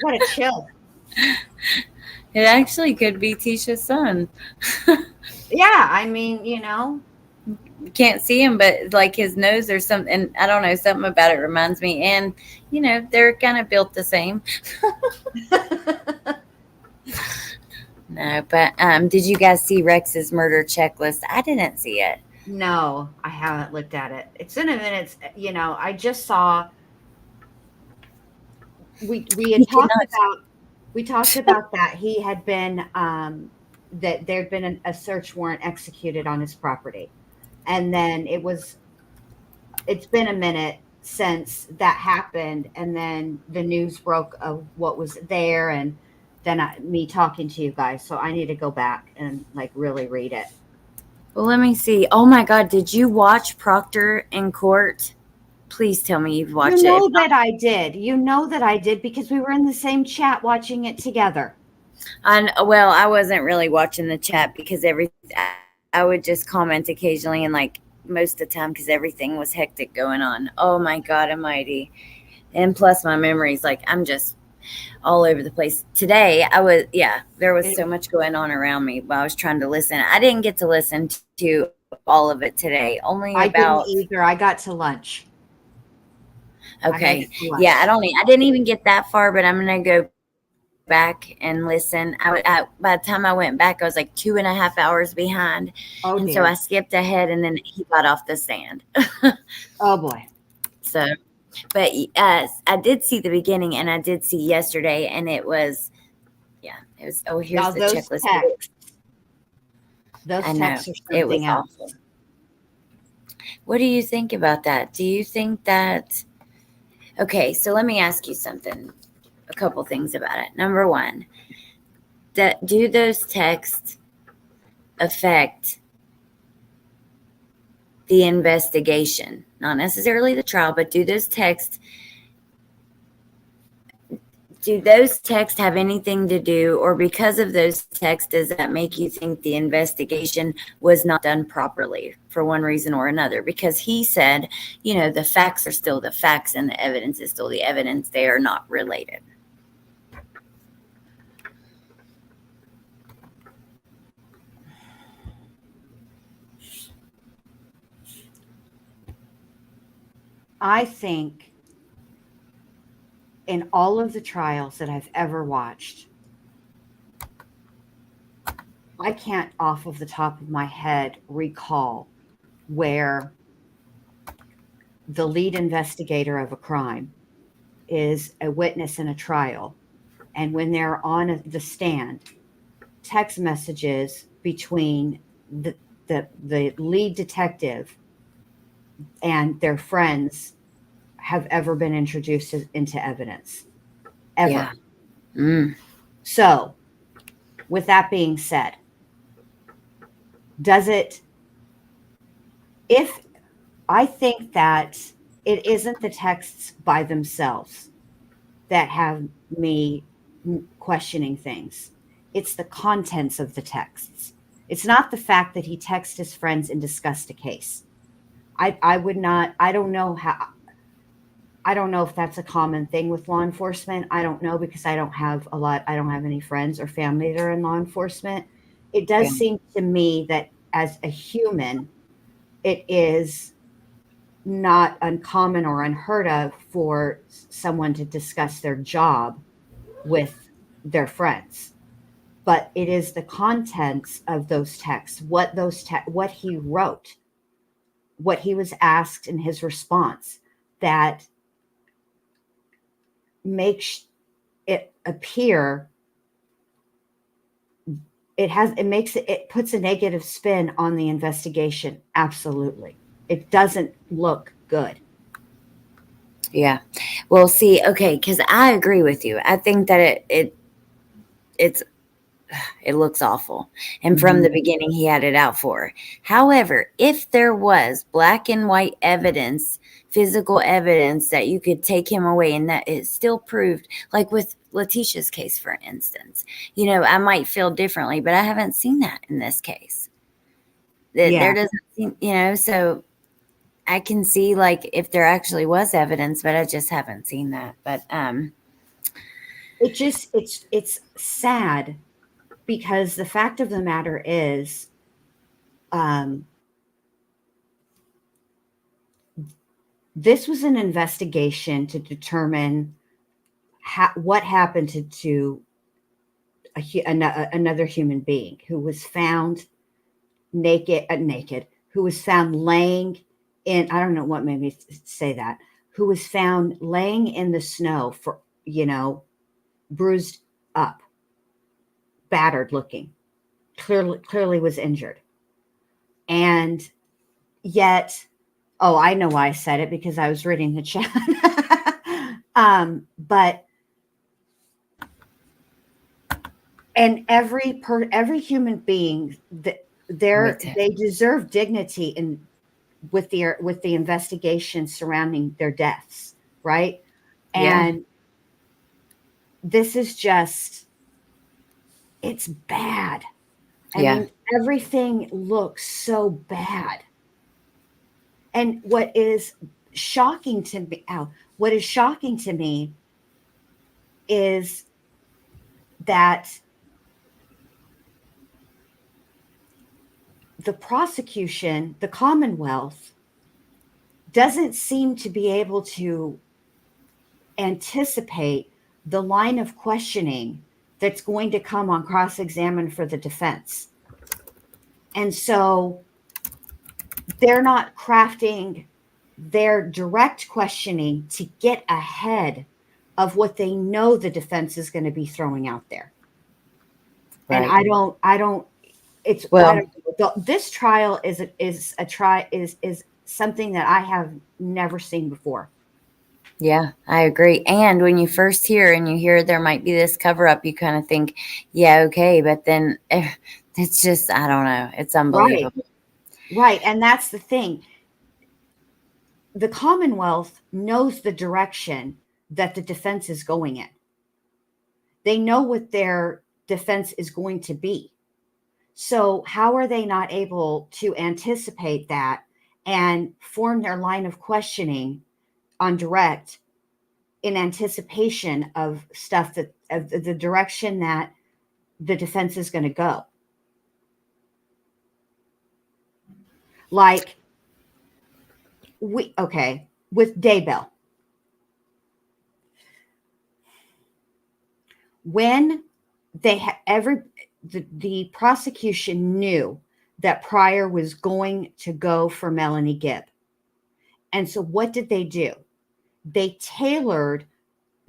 What a chill. It actually could be Tisha's son. Yeah, I mean, you can't see him, but like his nose or something, I don't know, something about it reminds me. And they're kind of built the same. No, but did you guys see Rex's murder checklist? I didn't see it. No, I haven't looked at it. It's in a minute. I just saw we had talked about that he had been that there'd been a search warrant executed on his property, and then it's been a minute since that happened, and then the news broke of what was there, and then me talking to you guys, so I need to go back and like really read it. Well, let me see. Oh my God, did you watch Proctor in Court? Please tell me you've watched it. You know that I did. You know that I did because we were in the same chat watching it together. Well, I wasn't really watching the chat because I would just comment occasionally, and like most of the time because everything was hectic going on. Oh my God almighty. And plus my memories, like I'm just all over the place. Today there was so much going on around me while I was trying to listen. I didn't get to listen to all of it today. Only I didn't about either. I got to lunch. I made okay. it to lunch. Yeah, I didn't even get that far, but I'm gonna go back and listen. By the time I went back, I was like 2.5 hours behind, Oh and so I dear. skipped ahead, and then he got off the stand. Oh boy. So, but I did see the beginning, and I did see yesterday, and it was, yeah, it was. Oh, here's Now the those checklist. I know texts are it was something else. awful. What do you think about that? Do you think that? Okay, so let me ask you something. A couple things about it. Number one, do those texts affect the investigation? Not necessarily the trial, but do those texts have anything to do, or because of those texts, does that make you think the investigation was not done properly for one reason or another? Because he said, the facts are still the facts and the evidence is still the evidence. They are not related. I think in all of the trials that I've ever watched, I can't off of the top of my head recall where the lead investigator of a crime is a witness in a trial, and when they're on the stand, text messages between the lead detective and their friends have ever been introduced into evidence, ever. Yeah. Mm. So, with that being said, if I think that it isn't the texts by themselves that have me questioning things. It's the contents of the texts. It's not the fact that he texted his friends and discussed a case. I would not, I don't know if that's a common thing with law enforcement. I don't know, because I don't have any friends or family that are in law enforcement. It does Yeah. seem to me that as a human, it is not uncommon or unheard of for someone to discuss their job with their friends. But it is the contents of those texts, what he wrote, what he was asked in his response, that makes it appear it puts a negative spin on the investigation. Absolutely. It doesn't look good. Yeah. Well, see, okay, because I agree with you. I think that it looks awful. And from the beginning, he had it out for her. However, if there was black and white evidence, physical evidence that you could take him away and that is still proved, like with Leticia's case, for instance, I might feel differently, but I haven't seen that in this case. There doesn't seem, so I can see like if there actually was evidence, but I just haven't seen that. But it's sad, because the fact of the matter is, this was an investigation to determine what happened to another human being who was found naked, who was found laying in, I don't know what made me say that, who was found laying in the snow for, bruised up, battered looking, clearly was injured. And yet, oh, I know why I said it, because I was reading the chat. But and every human being, they deserve dignity in with the investigation surrounding their deaths, right? Yeah. And this is just, it's bad. I mean, everything looks so bad. And what is shocking to me is that the prosecution, the Commonwealth, doesn't seem to be able to anticipate the line of questioning that's going to come on cross-examine for the defense. And so they're not crafting their direct questioning to get ahead of what they know the defense is going to be throwing out there. Right. And I don't, it's, Well, this trial is something that I have never seen before. yeah, I agree. And when you first hear there might be this cover up, you kind of think, yeah, okay. But then it's just, I don't know. It's unbelievable. Right. And that's the thing. The Commonwealth knows the direction that the defense is going in. They know what their defense is going to be. So how are they not able to anticipate that and form their line of questioning on direct in anticipation of stuff that of the direction that the defense is going to go? Like with Daybell, when they the prosecution knew that Pryor was going to go for Melanie Gibb. And so what did they do? They tailored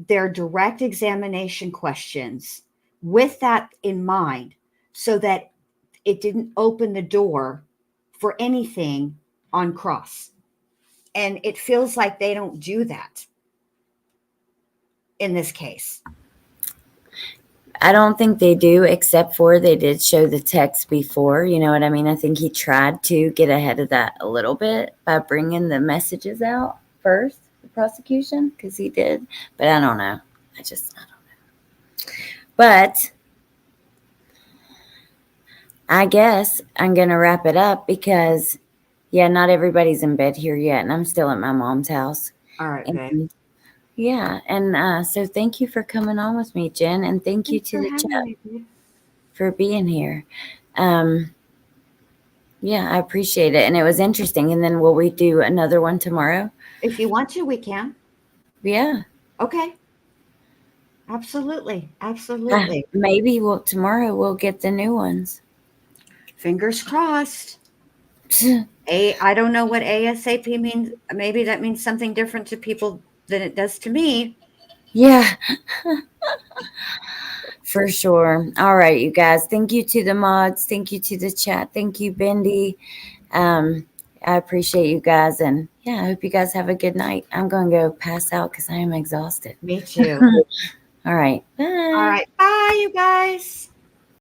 their direct examination questions with that in mind so that it didn't open the door for anything on cross. And it feels like they don't do that in this case. I don't think they do, except for they did show the text before. You know what I mean? I think he tried to get ahead of that a little bit by bringing the messages out first, the prosecution, because he did. But I don't know. I don't know. But I guess I'm going to wrap it up because, yeah, not everybody's in bed here yet, and I'm still at my mom's house. All right, And, babe. yeah, and so thank you for coming on with me, Jen, and thank you to the chat for being here. Yeah, I appreciate it, and it was interesting. And then will we do another one tomorrow? If you want to, we can. Yeah. Okay. Absolutely. Maybe tomorrow we'll get the new ones. Fingers crossed. I don't know what ASAP means. Maybe that means something different to people than it does to me. Yeah. For sure. All right, you guys. Thank you to the mods. Thank you to the chat. Thank you, Bindy. I appreciate you guys. And yeah, I hope you guys have a good night. I'm going to go pass out because I am exhausted. Me too. All right. Bye. All right. Bye, you guys.